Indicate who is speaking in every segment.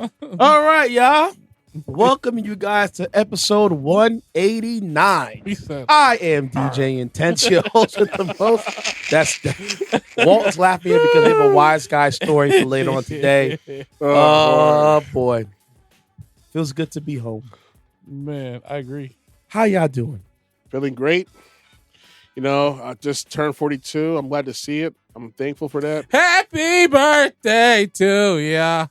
Speaker 1: All right, y'all. Welcome you guys to episode 189. I am DJ Intence, your host with the most. That's Walt's laughing because they have a wise guy story for later on today. Oh, boy. Feels good to be home.
Speaker 2: Man, I agree.
Speaker 1: How y'all doing?
Speaker 3: Feeling great. You know, I just turned 42. I'm glad to see it. I'm thankful for that.
Speaker 2: Happy birthday to ya.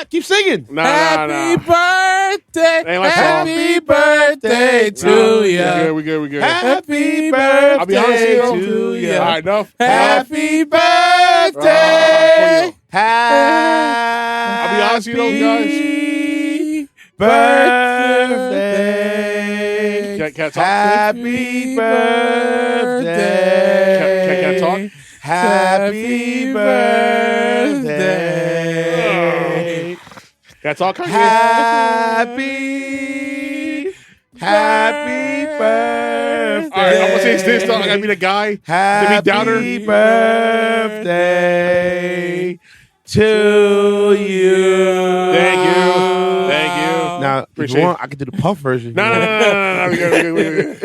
Speaker 1: Keep singing.
Speaker 2: Happy birthday.
Speaker 3: Ain't my song.
Speaker 2: Happy birthday to ya.
Speaker 3: We good.
Speaker 1: Happy birthday
Speaker 3: I'll be honest with you.
Speaker 1: to ya.
Speaker 3: All right, enough.
Speaker 2: Happy birthday.
Speaker 3: I'll be honest with you,
Speaker 1: birthday.
Speaker 3: Can I talk?
Speaker 1: Happy birthday.
Speaker 3: Can I talk?
Speaker 1: Happy birthday.
Speaker 3: Can I talk?
Speaker 1: Happy birthday.
Speaker 3: All right, I'm gonna say this though. I gotta be the guy.
Speaker 1: Happy birthday to you.
Speaker 3: Thank you.
Speaker 1: Now, if you want, I can do the puff version.
Speaker 3: No. We good.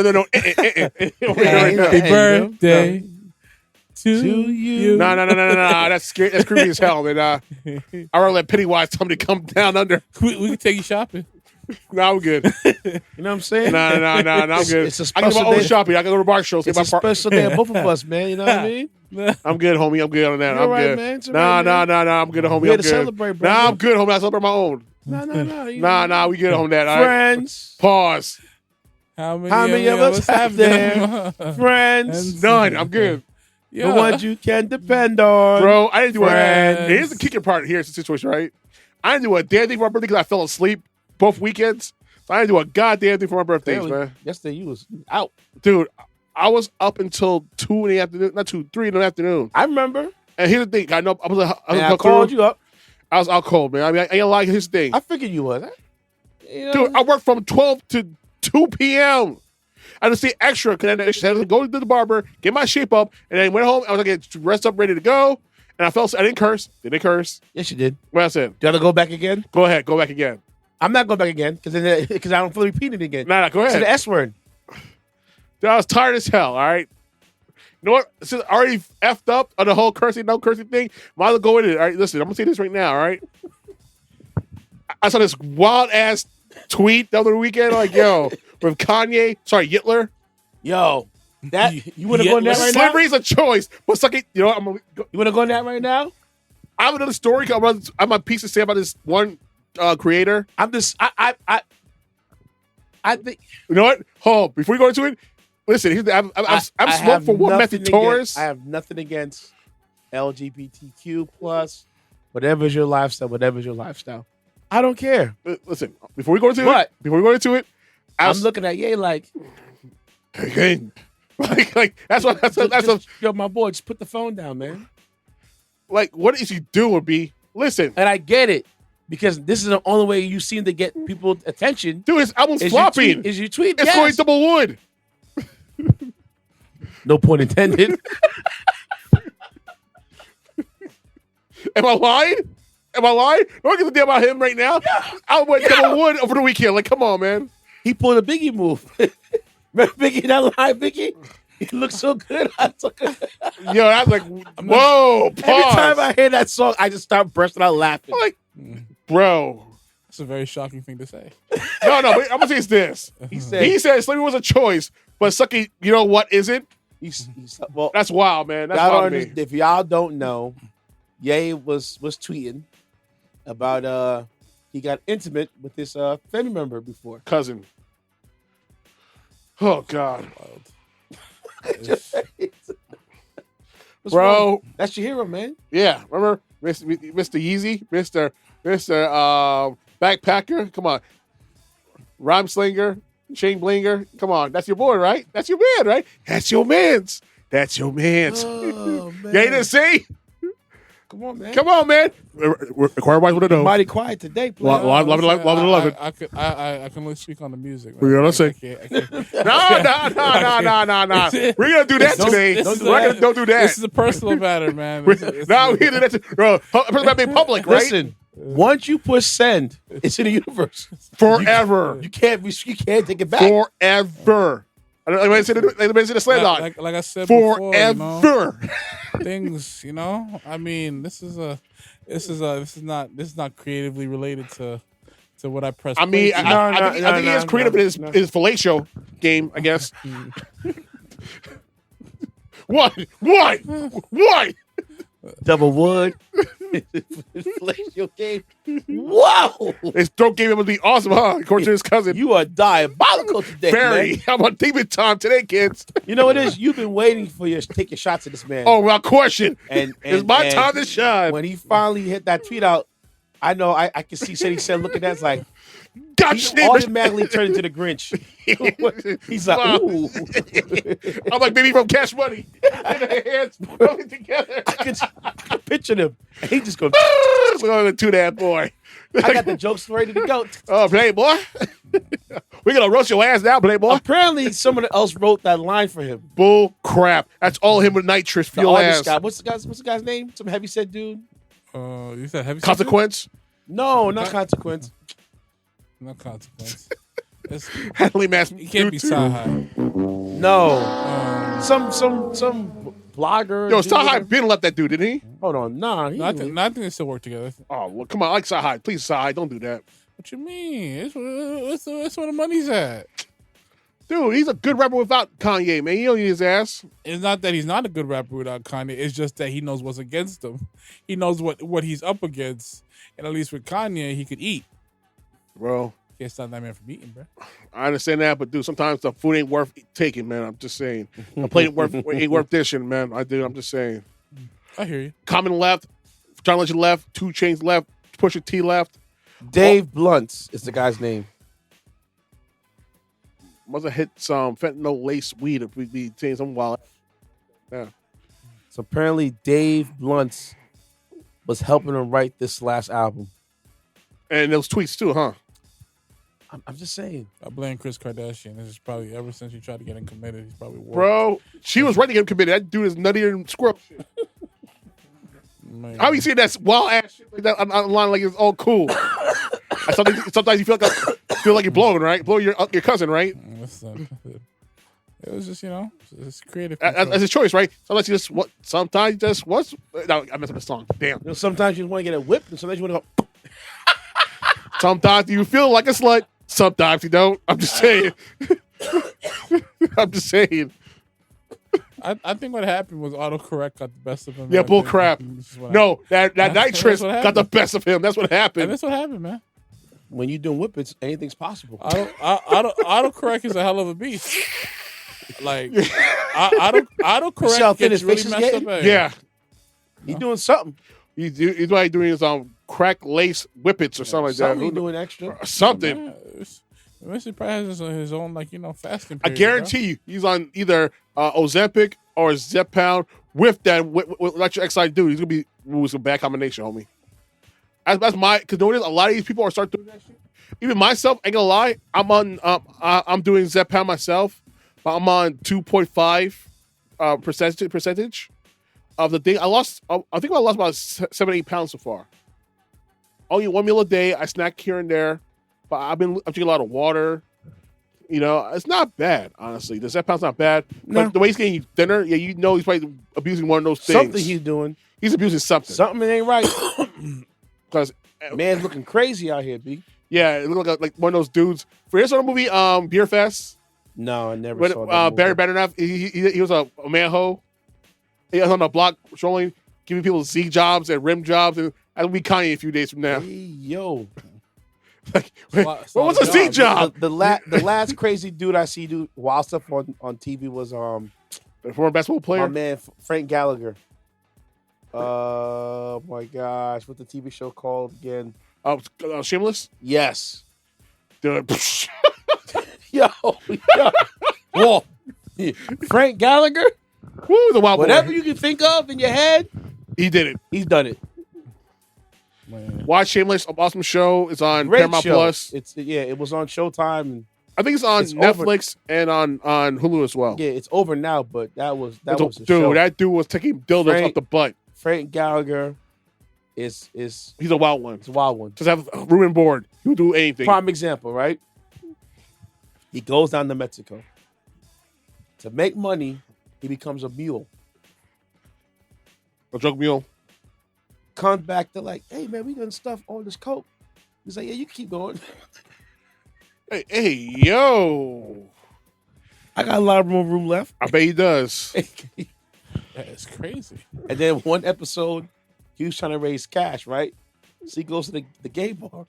Speaker 3: No.
Speaker 2: Happy birthday to you.
Speaker 3: No. That's scary. That's creepy as hell, man. I rather let Pennywise tell me to come down under.
Speaker 2: We can take you shopping.
Speaker 3: No, I'm good.
Speaker 1: You know what I'm saying?
Speaker 3: No, I'm good.
Speaker 1: It's a
Speaker 3: I can do
Speaker 1: special
Speaker 3: my own
Speaker 1: day.
Speaker 3: shopping. I can go to bar shows.
Speaker 1: It's a special day of both of us, man. You know what I mean?
Speaker 3: I'm good, homie. I'm good on that.
Speaker 1: You're
Speaker 3: I'm
Speaker 1: right,
Speaker 3: good.
Speaker 1: man. It's all
Speaker 3: No.
Speaker 1: right, man.
Speaker 3: I'm good, homie.
Speaker 1: We're here
Speaker 3: I'm
Speaker 1: to
Speaker 3: good.
Speaker 1: celebrate, bro.
Speaker 3: Nah, I'm good, homie. I celebrate my own.
Speaker 1: No.
Speaker 3: Nah, we good on that. All right?
Speaker 1: Friends.
Speaker 3: Pause.
Speaker 2: How
Speaker 1: many of us have them? Friends.
Speaker 3: None. I'm good.
Speaker 1: The ones you can depend on.
Speaker 3: Bro, I didn't do
Speaker 1: Friends.
Speaker 3: Here's the kicking part. Here's the situation, right? I didn't do a damn thing for my birthday because I fell asleep both weekends. So I didn't do a goddamn thing for my birthdays, man.
Speaker 1: Yesterday you was out.
Speaker 3: Dude, I was up until 2 in the afternoon. Not 2, 3 in the afternoon.
Speaker 1: I remember.
Speaker 3: And here's the thing. I
Speaker 1: Called you up.
Speaker 3: I was out cold, man. I mean, I ain't gonna lie. Here's the thing.
Speaker 1: I figured you was. You know,
Speaker 3: Dude, I worked from 12 to 2 p.m. I had to stay extra because I had to go to the barber, get my shape up, and then went home. I was like, get dressed up, ready to go. And I didn't curse. Didn't curse.
Speaker 1: Yes, you did.
Speaker 3: What I said?
Speaker 1: Do you want to go back again?
Speaker 3: Go ahead. Go back again.
Speaker 1: I'm not going back again because I don't feel repeating it again.
Speaker 3: Nah, go ahead.
Speaker 1: So the S word.
Speaker 3: Dude, I was tired as hell, all right? You know what? Since I already effed up on the whole cursing, no cursing thing, might as well go in it. All right, listen, I'm going to say this right now, all right? I saw this wild-ass tweet the other weekend, like, yo, with Kanye, Yitler.
Speaker 1: Yo, that you want to go in that right now?
Speaker 3: Slavery is a choice, but suck it. You know what?
Speaker 1: You want to go in that right now?
Speaker 3: I have another story. I have my piece to say about this one creator.
Speaker 1: I think.
Speaker 3: You know what? Hold on. Before we go into it, listen. I'm smoked for one method Torres.
Speaker 1: I have nothing against LGBTQ plus. Whatever's your lifestyle. I don't care.
Speaker 3: Listen. Before we go into it,
Speaker 1: I'm looking at Yale like
Speaker 3: that's what.
Speaker 1: Yo, my boy, just put the phone down, man.
Speaker 3: Like, what is he doing, B? Listen.
Speaker 1: And I get it. Because this is the only way you seem to get people attention.
Speaker 3: Dude, his album's flopping.
Speaker 1: Is your tweet?
Speaker 3: It's going double wood.
Speaker 1: No point intended.
Speaker 3: Am I lying? Don't give a damn about him right now. Yeah. I went double wood over the weekend. Like, come on, man.
Speaker 1: He pulled a Biggie move. Remember Biggie, that line, Biggie? He looks so good.
Speaker 3: Yo, that's like, whoa, pause.
Speaker 1: Every time I hear that song, I just start bursting out laughing.
Speaker 3: I'm like, bro.
Speaker 2: That's a very shocking thing to say.
Speaker 3: No, but I'm going to say it's this. He said slavery was a choice, but sucky, you know what isn't?
Speaker 1: Well,
Speaker 3: that's wild, man. That's wild to me.
Speaker 1: If y'all don't know, Ye was tweeting about he got intimate with this family member before.
Speaker 3: Cousin. Oh, God. Bro.
Speaker 1: Wrong? That's your hero, man.
Speaker 3: Yeah. Remember Mr. Yeezy? Mr. Backpacker? Come on. Rhyme Slinger? Chain Blinger? Come on. That's your boy, right? That's your man, right? That's your mans.
Speaker 1: Oh, man.
Speaker 3: Yeah, you didn't see?
Speaker 1: Come on, man.
Speaker 3: Come on, man. Require wise with a no.
Speaker 1: Mighty quiet today.
Speaker 3: Love it.
Speaker 2: I can only speak on the music.
Speaker 3: You know what I'm saying?
Speaker 2: I can't.
Speaker 3: No. We're gonna do that today. Don't do that.
Speaker 2: This is a personal matter, man.
Speaker 3: We do that. Bro, personal matter being public, right?
Speaker 1: Listen, once you push send, it's in the universe
Speaker 3: Forever.
Speaker 1: You can't take it back.
Speaker 3: Forever. Like I said, the slam dog.
Speaker 2: Like I said
Speaker 3: forever.
Speaker 2: Before, things, I mean, this is not creatively related to what I press.
Speaker 3: I mean, I think he is creative in his fellatio game, I guess. What?
Speaker 1: Double wood. Fellatio game. Wow.
Speaker 3: His throat game must be awesome, huh? According to his cousin.
Speaker 1: You are diabolical today,
Speaker 3: Very.
Speaker 1: man.
Speaker 3: How about demon time today, kids?
Speaker 1: You know what it is? You've been waiting for take your shots at this man.
Speaker 3: Oh, without question.
Speaker 1: And
Speaker 3: it's my time to shine.
Speaker 1: When he finally hit that tweet out, I know I can see Ceddy Ced looking at it, it's like,
Speaker 3: gotcha.
Speaker 1: He automatically turned into the Grinch. He's like, ooh.
Speaker 3: I'm like baby from Cash Money. Hands rubbing together.
Speaker 1: I could picture them. And he just goes,
Speaker 3: going to that boy.
Speaker 1: I got the jokes ready to go.
Speaker 3: Oh, Playboy. We're going to roast your ass now, Playboy.
Speaker 1: Apparently, someone else wrote that line for him.
Speaker 3: Bull crap. That's all him with nitrous fuel ass.
Speaker 1: Guy. What's the guy's name? Some heavyset dude?
Speaker 2: You said heavy
Speaker 3: Consequence?
Speaker 1: No, not Consequence.
Speaker 2: No Consequence.
Speaker 3: Hadley Mass.
Speaker 2: He can't be Sahai.
Speaker 1: No. Some blogger.
Speaker 3: Yo, Sahai Ben left that dude, didn't he?
Speaker 1: Hold on. Nah.
Speaker 2: I think they still work together.
Speaker 3: Oh, well, come on. I like Sahai. Please, Sahai, don't do that.
Speaker 2: What you mean? It's where the money's at.
Speaker 3: Dude, he's a good rapper without Kanye, man. He don't need his ass.
Speaker 2: It's not that he's not a good rapper without Kanye. It's just that he knows what's against him. He knows what he's up against. And at least with Kanye, he could eat.
Speaker 3: Bro.
Speaker 2: Can't stop that man from eating, bro.
Speaker 3: I understand that, but dude, sometimes the food ain't worth taking, man. I'm just saying. The plate ain't worth dishing, man. I'm just saying.
Speaker 2: I hear you.
Speaker 3: Common left. John Legend left. 2 Chainz left. Pusha T left.
Speaker 1: Dave Blunts is the guy's name.
Speaker 3: Must have hit some fentanyl lace weed if we be saying some wild. Yeah.
Speaker 1: So apparently Dave Blunts was helping him write this last album.
Speaker 3: And those tweets too, huh?
Speaker 1: I'm just saying.
Speaker 2: I blame Kris Kardashian. This is probably ever since he tried to get him committed, he's probably worked.
Speaker 3: Bro, she was ready to get him committed. That dude is nuttier than squirrel shit. How you see that wild ass shit like that online like it's all cool? Sometimes you feel like you're blowing, right? Blow your cousin, right?
Speaker 2: It was just, it's creative.
Speaker 3: That's a choice, right? Sometimes you just what's no, I messed up the song. Damn.
Speaker 1: Sometimes you want to get a whip, and sometimes you want to go.
Speaker 3: Sometimes you feel like a slut. Sometimes you don't. I'm just saying. I'm just saying.
Speaker 2: I think what happened was autocorrect got the best of him.
Speaker 3: Yeah, bull crap. No, that nitrous got the best of him. That's what happened.
Speaker 2: And that's what happened, man.
Speaker 1: When you're doing whippets, anything's possible.
Speaker 2: Autocorrect is a hell of a beast. Like, autocorrect gets really messed up.
Speaker 3: Yeah.
Speaker 1: He's doing something.
Speaker 3: He's like doing his crack lace whippets or something like that.
Speaker 1: He's doing extra.
Speaker 3: Something.
Speaker 2: Yeah, Mr. Pratt has his own, fasting period.
Speaker 3: I guarantee you, he's on either Ozempic or Zepbound with that with electric exercise dude. He's gonna be a bad combination, homie. That's my because notice a lot of these people are start doing that shit. Even myself, ain't gonna lie, I'm on. I'm doing Zepbound myself, but I'm on 2.5 percentage of the thing. I think I lost about 7-8 pounds so far. Only 1 meal a day. I snack here and there. But I'm drinking a lot of water. It's not bad, honestly. The Zepbound's not bad.
Speaker 1: No.
Speaker 3: But the way he's getting thinner, yeah, he's probably abusing one of those things.
Speaker 1: Something he's doing.
Speaker 3: He's abusing something.
Speaker 1: Something ain't right.
Speaker 3: Because
Speaker 1: man's looking crazy out here, B.
Speaker 3: Yeah, it looked like one of those dudes. For your sort of movie, Beer Fest.
Speaker 1: No, I never saw that.
Speaker 3: Barry Bannernaff, he was a manhole. He was on the block strolling, giving people Z jobs and rim jobs, and that'll be Kanye a few days from now.
Speaker 1: Hey, yo.
Speaker 3: Like, what was a Z job?
Speaker 1: The last crazy dude I see do wild stuff on TV was
Speaker 3: the former basketball player.
Speaker 1: My man Frank Gallagher. Oh my gosh, what's the TV show called again?
Speaker 3: Shameless.
Speaker 1: Yes.
Speaker 3: Dude.
Speaker 1: yo. Whoa. Frank Gallagher.
Speaker 3: Woo, the wild
Speaker 1: Whatever
Speaker 3: boy.
Speaker 1: you can think of in your head,
Speaker 3: he did it.
Speaker 1: He's done it.
Speaker 2: Man.
Speaker 3: Watch Shameless, awesome show. It's on
Speaker 1: Great
Speaker 3: Paramount
Speaker 1: show.
Speaker 3: Plus.
Speaker 1: It was on Showtime. And
Speaker 3: I think it's on
Speaker 1: It's
Speaker 3: Netflix and on Hulu as well.
Speaker 1: yeah, it's over now, but that was the
Speaker 3: Dude,
Speaker 1: show.
Speaker 3: that dude was taking dildos off the butt.
Speaker 1: Frank Gallagher is
Speaker 3: He's a wild one.
Speaker 1: it's a wild one.
Speaker 3: Just have room and board. He'll do anything.
Speaker 1: Prime example, right? He goes down to Mexico. To make money, he becomes a mule.
Speaker 3: A drug mule.
Speaker 1: Comes back, they're like, hey man, we done stuff all this coke. He's like, yeah, you keep going.
Speaker 3: Hey, yo.
Speaker 1: I got a lot of more room left.
Speaker 3: I bet he does.
Speaker 2: That is crazy.
Speaker 1: And then one episode, he was trying to raise cash, right? So he goes to the gay bar.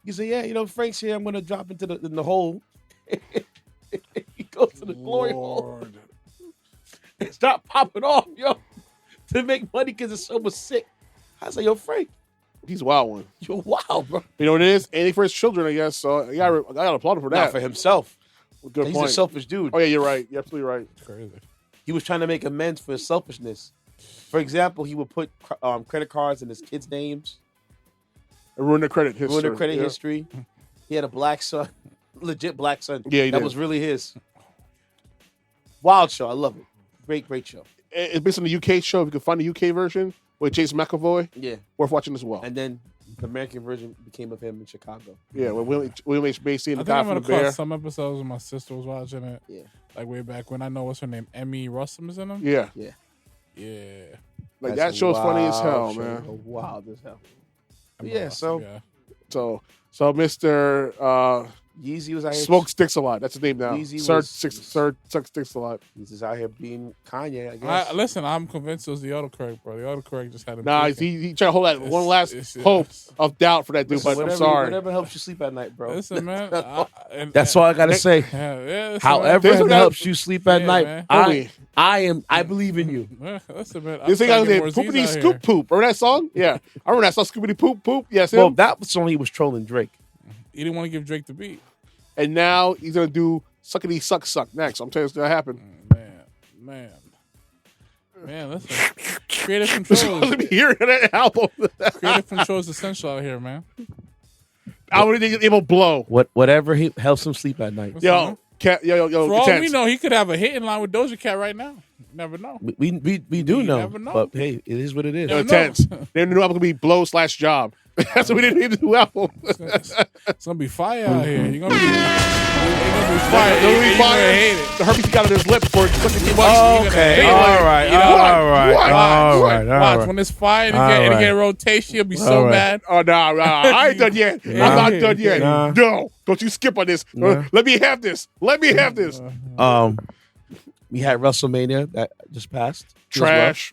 Speaker 1: He said, yeah, Frank's here. I'm going to drop into the hole. He goes to the glory hole. And start popping off, yo, to make money because it's so much sick. I was like, yo, Frank,
Speaker 3: He's a wild one.
Speaker 1: you're wild, bro.
Speaker 3: You know what it is? Anything for his children, I guess. So I got to applaud him for that.
Speaker 1: Not for himself.
Speaker 3: Good
Speaker 1: He's
Speaker 3: point.
Speaker 1: a selfish dude.
Speaker 3: Oh, yeah, you're right. You're absolutely right.
Speaker 2: It's crazy.
Speaker 1: He was trying to make amends for his selfishness. For example, he would put credit cards in his kids' names.
Speaker 3: And ruin their credit history.
Speaker 1: Ruin their credit
Speaker 3: Yeah.
Speaker 1: history. He had a black son, legit black son.
Speaker 3: Yeah, he
Speaker 1: that
Speaker 3: did.
Speaker 1: was really his. Wild show. I love it. Great show.
Speaker 3: It's based on the UK show. If you can find the UK version with Jason McAvoy,
Speaker 1: Yeah.
Speaker 3: worth watching as well.
Speaker 1: And then the American version became of him in Chicago.
Speaker 3: Yeah, with William H. Macy and
Speaker 2: I
Speaker 3: the
Speaker 2: think
Speaker 3: guy
Speaker 2: I'm
Speaker 3: from
Speaker 2: gonna
Speaker 3: the Bear.
Speaker 2: caught some episodes when my sister was watching it.
Speaker 1: Yeah.
Speaker 2: Like way back when. I know what's her name, Emmy Russum is in them.
Speaker 3: Yeah,
Speaker 1: Yeah.
Speaker 2: Yeah.
Speaker 3: like
Speaker 1: That's
Speaker 3: that show's
Speaker 1: a
Speaker 3: funny as
Speaker 1: wild
Speaker 3: hell,
Speaker 1: show.
Speaker 3: man.
Speaker 1: Wild as hell.
Speaker 2: I'm a
Speaker 1: Yeah,
Speaker 2: Russum
Speaker 1: so-
Speaker 2: guy.
Speaker 3: So Mr.
Speaker 1: Yeezy was out here.
Speaker 3: Smoke Sticks a lot. That's his name now.
Speaker 1: Yeezy
Speaker 3: Sir
Speaker 1: was-
Speaker 3: Sticks a lot.
Speaker 1: He's just out here being Kanye, I guess.
Speaker 2: Listen, I'm convinced it was the autocorrect, bro. The autocorrect just had him.
Speaker 3: Nah,
Speaker 2: tweaking.
Speaker 3: he tried to hold that
Speaker 2: It's-
Speaker 3: one last
Speaker 2: it's-
Speaker 3: hope of doubt for that dude, but I'm sorry.
Speaker 1: Whatever helps you sleep at night, bro.
Speaker 2: Listen, man.
Speaker 1: That's all I gotta say.
Speaker 2: Yeah, listen,
Speaker 1: However
Speaker 3: This
Speaker 1: it
Speaker 3: one
Speaker 1: helps you sleep at
Speaker 2: Yeah,
Speaker 1: night,
Speaker 2: man.
Speaker 1: I believe in you.
Speaker 2: man. Listen, man.
Speaker 3: This thing I
Speaker 2: I'm trying to
Speaker 3: said,
Speaker 2: get more Z's
Speaker 3: poopity
Speaker 2: out
Speaker 3: scoop
Speaker 2: here.
Speaker 3: poop. Remember that song? Yeah. I remember that song, Scoopity Poop Poop. Yes, him.
Speaker 1: Well, that was when he was trolling Drake.
Speaker 2: He didn't want to give Drake the beat.
Speaker 3: And now he's going to do Suckity Suck Suck next. I'm telling you, it's going to happen.
Speaker 2: Man, listen. Creative
Speaker 3: This
Speaker 2: control.
Speaker 3: wasn't me hearing that album.
Speaker 2: Creative control is essential out here, man.
Speaker 3: I would think it will blow.
Speaker 1: Whatever helps him sleep at night.
Speaker 3: Yo, yo,
Speaker 2: For all we
Speaker 3: Intence.
Speaker 2: know, he could have a hit in line with Doja Cat right now. You never know.
Speaker 1: We do
Speaker 2: You
Speaker 1: know,
Speaker 2: never know.
Speaker 1: but hey, it is what it is.
Speaker 3: Yo,
Speaker 2: No.
Speaker 3: Intence. Their new album going to be Blow/Job. That's what we didn't need the new album.
Speaker 2: It's gonna be fire out here. You're gonna be fire.
Speaker 3: It'll be
Speaker 2: You're
Speaker 3: fire.
Speaker 2: gonna hate it.
Speaker 3: The herpes he got on his lips for sucking too much.
Speaker 1: Oh, okay,
Speaker 3: Hey,
Speaker 1: all
Speaker 3: like,
Speaker 1: right,
Speaker 3: you know,
Speaker 1: all
Speaker 3: what?
Speaker 1: right,
Speaker 3: What?
Speaker 1: all
Speaker 3: What?
Speaker 1: right, all
Speaker 2: Watch
Speaker 1: right.
Speaker 2: when it's fire and
Speaker 1: All
Speaker 2: get
Speaker 1: right.
Speaker 2: rotation, you'll be so
Speaker 1: All right.
Speaker 2: mad.
Speaker 3: Oh, no, I ain't done yet.
Speaker 1: Nah.
Speaker 3: I'm not done yet.
Speaker 1: Nah.
Speaker 3: No, don't you skip on this.
Speaker 1: Nah.
Speaker 3: Let me have this. Let me have this.
Speaker 1: We had WrestleMania that just passed.
Speaker 3: Trash.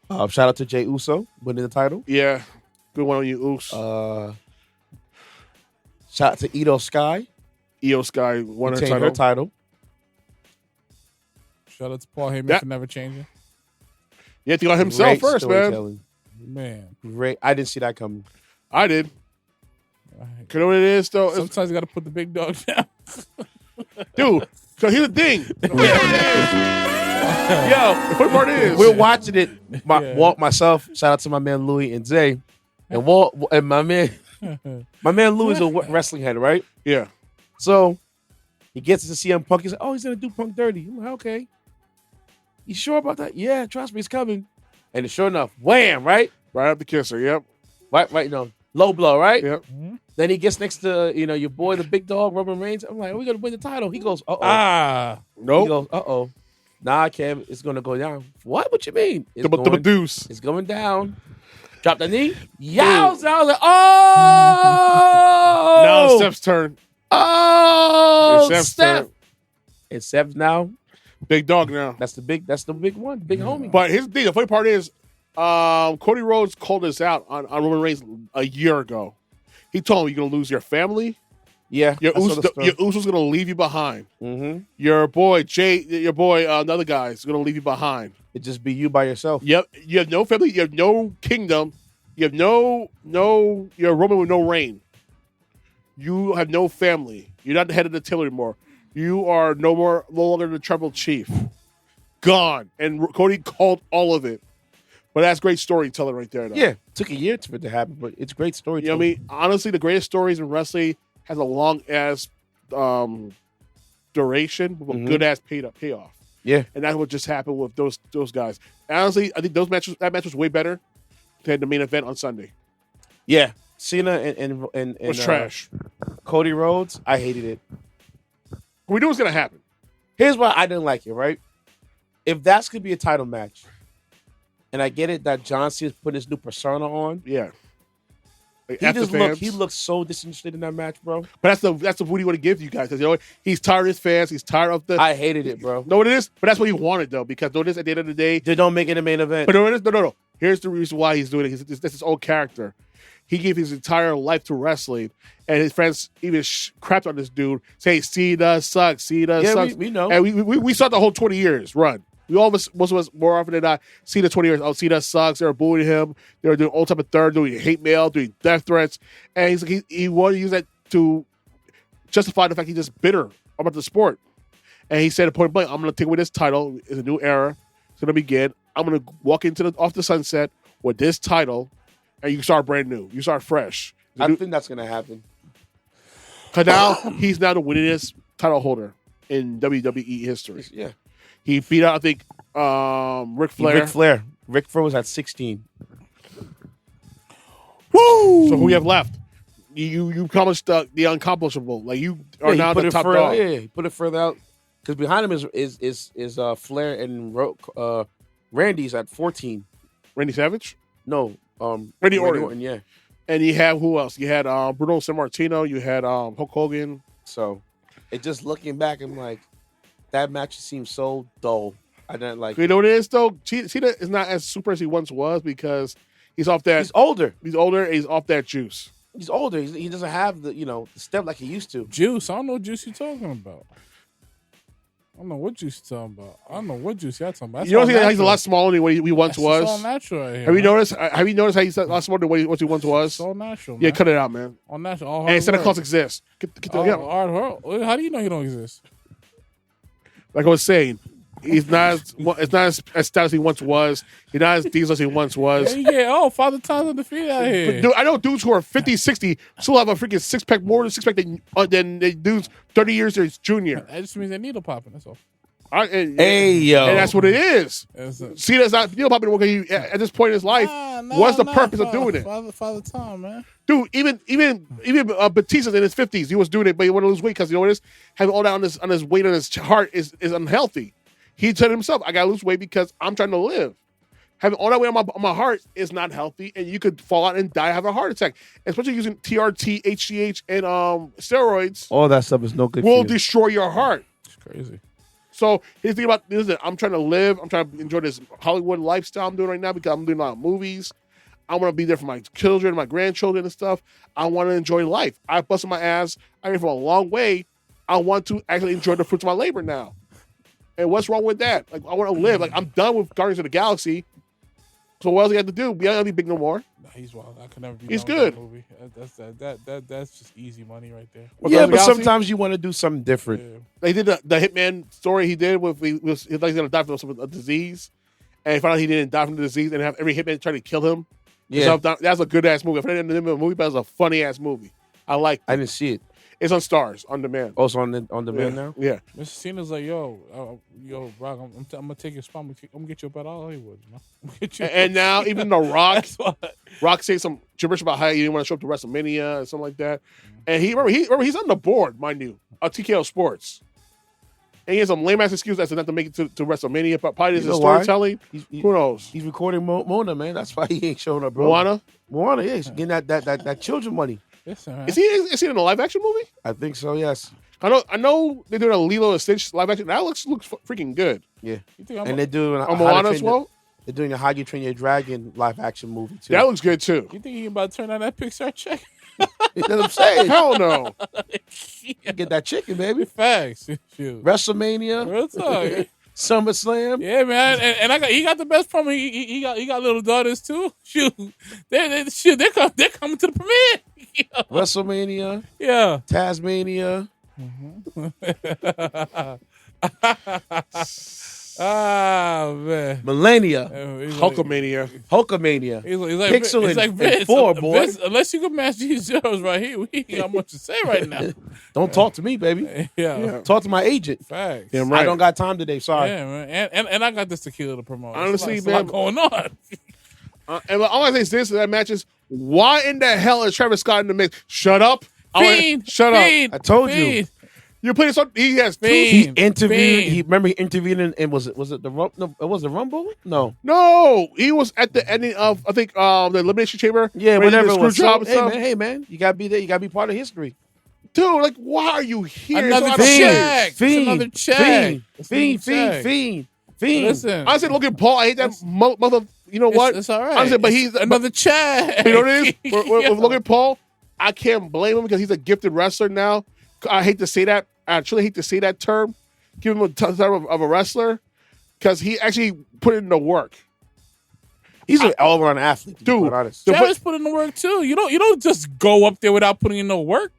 Speaker 1: Shout out to Jey Uso winning the title.
Speaker 3: Yeah. Good one on you, Oos.
Speaker 1: Shout out to Io Sky
Speaker 3: Io Sky won her
Speaker 1: retained
Speaker 3: title.
Speaker 1: her title.
Speaker 2: Shout out to Paul Heyman
Speaker 3: Yeah.
Speaker 2: for never changing.
Speaker 3: You have to go himself
Speaker 1: Great
Speaker 3: first, man.
Speaker 1: storytelling.
Speaker 2: Man,
Speaker 1: Great. I didn't see that coming.
Speaker 3: I did. You know what it is, though? It's-
Speaker 2: sometimes you got to put the big dog down.
Speaker 3: Dude, so here's the thing. Yo, the funny part is,
Speaker 1: We're watching it.
Speaker 2: Yeah.
Speaker 1: Walt, myself. Shout out to my man Louis and Zay, and Walt and my man Louis is a wrestling head, right?
Speaker 3: yeah.
Speaker 1: So he gets to CM Punk. He's like, "Oh, he's gonna do Punk dirty." I'm like, "Okay, you sure about that?" "Yeah, trust me, it's coming." And sure enough, wham! Right,
Speaker 3: Right up the kisser. Yep.
Speaker 1: right. No, low blow. Right.
Speaker 3: Yep.
Speaker 1: Then he gets next to your boy, the big dog, Roman Reigns. I'm like, "Are we gonna win the title?" He goes, "Uh oh." He
Speaker 3: Nope.
Speaker 1: goes, "Uh oh." Nah, Kev, it's gonna go down. What? What you mean? It's
Speaker 3: Double
Speaker 1: going,
Speaker 3: deuce.
Speaker 1: it's going down. Drop the knee. Yows! I was like, oh!
Speaker 3: Now it's Steph's turn.
Speaker 1: Oh!
Speaker 3: It's Steph's
Speaker 1: Steph.
Speaker 3: turn.
Speaker 1: It's Steph now.
Speaker 3: Big dog now.
Speaker 1: That's the big one. Big homie.
Speaker 3: But here's the thing. The funny part is, Cody Rhodes called this out on Roman Reigns a year ago. He told him you're going to lose your family.
Speaker 1: Yeah.
Speaker 3: Your Uso's going to leave you behind.
Speaker 1: Mm-hmm.
Speaker 3: Your boy, another guy is going to leave you behind.
Speaker 1: It just be you by yourself.
Speaker 3: Yep. You have no family. You have no kingdom. You have you're a Roman with no reign. You have no family. You're not the head of the tiller anymore. You are no longer the tribal chief. Gone. And Cody called all of it. But that's great storytelling right there, though.
Speaker 1: Yeah, took a year for it to happen, but it's great storytelling.
Speaker 3: You know what I mean? Honestly, the greatest stories in wrestling has a long-ass duration with a good-ass payoff.
Speaker 1: Yeah.
Speaker 3: And that's what just happened with those guys. And honestly, I think that match was way better than the main event on Sunday.
Speaker 1: Yeah. Cena and
Speaker 3: was trash.
Speaker 1: Cody Rhodes, I hated it.
Speaker 3: We knew it was going to happen.
Speaker 1: Here's why I didn't like it, right? If that's going to be a title match, and I get it that John Cena's putting his new persona on.
Speaker 3: Yeah. Like,
Speaker 1: he looked so disinterested in that match, bro.
Speaker 3: But that's the what he want to give you guys. Because, you know, he's tired of his fans. He's tired of the...
Speaker 1: I hated it, bro.
Speaker 3: Know what it is? But that's what he wanted, though. Because notice at the end of the day...
Speaker 1: They don't make it a main event.
Speaker 3: But no. Here's the reason why he's doing it. That's his own character. He gave his entire life to wrestling. And his friends even crapped on this dude. Say, Cena sucks. Cena sucks.
Speaker 1: We know.
Speaker 3: And we saw the whole 20 years run. We most of us, more often than not, see the 20 years. Oh, Cena sucks. They were booing him. They were doing all type of third, doing hate mail, doing death threats. And he's like, he wanted to use that to justify the fact he's just bitter about the sport. And he said, point blank, I'm going to take away this title. It's a new era. It's going to begin. I'm going to walk off the sunset with this title, and you start brand new. You start fresh.
Speaker 1: I think that's going to happen.
Speaker 3: Because now he's now the winningest title holder in WWE history.
Speaker 1: Yeah.
Speaker 3: He beat out, I think, Ric Flair.
Speaker 1: Ric Flair was at 16.
Speaker 3: Woo! So who you have left? You accomplished the unaccomplishable. Like you are now the top dog.
Speaker 1: Yeah, he put it further out because behind him is Flair and Randy's at 14.
Speaker 3: Randy Savage?
Speaker 1: No,
Speaker 3: Randy Orton.
Speaker 1: Yeah.
Speaker 3: And you have who else? You had Bruno Sammartino. You had Hulk Hogan.
Speaker 1: So, it just looking back, I'm like, that match seems so dull. I didn't like.
Speaker 3: You know what it is though? Cena is not as super as he once was because he's off that.
Speaker 1: He's older.
Speaker 3: He's older. And he's off that juice.
Speaker 1: He's older. He doesn't have the step like he used to.
Speaker 2: Juice. I don't know what juice you're talking about. I don't know what juice you're talking about. I don't know what juice you're talking about.
Speaker 3: That's, you know, he's a lot smaller than what he once was.
Speaker 2: It's all natural right here.
Speaker 3: Have you noticed? Have you noticed how he's a lot smaller than what he once was?
Speaker 2: It's all natural.
Speaker 3: Yeah,
Speaker 2: man.
Speaker 3: cut it out, man.
Speaker 2: All natural. All hard
Speaker 3: and Santa
Speaker 2: work.
Speaker 3: Claus exists.
Speaker 2: How do you know he don't exist?
Speaker 3: Like I was saying, he's not as stout as he once was. He's not as diesel as he once was.
Speaker 2: Yeah, Father Time's undefeated out here.
Speaker 3: But, dude, I know dudes who are 50, 60 still have a freaking six-pack, more than six-pack than dudes 30 years their junior.
Speaker 2: That just means they're needle popping, that's all.
Speaker 1: Hey, yo.
Speaker 3: And that's what it is. Cena's not needle popping because at this point in his life, what's the purpose of doing it?
Speaker 2: Father Time, man.
Speaker 3: Dude, even Batista's in his 50s, he was doing it, but he wanted to lose weight because you know what it is? Having all that on his weight on his heart is unhealthy. He said himself, I got to lose weight because I'm trying to live. Having all that weight on my heart is not healthy, and you could fall out and die, have a heart attack. Especially using TRT, HGH, and steroids.
Speaker 1: All that stuff is no good.
Speaker 3: Will destroy your heart.
Speaker 2: It's crazy.
Speaker 3: So his thing about this is I'm trying to live. I'm trying to enjoy this Hollywood lifestyle I'm doing right now because I'm doing a lot of movies. I want to be there for my children, my grandchildren, and stuff. I want to enjoy life. I busted my ass. I came from a long way. I want to actually enjoy the fruits of my labor now. And what's wrong with that? Like I want to live. Like I'm done with Guardians of the Galaxy. So what else do you have to do? Be not be big no more.
Speaker 2: Nah, he's wild. I could never be.
Speaker 3: He's good.
Speaker 2: That movie. That's just easy money right there.
Speaker 1: Yeah, but sometimes you want to do something different.
Speaker 2: Yeah.
Speaker 3: They did the Hitman story he did with he was he's gonna die from a disease, and he found out he didn't die from the disease, and have every hitman try to kill him.
Speaker 1: Yeah,
Speaker 3: so that's a good ass movie. I forget the name of the movie, but it's a funny ass movie. I like.
Speaker 1: I didn't see it.
Speaker 3: It's on Stars on demand.
Speaker 1: Also on demand now.
Speaker 3: Yeah.
Speaker 2: Mr. Cena's like, yo, Brock, I'm gonna take your spot. I'm gonna get you up at Hollywood. You know? I'm gonna get you
Speaker 3: And now even The Rock, Rock saying some gibberish about how he didn't want to show up to WrestleMania and something like that. And remember he's on the board, mind you, TKO Sports. And he has some lame ass excuse as to not to make it to WrestleMania. But probably this is storytelling. Who knows?
Speaker 1: He's recording Mona, man. That's why he ain't showing up, bro. Moana, yeah, he's getting that children money.
Speaker 2: Listen,
Speaker 3: is he in a live action movie?
Speaker 1: I think so. Yes.
Speaker 3: I know they're doing a Lilo and Stitch live action. That looks freaking good.
Speaker 1: Yeah. And they're doing
Speaker 3: Moana as well.
Speaker 1: They're doing a How You Train Your Dragon live action movie too.
Speaker 3: That looks good too.
Speaker 2: You think he about to turn on that Pixar check?
Speaker 1: That's what I'm saying.
Speaker 3: Hell no.
Speaker 1: Get that chicken, baby.
Speaker 2: Facts. Shoot.
Speaker 1: WrestleMania.
Speaker 2: Real talk.
Speaker 1: SummerSlam.
Speaker 2: Yeah, man, and he got the best promo. He got little daughters too. Shoot, they're coming to the premiere.
Speaker 1: WrestleMania.
Speaker 2: Yeah.
Speaker 1: Tasmania.
Speaker 2: Ah, man.
Speaker 1: Millennia.
Speaker 3: Hulkamania.
Speaker 1: Hulkamania.
Speaker 2: He's like,
Speaker 1: Pixel
Speaker 2: he's like
Speaker 1: and
Speaker 2: Vince,
Speaker 1: 4, boy.
Speaker 2: Vince, unless you can match these zeros right here, we ain't got much to say right now.
Speaker 1: Don't talk to me, baby.
Speaker 2: Yeah.
Speaker 1: Talk to my agent.
Speaker 2: Facts.
Speaker 3: Damn right.
Speaker 1: I don't got time today. Sorry.
Speaker 2: Yeah, man. And I got this tequila to promote.
Speaker 3: Honestly,
Speaker 2: There's a lot
Speaker 3: man.
Speaker 2: going on.
Speaker 3: And all I say is this: that matches. Why in the hell is Travis Scott in the mix? Shut up! Shut up!
Speaker 1: I told you.
Speaker 3: You playing something? He has two.
Speaker 1: He interviewed. He intervened in was it the Rumble? No, was it Rumble?
Speaker 3: No, he was at the ending of I think the Elimination Chamber.
Speaker 1: Yeah,
Speaker 3: where he did
Speaker 1: whatever.
Speaker 3: the
Speaker 1: It was.
Speaker 3: screw job and
Speaker 1: Hey
Speaker 3: stuff.
Speaker 1: man, you gotta be there. You gotta be part of history.
Speaker 3: Dude, like, why are you here?
Speaker 2: Another
Speaker 3: So
Speaker 2: check. It's
Speaker 1: Fiend.
Speaker 2: another check.
Speaker 1: Fiend.
Speaker 2: Listen.
Speaker 3: I said, Logan Paul. I hate that mother. You know what?
Speaker 2: It's all right.
Speaker 3: I said, but he's
Speaker 2: another check.
Speaker 3: You know what it is? With Logan Paul, I can't blame him because he's a gifted wrestler now. I hate to say that. I truly hate to say that term. Give him a term of a wrestler because he actually put in the work.
Speaker 1: He's an all-around athlete,
Speaker 3: dude.
Speaker 2: Travis put in the work too. You don't just go up there without putting in no work.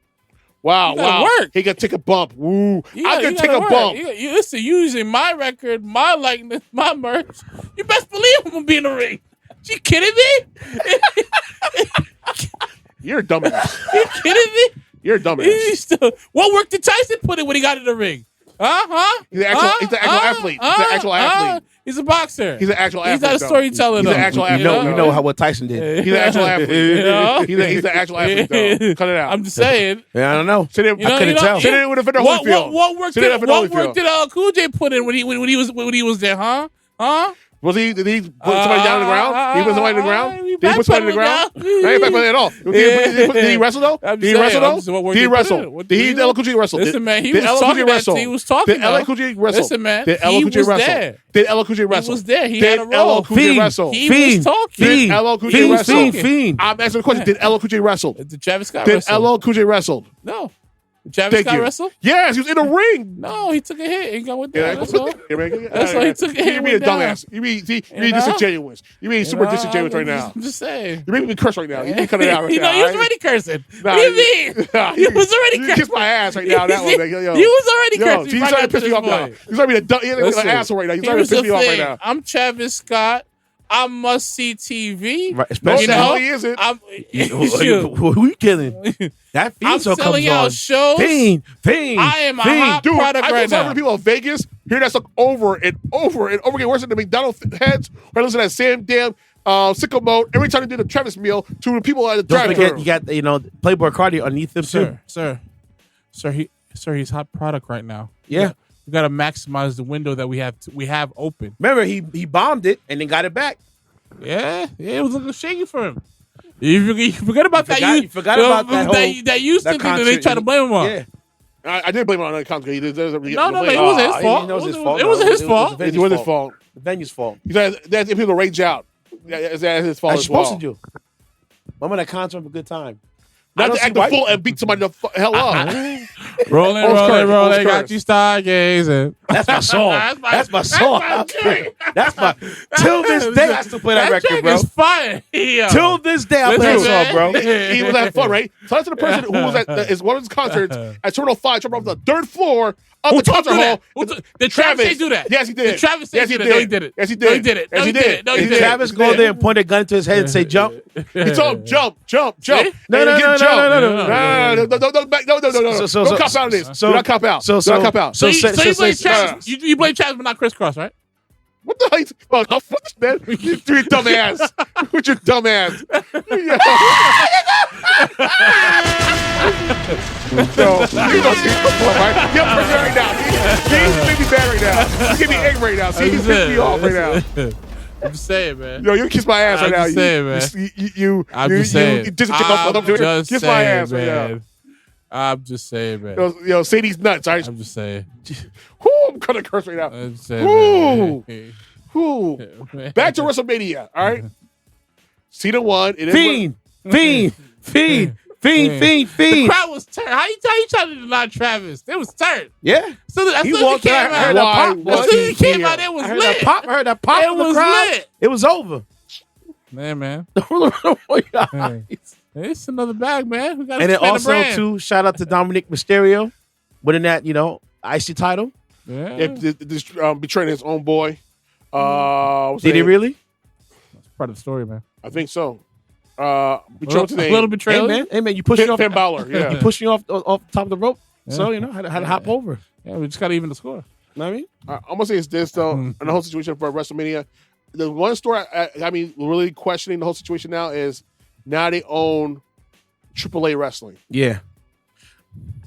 Speaker 3: Wow.
Speaker 2: Work.
Speaker 3: He can take a bump. Woo. I can take a
Speaker 2: work.
Speaker 3: bump.
Speaker 2: Listen, using my record, my likeness, my merch. You best believe I'm gonna be in the ring. You kidding me?
Speaker 3: You're a dumbass.
Speaker 2: You kidding me?
Speaker 3: You're a dumbass.
Speaker 2: What work did Tyson put in when he got in the ring?
Speaker 3: He's an actual athlete. He's an actual athlete.
Speaker 2: He's a boxer.
Speaker 3: He's an actual athlete.
Speaker 2: He's not a storyteller.
Speaker 3: He's an actual athlete.
Speaker 1: You know what Tyson did.
Speaker 3: He's an actual athlete. He's an actual athlete, though. Cut it out.
Speaker 2: I'm just saying.
Speaker 1: Yeah, I don't know.
Speaker 3: I couldn't tell. Sit in with a Fender Holyfield.
Speaker 2: What work did Cool J put in when he was there, huh?
Speaker 3: Did he put somebody down on the ground? Did he put somebody on the ground? Did he put somebody on the ground? I ain't backpedaling at all. Did he wrestle though? Did he wrestle though? Did he wrestle? Did LL Cool J wrestle?
Speaker 2: Listen, man, he was talking that. He was talking.
Speaker 3: Did LL Cool J wrestle?
Speaker 2: Listen, man,
Speaker 3: did LL Cool J wrestle? Did LL Cool J wrestle?
Speaker 2: He was there. He had a role.
Speaker 3: Did LL Cool J wrestle?
Speaker 2: He was talking.
Speaker 3: Did LL Cool J wrestle?
Speaker 1: Fiend.
Speaker 3: I'm asking the question. Did LL Cool J wrestle?
Speaker 2: Did Travis Scott
Speaker 3: Did
Speaker 2: wrestle?
Speaker 3: LL Cool J wrestle?
Speaker 2: No. Did Travis Scott wrestle?
Speaker 3: Yes, he was in the ring.
Speaker 2: No, he took a hit and got with that. That's all.
Speaker 3: That's
Speaker 2: why he took a hit.
Speaker 3: You mean a dumbass. You mean disingenuous. You mean super disingenuous right now.
Speaker 2: I'm just saying.
Speaker 3: You make me curse right now. You can cut it out right now.
Speaker 2: He was already cursing. What do you mean? He was already cursing.
Speaker 3: You kiss my ass right now. That one.
Speaker 2: He was already cursing.
Speaker 3: He's trying to piss me off now. He's trying to be an asshole right now. He's trying to piss me off right now.
Speaker 2: I'm Travis Scott. I must see TV.
Speaker 1: Right, especially
Speaker 3: he isn't.
Speaker 1: Who you killing? That
Speaker 2: I'm selling out shows.
Speaker 1: Fiend.
Speaker 2: I am a hot product right now.
Speaker 3: I people in Vegas hear that stuff over and over and over again. Worse than the McDonald's heads. Or listen to that same damn sicko mode every time they do the Travis meal to the people at the drive-thru.
Speaker 1: Don't forget, you got Playboy Cardi underneath them too.
Speaker 2: Sir, he's hot product right now.
Speaker 1: Yeah.
Speaker 2: We got to maximize the window that we have open.
Speaker 1: Remember, he bombed it and then got it back.
Speaker 2: Yeah, it was looking shaky for him. You forget about that.
Speaker 1: You forgot about that whole
Speaker 2: that Houston thing that they try to blame him on.
Speaker 1: Yeah.
Speaker 3: I did blame him on the account.
Speaker 2: No, it wasn't his fault. It wasn't his fault.
Speaker 3: It wasn't his fault.
Speaker 1: The venue's fault.
Speaker 3: That's if people rage out. That's his fault.
Speaker 1: That's supposed to do. I'm on a concert for a good time.
Speaker 3: Not to act the fool and beat somebody the hell up.
Speaker 2: Rolling, got you stargazing.
Speaker 1: That's my song. That's my song. That's my. Till this day, I still play that record, bro.
Speaker 2: It's fire.
Speaker 1: Till this day, I play that song, bro.
Speaker 3: He was having fun, right? So that's the person who was at one of his concerts at Terminal 5, jumped off the third floor of the concert hall.
Speaker 2: Did Travis do that?
Speaker 3: Yes, he did.
Speaker 2: Did Travis
Speaker 3: yes,
Speaker 2: do
Speaker 3: he
Speaker 2: that?
Speaker 3: did.
Speaker 2: No, he did it.
Speaker 3: Yes, he did.
Speaker 2: No, he did it.
Speaker 3: Yes, he did.
Speaker 2: No, he
Speaker 1: Did
Speaker 2: did.
Speaker 1: Travis go there and point a gun to his head and say, jump?
Speaker 3: He told him, jump.
Speaker 1: No.
Speaker 3: Don't cop out of this. Do not cop out. Do not cop out.
Speaker 2: So you blame Travis. You blame Travis, but not crisscross, right?
Speaker 3: What the hell? Oh, fuck this, man. You dumb ass. With your dumb ass. So, you know, see, right? You're upset right now. He's making me mad right now. He's giving me angry right now. See, he's pissing me off right now.
Speaker 2: I'm just saying, man.
Speaker 3: Yo, you kiss my ass right now.
Speaker 2: I'm just saying, man.
Speaker 3: I'm just saying. Kiss my ass right now.
Speaker 2: I'm just saying, man.
Speaker 3: Yo, say these nuts. Right?
Speaker 2: I'm just saying.
Speaker 3: Whoo, I'm gonna curse right now.
Speaker 2: I'm just saying,
Speaker 3: man. Whoo. Back to WrestleMania. All right. Cena won.
Speaker 1: Fiend.
Speaker 2: The crowd was turned. How you trying to deny Travis? It was turned.
Speaker 1: Yeah.
Speaker 2: So as soon as he came out, it was lit.
Speaker 1: I heard that pop.
Speaker 2: It was lit.
Speaker 1: It was over.
Speaker 2: Man. It's another bag, man.
Speaker 1: And then also, too, shout out to Dominic Mysterio winning that, IC title.
Speaker 2: Yeah.
Speaker 3: Betraying his own boy.
Speaker 1: Did he really?
Speaker 2: That's part of the story, man.
Speaker 3: I think so.
Speaker 2: A little betrayal.
Speaker 1: Hey man, you pushing off
Speaker 3: Finn Balor. Yeah,
Speaker 1: you pushing off the top of the rope.
Speaker 2: Yeah.
Speaker 1: So had to hop over.
Speaker 2: Yeah, we just got to even the score.
Speaker 1: You know what I mean?
Speaker 3: I'm gonna say it's this though, and the whole situation for WrestleMania. The one story I mean, really questioning the whole situation now is now they own AAA wrestling.
Speaker 1: Yeah.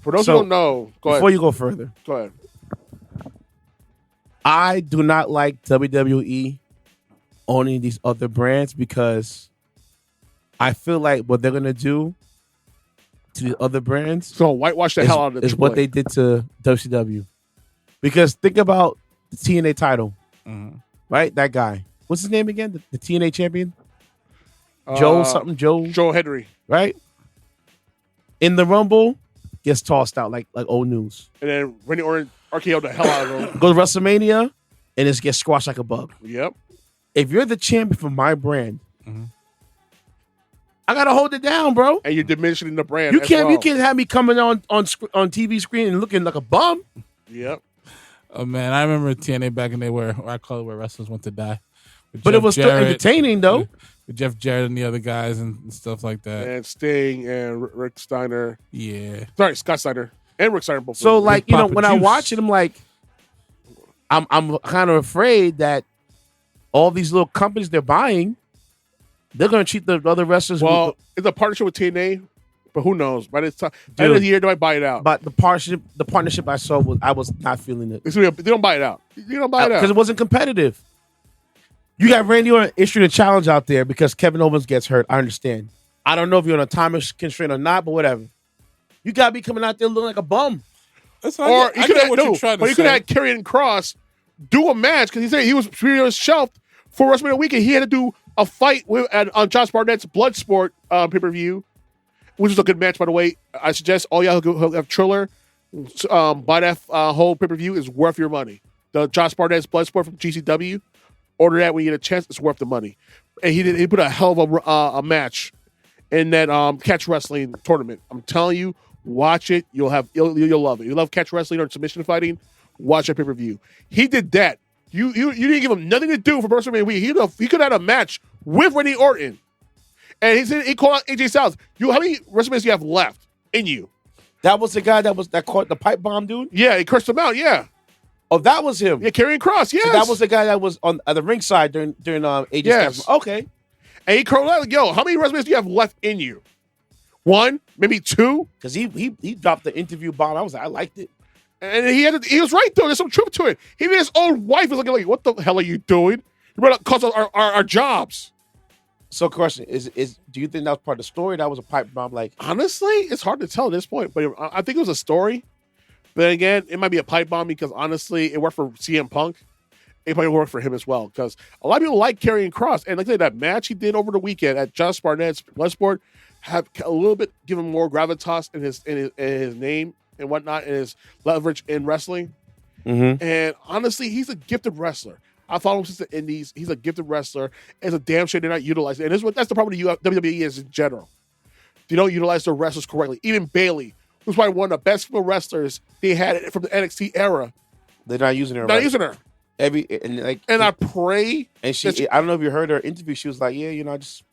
Speaker 3: For those who don't know,
Speaker 1: before you go further,
Speaker 3: go ahead.
Speaker 1: I do not like WWE owning these other brands because I feel like what they're gonna do to the other brands
Speaker 3: So whitewash the hell out of the
Speaker 1: is what they did to WCW. Because think about the TNA title, right? That guy, what's his name again? The TNA champion, Joe
Speaker 3: Henry,
Speaker 1: right? In the Rumble, gets tossed out like old news.
Speaker 3: And then Randy Orton RKO the hell out of him.
Speaker 1: Go to WrestleMania and just get squashed like a bug.
Speaker 3: Yep.
Speaker 1: If you're the champion for my brand, I gotta hold it down, bro.
Speaker 3: And you're diminishing the brand.
Speaker 1: You can't have me coming on TV screen and looking like a bum.
Speaker 3: Yep.
Speaker 2: Oh man, I remember TNA back in the day where I call it where wrestlers went to die. With
Speaker 1: But
Speaker 2: Jeff
Speaker 1: it was still
Speaker 2: Jarrett,
Speaker 1: entertaining though.
Speaker 2: with Jeff Jarrett and the other guys and stuff like that.
Speaker 3: And Sting and Rick Steiner.
Speaker 2: Yeah.
Speaker 3: Sorry, Scott Steiner and Rick Steiner both.
Speaker 1: So like, you know,
Speaker 2: Papa
Speaker 1: when I
Speaker 2: Juice.
Speaker 1: watch it, I'm like, I'm kind of afraid that all these little companies they're buying, they're gonna treat the other wrestlers.
Speaker 3: Well, it's a partnership with TNA, but who knows? By the time end of the year, they might buy it out.
Speaker 1: But the partnership I saw I was not feeling it.
Speaker 3: They don't buy it out. You don't buy it
Speaker 1: Because
Speaker 3: out.
Speaker 1: it wasn't competitive. You got Randy Orton issuing a challenge out there because Kevin Owens gets hurt. I understand. I don't know if you're on a time constraint or not, but whatever. You got to be coming out there looking like a bum.
Speaker 3: Or you could have had Karrion Kross do a match because he said he was previously shelved for WrestleMania weekend. He had to do a fight on Josh Barnett's Bloodsport pay-per-view, which is a good match, by the way. I suggest all y'all who have Triller buy that whole pay-per-view. Is worth your money. The Josh Barnett's Bloodsport from GCW. Order that when you get a chance. It's worth the money. And he put a hell of a match in that catch wrestling tournament. I'm telling you, watch it. You'll love it. You love catch wrestling or submission fighting. Watch that pay-per-view. He did that. You didn't give him nothing to do for WrestleMania week. He could have had a match with Randy Orton. And he called out AJ Styles. How many WrestleManias do you have left in you?
Speaker 1: That was the guy that caught the pipe bomb dude?
Speaker 3: Yeah, he cursed him out, yeah.
Speaker 1: Oh, that was him.
Speaker 3: Yeah, Karrion Kross, yes.
Speaker 1: So that was the guy that was on at the ringside during AJ
Speaker 3: Yes.
Speaker 1: Styles. Okay.
Speaker 3: And he called out, like, yo, how many WrestleManias do you have left in you? One, maybe two.
Speaker 1: Because he dropped the interview bomb. I was like, I liked it.
Speaker 3: And he was right, though. There's some truth to it. Even his own wife was looking like, what the hell are you doing? You better cost us our jobs.
Speaker 1: So, question is do you think that was part of the story? That was a pipe bomb? Like,
Speaker 3: honestly, it's hard to tell at this point, but I think it was a story. But again, it might be a pipe bomb because honestly, it worked for CM Punk. It probably worked for him as well because a lot of people like Karrion Kross, and like I said, that match he did over the weekend at Josh Barnett's Bloodsport have a little bit given more gravitas in his name and whatnot, and his leverage in wrestling.
Speaker 1: mm-hmm.
Speaker 3: And honestly, he's a gifted wrestler. I followed him since the Indies. He's a gifted wrestler. It's a damn shame they're not utilizing. And that's the problem with WWE is in general. They don't utilize their wrestlers correctly. Even Bayley, who's probably one of the best female wrestlers they had from the NXT era.
Speaker 1: They're not using her.
Speaker 3: Not using her.
Speaker 1: And
Speaker 3: I pray.
Speaker 1: And I don't know if you heard her interview. She was like, "Yeah, I just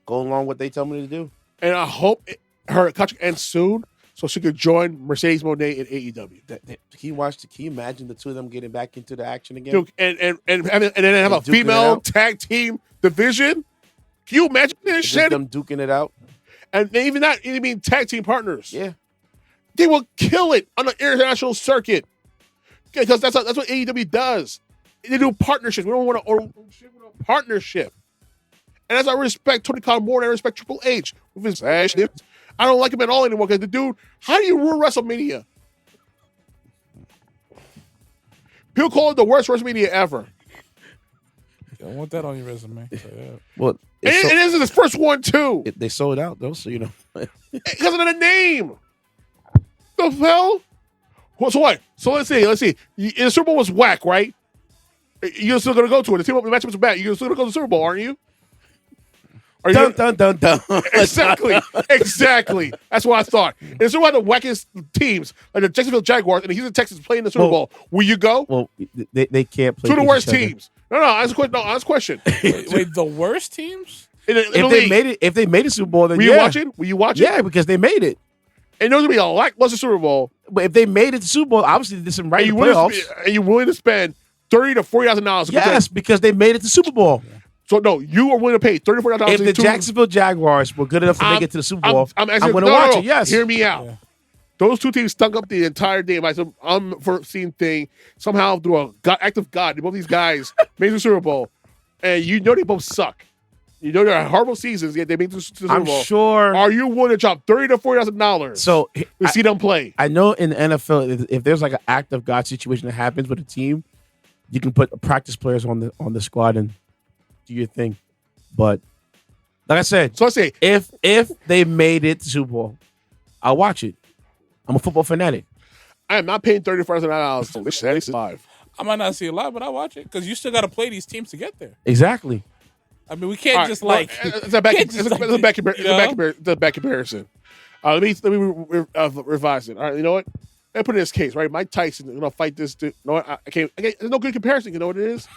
Speaker 1: go along what they tell me to do."
Speaker 3: And I hope her contract ends soon so she could join Mercedes Moné in AEW.
Speaker 1: Can you imagine the two of them getting back into the action again?
Speaker 3: Dude, and then have a female tag team division? Can you imagine this shit?
Speaker 1: Them duking it out.
Speaker 3: And even that, you mean tag team partners.
Speaker 1: Yeah.
Speaker 3: They will kill it on the international circuit. Because that's what AEW does. They do partnerships. We don't want a partnership. And as I respect Tony Khan more than I respect Triple H with his action, I don't like him at all anymore because the dude, how do you ruin WrestleMania? People call it the worst WrestleMania ever.
Speaker 2: I want that on your resume. So, yeah.
Speaker 1: Well,
Speaker 3: and this is his first one too.
Speaker 1: They sold out though, so
Speaker 3: because of the name. The hell? So what? So let's see. The Super Bowl was whack, right? You're still gonna go to it. The team up matchups are bad. You're still gonna go to the Super Bowl, aren't you?
Speaker 1: Dun, dun, dun, dun.
Speaker 3: Exactly. That's what I thought. And it's one of the wackest teams, like the Jacksonville Jaguars and the Houston Texans playing the Super Bowl. Will you go?
Speaker 1: Well, they can't play.
Speaker 3: Two of the worst teams. No, honest question.
Speaker 2: Wait, the worst teams?
Speaker 1: If they made a Super Bowl, then
Speaker 3: Will you watch it? Will you watch it?
Speaker 1: Yeah, because they made it.
Speaker 3: And there's gonna be a lackluster Super Bowl.
Speaker 1: But if they made it to Super Bowl, obviously there's some right in the playoffs.
Speaker 3: And you're willing to spend $30,000 to $40,000.
Speaker 1: Yes, because they made it to Super Bowl.
Speaker 3: So no, you are willing to pay $30,000 to $40,000.
Speaker 1: If the Jacksonville Jaguars were good enough to make it to the Super Bowl, I'm going to watch it. Yes,
Speaker 3: hear me out. Yeah. Those two teams stunk up the entire day by some unforeseen thing. Somehow, through a act of God, both these guys made the Super Bowl, and you know they both suck. You know they're horrible seasons, yet they made the Super Bowl.
Speaker 1: I'm sure.
Speaker 3: Are you willing to drop $30,000 to $40,000
Speaker 1: so
Speaker 3: to see them play?
Speaker 1: I know in the NFL, if there's like an act of God situation that happens with a team, you can put practice players on the squad and do your thing. But like I said,
Speaker 3: so I say
Speaker 1: if they made it to Super Bowl, I'll watch it. I'm a football fanatic.
Speaker 3: I am not paying $30,000 for this live.
Speaker 2: I might not see it live, but I'll watch it because you still got to play these teams to get there.
Speaker 1: Exactly.
Speaker 2: I mean, we can't just like.
Speaker 3: It's a back comparison. Let me revise it. All right, you know what? Let me put in this case, right? Mike Tyson, fight this dude. No, I can't. There's no good comparison. You know what it is?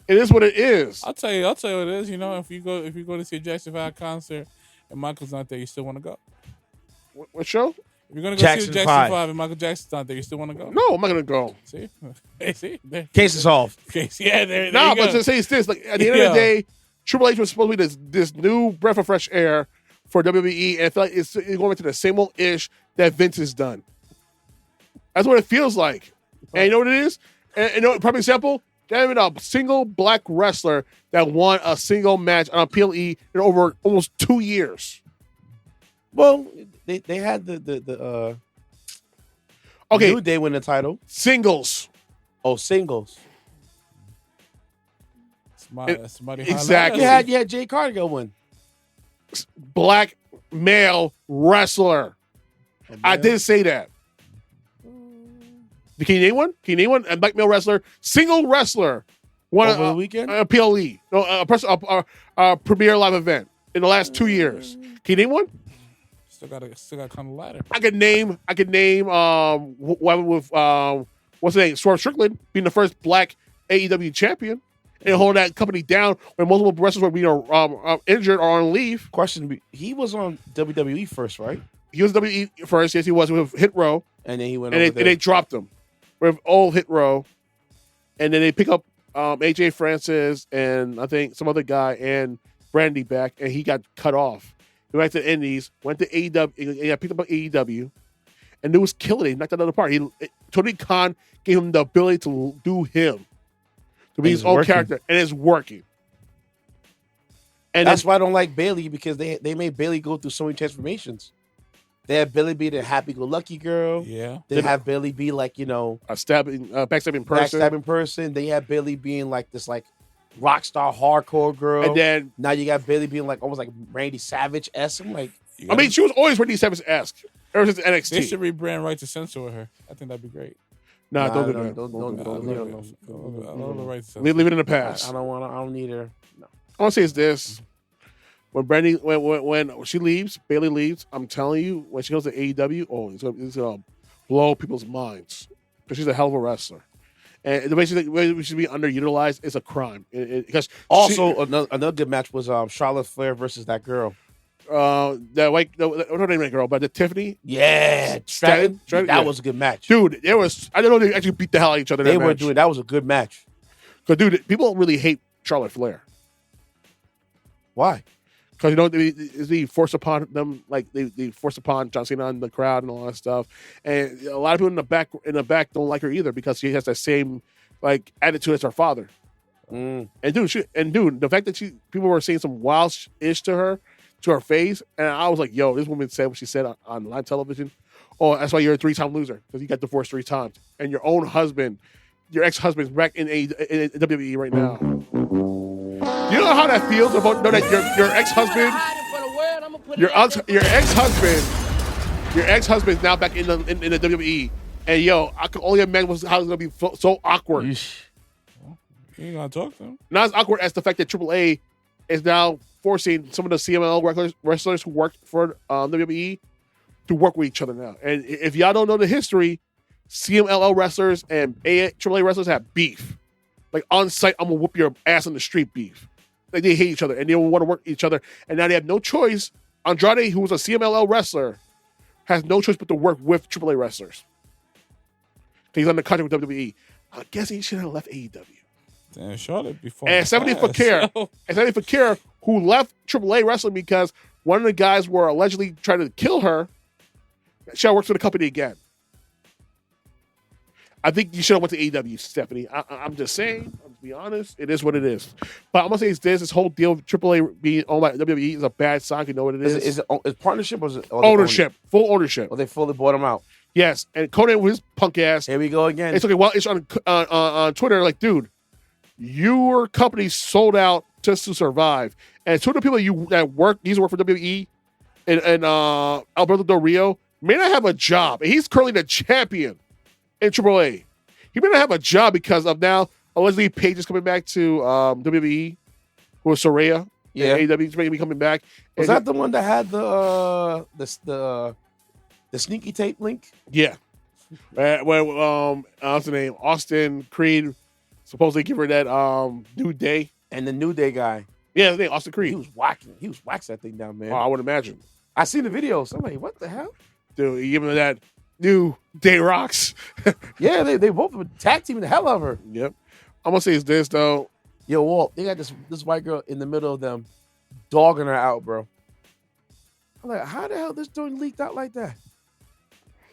Speaker 3: It is what it is.
Speaker 2: I'll tell you what it is. If you go to see a Jackson 5 concert and Michael's not there, you still want to go.
Speaker 3: What show?
Speaker 2: If you're gonna go see Jackson 5 and Michael Jackson's not there, you still want to go?
Speaker 3: No, I'm not gonna go.
Speaker 2: See, hey, see,
Speaker 1: case is solved.
Speaker 2: Case, yeah. There
Speaker 3: no, but to say this, like at the end of the day, Triple H was supposed to be this new breath of fresh air for WWE, and I feel like it's going to the same old ish that Vince has done. That's what it feels like. And you know what it is? And you know, perfect example. There ain't been a single black wrestler that won a single match on a PLE in over almost 2 years.
Speaker 1: Well, they had the
Speaker 3: okay.
Speaker 1: New Day win the title.
Speaker 3: Singles.
Speaker 1: Oh, singles.
Speaker 2: Somebody
Speaker 3: exactly.
Speaker 1: You had Jay Cargill win.
Speaker 3: Black male wrestler. I did say that. Can you name one? A black male wrestler, single wrestler, won
Speaker 1: over the weekend?
Speaker 3: A PLE, a premier live event in the last 2 years. Can you name one?
Speaker 2: Still got kind of ladder.
Speaker 3: I could name. What with what's the name? Swerve Strickland being the first black AEW champion and holding that company down when multiple wrestlers were being injured or on leave.
Speaker 1: Question: he was on WWE first, right?
Speaker 3: He was WWE first. Yes, he was with Hit Row,
Speaker 1: and then he went.
Speaker 3: And they dropped him with old Hit Row, and then they pick up AJ Francis and I think some other guy and Brandy back, and he got cut off. He went to the Indies, went to AEW, he got picked up by AEW, and it was killing it. He knocked that other part. Tony Khan gave him the ability to do him, to be his own character, and it's working. And
Speaker 1: that's why I don't like Bayley, because they made Bayley go through so many transformations. They have Bayley be the happy-go-lucky girl.
Speaker 2: Yeah.
Speaker 1: They have Bayley be like, a
Speaker 3: backstabbing
Speaker 1: person. They have Bayley being like this rock star hardcore girl.
Speaker 3: And then
Speaker 1: now you got Bayley being like almost like Randy Savage-esque. I'm like,
Speaker 3: I mean, she was always Randy Savage-esque ever since NXT.
Speaker 2: They should rebrand Right to Censor with her. I think that'd be great.
Speaker 3: Don't do that. Leave it in the past.
Speaker 1: I don't need her. No.
Speaker 3: I want to say is this. When she leaves, Bayley leaves, I'm telling you, when she goes to AEW, it's gonna blow people's minds. Because she's a hell of a wrestler. And the way she should be underutilized is a crime. Because
Speaker 1: another good match was Charlotte Flair versus that girl.
Speaker 3: Not her name, girl, but the Tiffany.
Speaker 1: Yeah, Stratton. That was a good match,
Speaker 3: dude. I don't know they actually beat the hell out of each other.
Speaker 1: They were doing that was a good match.
Speaker 3: Because dude, people really hate Charlotte Flair.
Speaker 1: Why?
Speaker 3: Because they force upon them, like they force upon John Cena and the crowd and all that stuff, and a lot of people in the back don't like her either because she has that same attitude as her father. And dude, the fact that people were saying some wild ish to her face, and I was like, yo, this woman said what she said on live television. Oh, that's why you're a 3-time loser because you got divorced 3 times, and your own husband, your ex-husband's back in WWE right now. You know how that feels about know that your ex-husband, your ex-husband's now back in the WWE, and yo, I can only imagine how it's gonna be so awkward.
Speaker 2: You ain't gonna talk to him.
Speaker 3: Not as awkward as the fact that AAA is now forcing some of the CMLL wrestlers who worked for WWE to work with each other now. And if y'all don't know the history, CMLL wrestlers and AAA wrestlers have beef. Like on site, I'm gonna whoop your ass on the street beef. Like they hate each other and they don't want to work with each other. And now they have no choice. Andrade, who was a CMLL wrestler, has no choice but to work with AAA wrestlers. He's on the contract with WWE. I guess he should have left AEW.
Speaker 2: Damn, Charlotte before.
Speaker 3: And 70 Fakir, who left AAA wrestling because one of the guys were allegedly trying to kill her. She works for the company again. I think you should have went to AEW, Stephanie. I'm just saying. I'm to be honest. It is what it is. But I'm gonna say it's this whole deal of AAA being owned by WWE is a bad sign. You know what it is?
Speaker 1: Is it partnership or is it
Speaker 3: ownership? Full ownership.
Speaker 1: Or they fully bought him out?
Speaker 3: Yes. And Conan with his punk ass.
Speaker 1: Here we go again.
Speaker 3: It's okay. Well, it's on Twitter. Like, dude, your company sold out just to survive. And two of the people that used to work for WWE and Alberto Del Rio may not have a job. And he's currently the champion in AAA. He may not have a job because of now allegedly Paige is coming back to WWE, who was Soraya.
Speaker 1: Yeah,
Speaker 3: AEW's maybe coming back.
Speaker 1: Was that the one that had the sneaky tape link?
Speaker 3: Yeah. What's the name? Austin Creed supposedly give her that New Day.
Speaker 1: And the New Day guy.
Speaker 3: Yeah, his name Austin Creed.
Speaker 1: He was waxing that thing down, man.
Speaker 3: Oh, I would imagine.
Speaker 1: I seen the videos. I'm like, what the hell?
Speaker 3: Dude, he giving her that New Day rocks.
Speaker 1: Yeah, they both were tag teaming the hell out of her.
Speaker 3: Yep. I'm gonna say it's this though.
Speaker 1: Yo, Walt, they got this white girl in the middle of them, dogging her out, bro. I'm like, how the hell this joint leaked out like that?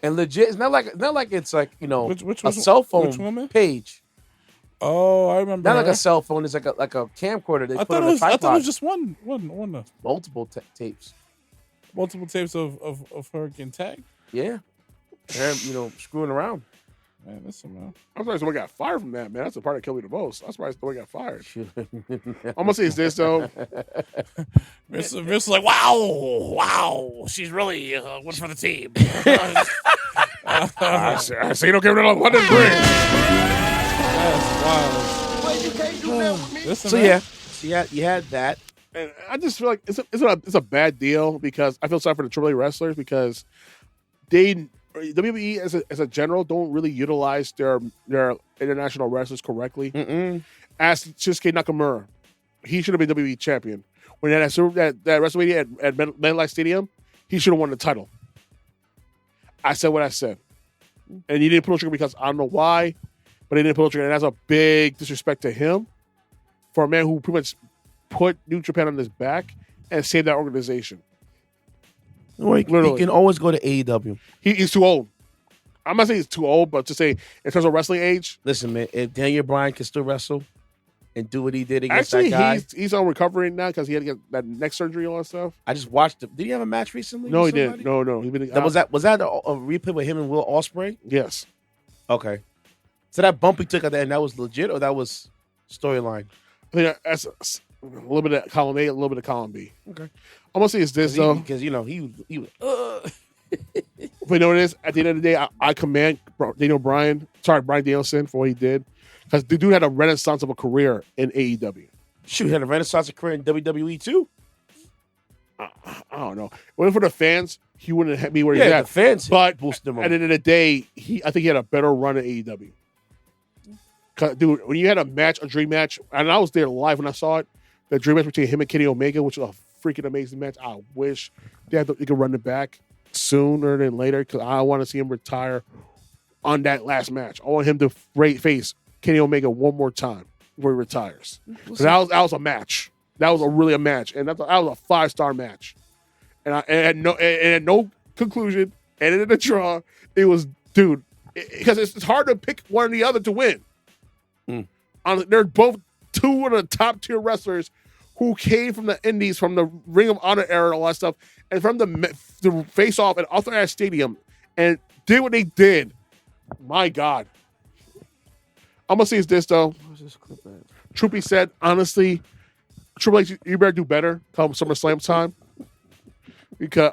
Speaker 1: And legit, it's not like it's like, you know, a cell phone page.
Speaker 2: Oh, I remember.
Speaker 1: Not like a cell phone. It's like a camcorder. They
Speaker 2: I
Speaker 1: put on a tripod.
Speaker 2: I thought it was just one.
Speaker 1: Multiple tapes.
Speaker 2: Multiple tapes of her getting tagged.
Speaker 1: Yeah, and, you know, screwing around.
Speaker 2: Man, listen, man.
Speaker 3: I'm surprised someone got fired from that, man. That's the part that killed me the most. I'm surprised someone got fired. I'm gonna say it's this though.
Speaker 2: Vince is like, wow, she's really one for the team.
Speaker 3: I say you don't give it a London Bridge.
Speaker 2: That's wild.
Speaker 4: Well, you can't do that with me.
Speaker 2: Listen,
Speaker 1: So
Speaker 2: man.
Speaker 1: yeah, you had that.
Speaker 3: And I just feel like it's a bad deal because I feel sorry for the AAA wrestlers because WWE as a general don't really utilize their international wrestlers correctly. Ask Shinsuke Nakamura, he should have been WWE champion when that WrestleMania at MetLife Stadium. He should have won the title. I said what I said, and he didn't pull the trigger because I don't know why, but he didn't pull the trigger, and that's a big disrespect to him for a man who pretty much put New Japan on his back and saved that organization.
Speaker 1: Literally. He can always go to AEW.
Speaker 3: He's too old. I'm not saying he's too old, but to say in terms of wrestling age.
Speaker 1: Listen, man, if Daniel Bryan can still wrestle and do what he did against
Speaker 3: actually,
Speaker 1: that guy.
Speaker 3: he's on recovery now because he had to get that neck surgery and all that stuff.
Speaker 1: I just watched it. Did he have a match recently?
Speaker 3: No, he didn't. No.
Speaker 1: Was that a replay with him and Will Ospreay?
Speaker 3: Yes.
Speaker 1: Okay. So that bump he took at the end, that was legit or that was storyline?
Speaker 3: I think that's a little bit of column A, a little bit of column B.
Speaker 1: Okay.
Speaker 3: I'm gonna say it's this though,
Speaker 1: because you know he was.
Speaker 3: But you know what it is? At the end of the day, I commend Brian Danielson for what he did because the dude had a renaissance of a career in AEW.
Speaker 1: Shoot, he had a renaissance of career in WWE too.
Speaker 3: I don't know. Well, for the fans, he wouldn't be where he's at.
Speaker 1: The fans,
Speaker 3: but
Speaker 1: boosted him.
Speaker 3: At the end of the day, I think he had a better run at AEW. Dude, when you had a dream match, and I was there live when I saw it, the dream match between him and Kenny Omega, which was a freaking amazing match. I wish they could run it back sooner than later because I want to see him retire on that last match. I want him to face Kenny Omega one more time before he retires. That was a match. That was really a match, and that was a 5-star match. And it had no conclusion, ended in a draw. It was, dude, because it's hard to pick one or the other to win. They're both two of the top tier wrestlers who came from the indies, from the Ring of Honor era and all that stuff, and from the face off at Arthur Ashe Stadium and did what they did. My God. I'm gonna say it's this though. Troopy said, honestly, Triple H, you better do better come SummerSlam time.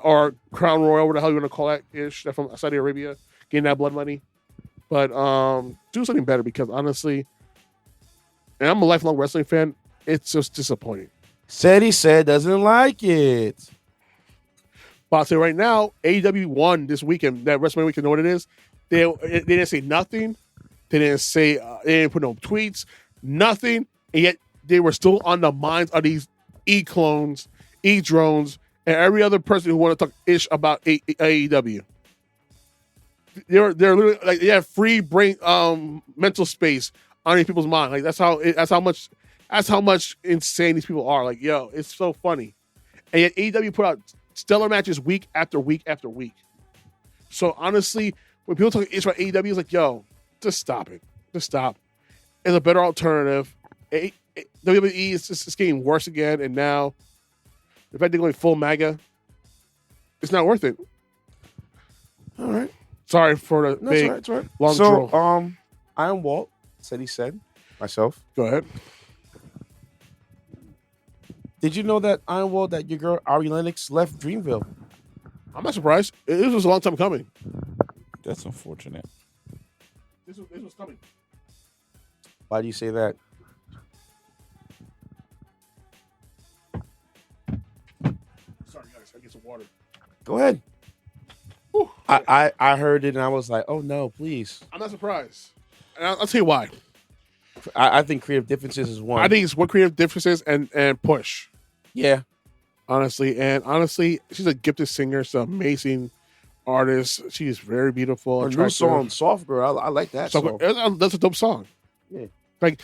Speaker 3: Or Crown Royal, what the hell you want to call that ish? That from Saudi Arabia, getting that blood money. But do something better because honestly, and I'm a lifelong wrestling fan, it's just disappointing.
Speaker 1: Ceddy Ced doesn't like it.
Speaker 3: But I'll say right now, AEW won this weekend. That WrestleMania weekend, know what it is? They didn't say nothing. They didn't say, they didn't put no tweets, nothing. And yet they were still on the minds of these E-clones, E-drones, and every other person who want to talk ish about AEW. They're literally like they have free brain mental space on these people's mind. Like that's how much insane these people are. Like, yo, it's so funny. And yet AEW put out stellar matches week after week after week. So honestly, when people talk ish about AEW, it's like, yo, just stop it. Just stop. It's a better alternative. WWE is just getting worse again, and now the fact they're going full MAGA, it's not worth it.
Speaker 1: All right.
Speaker 3: Sorry for the big long troll.
Speaker 1: I am Walt, Ceddy Ced, myself.
Speaker 3: Go ahead.
Speaker 1: Did you know that I am Walt, that your girl Ari Lennox left Dreamville?
Speaker 3: I'm not surprised. This was a long time coming.
Speaker 2: That's unfortunate.
Speaker 3: This was coming.
Speaker 1: Why do you say that?
Speaker 3: Sorry, guys. I get some water.
Speaker 1: Go ahead.
Speaker 3: Whew.
Speaker 1: I heard it and I was like, oh no, please.
Speaker 3: I'm not surprised. And I'll tell you why.
Speaker 1: I think creative differences is one.
Speaker 3: I think it's what creative differences and push.
Speaker 1: Yeah.
Speaker 3: Honestly, she's a gifted singer. She's an amazing artist. She is very beautiful.
Speaker 1: Her new song, Soft Girl, I like that song.
Speaker 3: That's a dope song.
Speaker 1: Yeah.
Speaker 3: Like,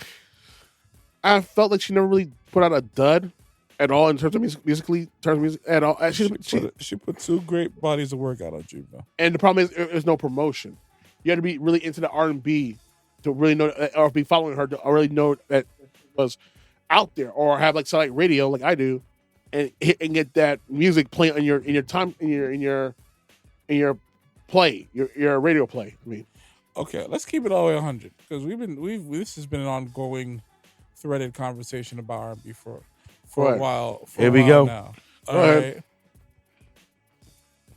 Speaker 3: I felt like she never really put out a dud at all in terms of musically, at all.
Speaker 2: She put two great bodies of work out on Dreamville.
Speaker 3: And the problem is, there's no promotion. You had to be really into the R&B to really know, or be following her to really know that it was out there, or have like satellite radio like I do, and get that music playing in your play, your radio play. I mean,
Speaker 2: okay, let's keep it all the way 100 because this has been an ongoing threaded conversation about R&B for a while.
Speaker 1: Here we go.
Speaker 2: Now. All right.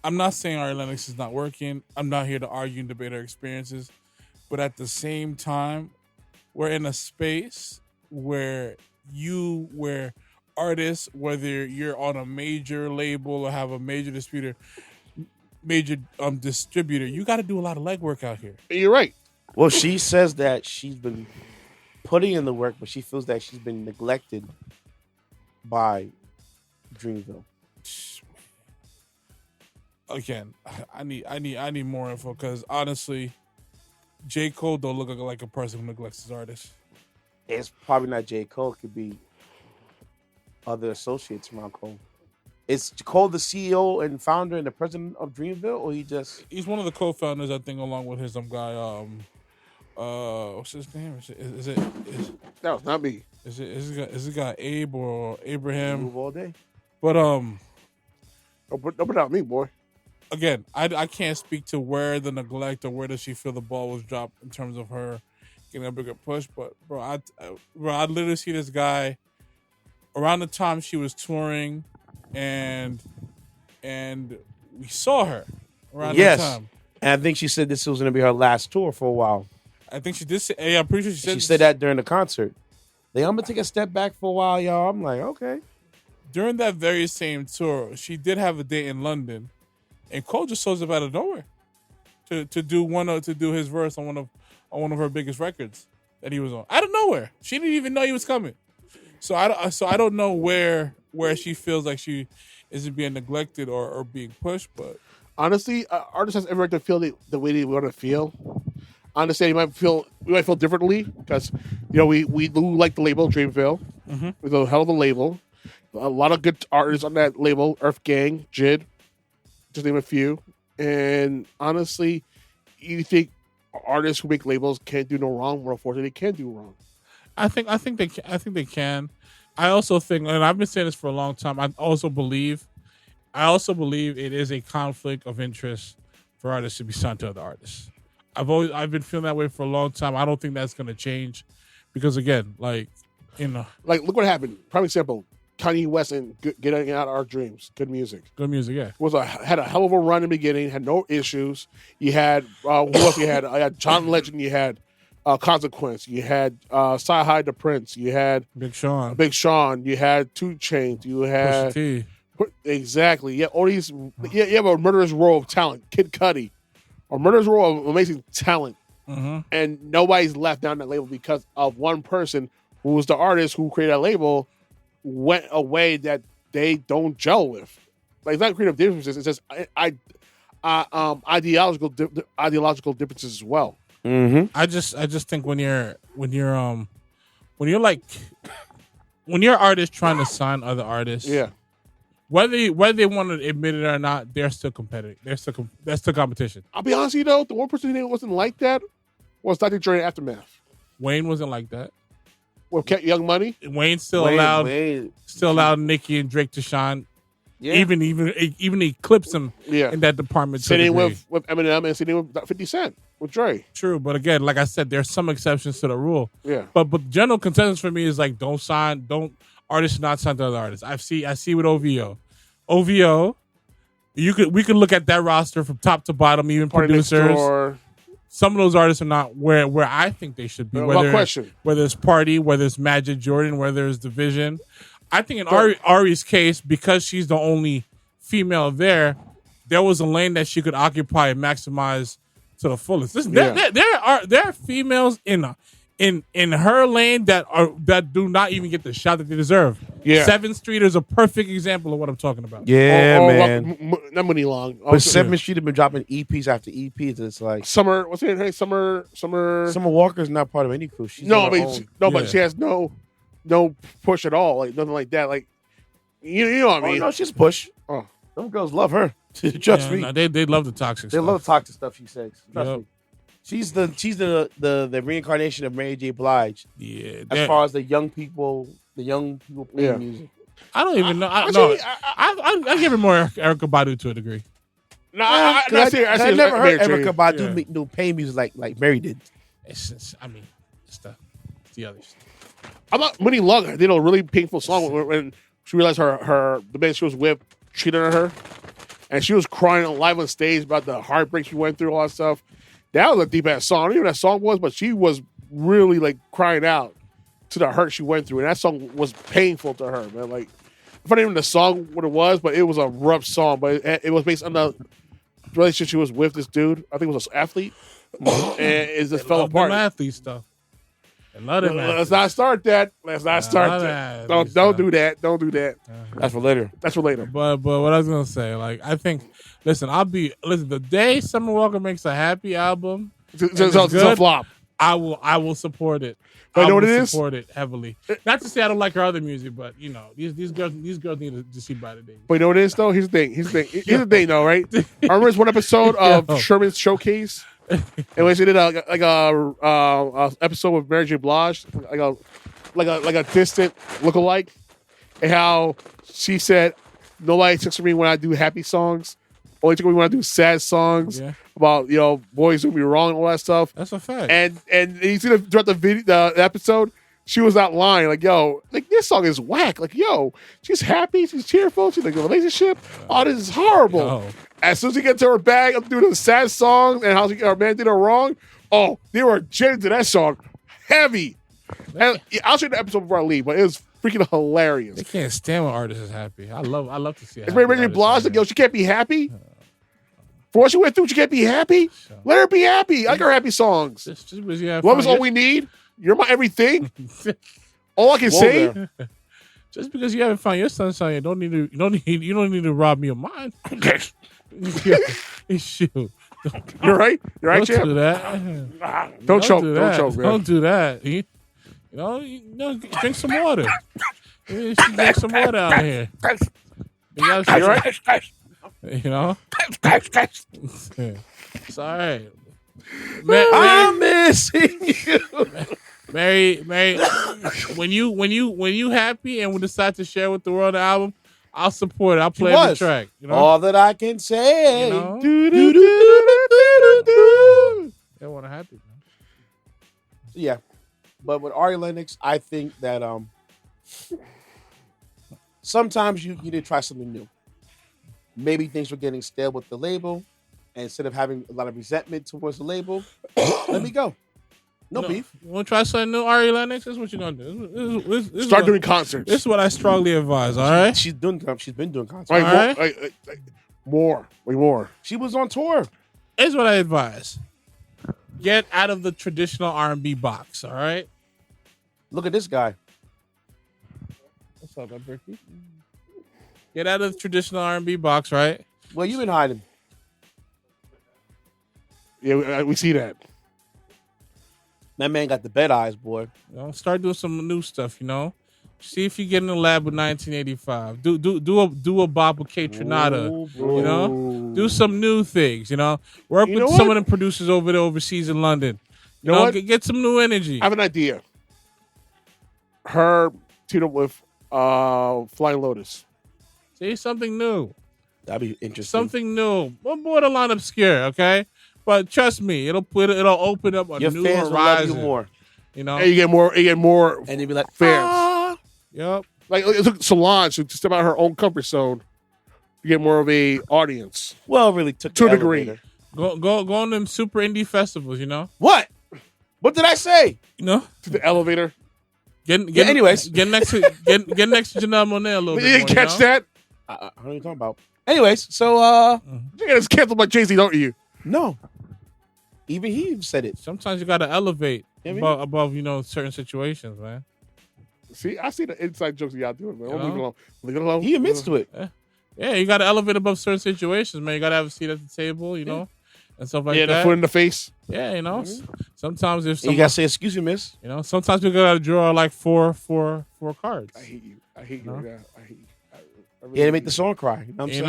Speaker 2: I'm not saying Ari Lennox is not working. I'm not here to argue and debate her experiences, but at the same time, we're in a space where artists, whether you're on a major label or have a major distributor, you got to do a lot of legwork out here.
Speaker 3: You're right.
Speaker 1: Well, she says that she's been putting in the work, but she feels that she's been neglected by Dreamville.
Speaker 2: Again, I need more info because honestly, J. Cole don't look like a person who neglects his artists.
Speaker 1: It's probably not J. Cole. It could be other associates around Cole. Is Cole the CEO and founder and the president of Dreamville, or he's
Speaker 2: one of the co-founders, I think, along with his guy. What's his name? Is it
Speaker 3: that was not me.
Speaker 2: Is it guy Abe or Abraham?
Speaker 1: Move all day.
Speaker 2: But
Speaker 3: don't put out me, boy.
Speaker 2: Again, I can't speak to where the neglect or where does she feel the ball was dropped in terms of her getting a bigger push. But bro, I literally see this guy around the time she was touring, and we saw her around that time.
Speaker 1: And I think she said this was going to be her last tour for a while.
Speaker 2: I think she did say, yeah, I'm pretty sure
Speaker 1: she said that during the concert. I'm going to take a step back for a while, y'all. I'm like, okay.
Speaker 2: During that very same tour, she did have a date in London, and Cole just shows up out of nowhere to do his verse on one of her biggest records that he was on. Out of nowhere. She didn't even know he was coming. So I don't know where she feels like she isn't being neglected or being pushed, but
Speaker 3: honestly, artists has every right to feel the way they want to feel. I understand we might feel differently because we do like the label Dreamville.
Speaker 2: Mm-hmm.
Speaker 3: It's a hell of a label. A lot of good artists on that label: Earth Gang, Jid, just name a few. And honestly, you think artists who make labels can't do no wrong? Well, unfortunately, they can do wrong.
Speaker 2: I think they can. I also think, and I've been saying this for a long time. I also believe it is a conflict of interest for artists to be signed to other artists. I've been feeling that way for a long time. I don't think that's going to change because again, like
Speaker 3: look what happened. Prime example: Kanye West and Getting Out Our Dreams. Good music,
Speaker 2: yeah.
Speaker 3: Had a hell of a run in the beginning. Had no issues. You had who else? You had John Legend. You had Consequence. You had Sci-Hi the Prince. You had
Speaker 2: Big Sean.
Speaker 3: You had 2 Chainz. You had
Speaker 2: Pusha T.
Speaker 3: Exactly. Yeah, all these. Yeah, you have a murderous row of talent. Kid Cudi, a murderous row of amazing talent, and nobody's left down that label because of one person who was the artist who created that label went a way that they don't gel with. Like, it's not creative differences. It's just ideological differences as well.
Speaker 1: Mm-hmm.
Speaker 2: I just think when you're artists trying to sign other artists,
Speaker 3: Yeah.
Speaker 2: Whether they want to admit it or not, they're still competitive. That's still competition.
Speaker 3: I'll be honest with you though, the one person who wasn't like that was Dr. Dre and Aftermath.
Speaker 2: Wayne wasn't like that.
Speaker 3: With Young Money.
Speaker 2: Wayne still allowed Nicki and Drake to shine. Yeah. Even eclipse him in that department.
Speaker 3: Sitting with Eminem and sitting with 50 Cent with Dre.
Speaker 2: True, but again, like I said, there's some exceptions to the rule.
Speaker 3: Yeah.
Speaker 2: But the general consensus for me is like, don't artists not sign to other artists. I see with OVO. OVO, we could look at that roster from top to bottom, even producers. Some of those artists are not where I think they should be. Whether it's Party, whether it's Magic Jordan, whether it's Division. I think in Ari's case, because she's the only female there was a lane that she could occupy and maximize to the fullest. There are females in her lane that do not even get the shot that they deserve. Yeah. 7th Street is a perfect example of what I'm talking about.
Speaker 1: Yeah, man.
Speaker 3: Not money long.
Speaker 1: But 7th Street have been dropping EPs after EPs. It's like
Speaker 3: Summer. What's her name? Summer
Speaker 1: Walker's not part of any crew. She's
Speaker 3: but she has no push at all. Like nothing like that. Like you know what I mean?
Speaker 1: No, she's push. Oh, them girls love her. Trust me.
Speaker 2: No, they love the toxic.
Speaker 1: They
Speaker 2: stuff.
Speaker 1: love the toxic stuff she says. Trust me. She's the reincarnation of Mary J. Blige.
Speaker 2: Yeah.
Speaker 1: As far as the young people playing music.
Speaker 2: I don't even know. I give her more Erykah Badu to a degree.
Speaker 3: No, I
Speaker 1: never heard Erykah Badu pay music like Mary did.
Speaker 2: It's the others.
Speaker 3: I'm not Money Long did a really painful song when she realized the man she was with cheated on her, and she was crying live on stage about the heartbreak she went through, all that stuff. That was a deep ass song. I don't even know what that song was, but she was really like crying out to the hurt she went through, and that song was painful to her, man. Like, I don't even know the song what it was, but it was a rough song. But it was based on the relationship she was with this dude. I think it was an athlete, and it just fell apart.
Speaker 2: Athlete stuff.
Speaker 3: Let's not start that. Don't do that. Don't do that.
Speaker 1: That's for later.
Speaker 2: But what I was gonna say, like, I think, the day Summer Walker makes a happy album,
Speaker 3: it's a flop.
Speaker 2: I will support it.
Speaker 3: But you know what it is?
Speaker 2: Support it heavily. Not to say I don't like her other music, but these girls need to see by the day.
Speaker 3: But you know what it is though? Here's the thing though, right? I remember this one episode of Sherman's Showcase. And when she did a episode with Mary J. Blige, like a distant lookalike, and how she said nobody took to me when I do happy songs, only took me when I do sad songs about boys doing me wrong and all that stuff.
Speaker 2: That's a fact.
Speaker 3: And you see throughout the episode, she was not lying. Like, this song is whack. Like, she's happy, she's cheerful, she's like a relationship. Oh, this is horrible.
Speaker 2: Yo.
Speaker 3: As soon as she gets to her bag of doing the sad songs and how her man did her wrong, they were jamming to that song heavy. And I'll show you the episode before I leave, but it was freaking hilarious.
Speaker 2: They can't stand when artists is happy. I love to see it.
Speaker 3: It's Mary J. Blige, like, she can't be happy. For what she went through, she can't be happy. Let her be happy. I like her happy songs. Love is all we need. You're my everything. All I can say.
Speaker 2: Just because you haven't found your sunshine, you don't need to rob me of mine. Shoot.
Speaker 3: You're right.
Speaker 2: Don't
Speaker 3: champ.
Speaker 2: do that.
Speaker 3: Don't choke.
Speaker 2: Man. Don't do that. Drink some water. You should drink some water out here.
Speaker 3: You're right.
Speaker 2: It's all right.
Speaker 1: I'm missing you.
Speaker 2: Mary, when you happy and we decide to share with the world the album, I'll support it. I'll play the track.
Speaker 1: All that I can say.
Speaker 2: They want to happy.
Speaker 1: Yeah, but with Ari Lennox, I think that sometimes you need to try something new. Maybe things were getting stale with the label, and instead of having a lot of resentment towards the label, let me go. No beef.
Speaker 2: You want to try something new, Ari Lennox? This is what you're gonna do. This
Speaker 3: Start doing concerts.
Speaker 2: This is what I strongly advise. All right.
Speaker 1: She's been doing concerts.
Speaker 3: Like,
Speaker 2: All right.
Speaker 3: Way more.
Speaker 1: She was on tour.
Speaker 2: Here's what I advise: get out of the traditional R&B box. All right.
Speaker 1: Look at this guy.
Speaker 2: What's up, Berkey? Get out of the traditional R&B box, right?
Speaker 1: Well, you been hiding.
Speaker 3: Yeah, we see that.
Speaker 1: That man got the bed eyes, boy.
Speaker 2: You know, start doing some new stuff. You know, see if you get in the lab with 1985. Do a Bob with K Trinata. You know, do some new things. You know, work with some of the producers over there overseas in London. You know, get some new energy.
Speaker 3: I have an idea. Her team up with Flying Lotus.
Speaker 2: See, something new.
Speaker 1: That'd be interesting.
Speaker 2: Something new. Borderline obscure, okay? But trust me, it'll open up a
Speaker 1: Your
Speaker 2: new
Speaker 1: fans
Speaker 2: horizon.
Speaker 1: will love you more.
Speaker 2: You know,
Speaker 3: And you get more,
Speaker 1: and they'd be like,
Speaker 3: fans.
Speaker 2: Yep.
Speaker 3: Like it took Solange to step out of her own comfort zone to get more of a audience.
Speaker 1: Well, it really took
Speaker 3: to a
Speaker 1: the
Speaker 3: degree.
Speaker 2: Go on them super indie festivals. You know
Speaker 1: What? What did I say?
Speaker 2: You know.
Speaker 3: To the elevator.
Speaker 2: Anyways, get next to Janelle Monáe a little bit.
Speaker 3: You didn't catch that?
Speaker 1: I don't know what you're talking about. Anyways, so
Speaker 3: You get canceled by Jay-Z, don't you?
Speaker 1: no. Even he said it.
Speaker 2: Sometimes you got to elevate
Speaker 1: Yeah,
Speaker 2: above certain situations, man.
Speaker 3: See, I see the inside jokes y'all doing, man.
Speaker 2: You know?
Speaker 3: Leave it alone. Leave it alone.
Speaker 1: He admits to it.
Speaker 2: Yeah, you got to elevate above certain situations, man. You got to have a seat at the table, you know, and stuff like
Speaker 3: Yeah,
Speaker 2: that.
Speaker 3: the foot in the face.
Speaker 2: Yeah, you know. Sometimes if
Speaker 1: You gotta say, "Excuse me, miss."
Speaker 2: you know, sometimes we gotta draw like four cards.
Speaker 3: I hate you. I hate you.
Speaker 2: No?
Speaker 3: Yeah, I hate you. I really
Speaker 1: Yeah, to
Speaker 3: hate
Speaker 1: make the song cry. You know what I'm
Speaker 2: You
Speaker 1: saying?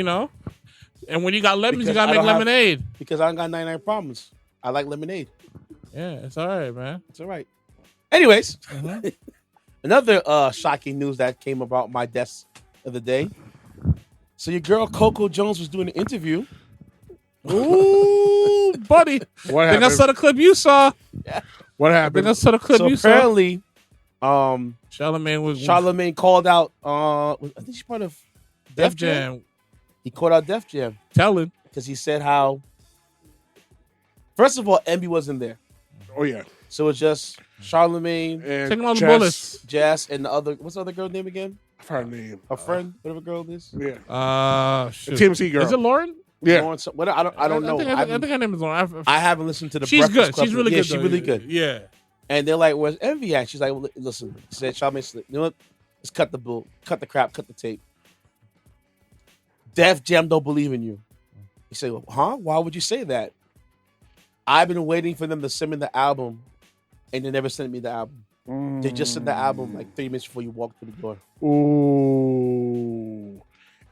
Speaker 2: know, and when you got lemons,
Speaker 1: Because
Speaker 2: you gotta
Speaker 1: I
Speaker 2: make
Speaker 1: don't have-
Speaker 2: lemonade.
Speaker 1: Because I don't got 99 problems. I like lemonade.
Speaker 2: Yeah, it's all right, man.
Speaker 1: It's all right. Anyways,
Speaker 2: Mhm.
Speaker 1: another shocking news that came about my desk the other day. So your girl Coco Jones was doing an interview.
Speaker 2: Ooh, buddy.
Speaker 3: What
Speaker 2: I think I
Speaker 3: happened?
Speaker 2: saw the clip you saw.
Speaker 3: What
Speaker 2: I
Speaker 3: happened?
Speaker 2: think I saw the clip
Speaker 1: So
Speaker 2: you saw.
Speaker 1: apparently,
Speaker 2: Charlamagne
Speaker 1: called out. I think she's part of
Speaker 2: Def Jam.
Speaker 1: He called out Def Jam
Speaker 2: Telling.
Speaker 1: because he said how. First of all, Envy wasn't there,
Speaker 3: Oh yeah.
Speaker 1: so it's just Charlamagne,
Speaker 3: And
Speaker 2: Taking all the
Speaker 3: Jess-
Speaker 2: bullets.
Speaker 1: Jazz, and the other. What's the other girl's name again?
Speaker 3: I forgot her name.
Speaker 1: Her friend, whatever girl it is.
Speaker 3: Yeah.
Speaker 2: Shoot.
Speaker 3: TMC girl.
Speaker 2: Is it Lauren?
Speaker 3: Yeah.
Speaker 1: Lauren, I don't know.
Speaker 2: I think her name is Lauren.
Speaker 1: I haven't listened to the.
Speaker 2: She's
Speaker 1: Breakfast
Speaker 2: good.
Speaker 1: Club.
Speaker 2: She's really
Speaker 1: Yeah,
Speaker 2: good.
Speaker 1: she's
Speaker 2: though.
Speaker 1: really good.
Speaker 2: Yeah.
Speaker 1: And they're like, "Where's Envy at?" She's like, well, "Listen," said Charlamagne, said, "You know what? Let's cut the bull, cut the crap, cut the tape. Def Jam don't believe in you." He said, well, "Huh? Why would you say that? I've been waiting for them to send me the album, and they never sent me the album. They just sent the album like 3 minutes before you walk through the door."
Speaker 3: Ooh.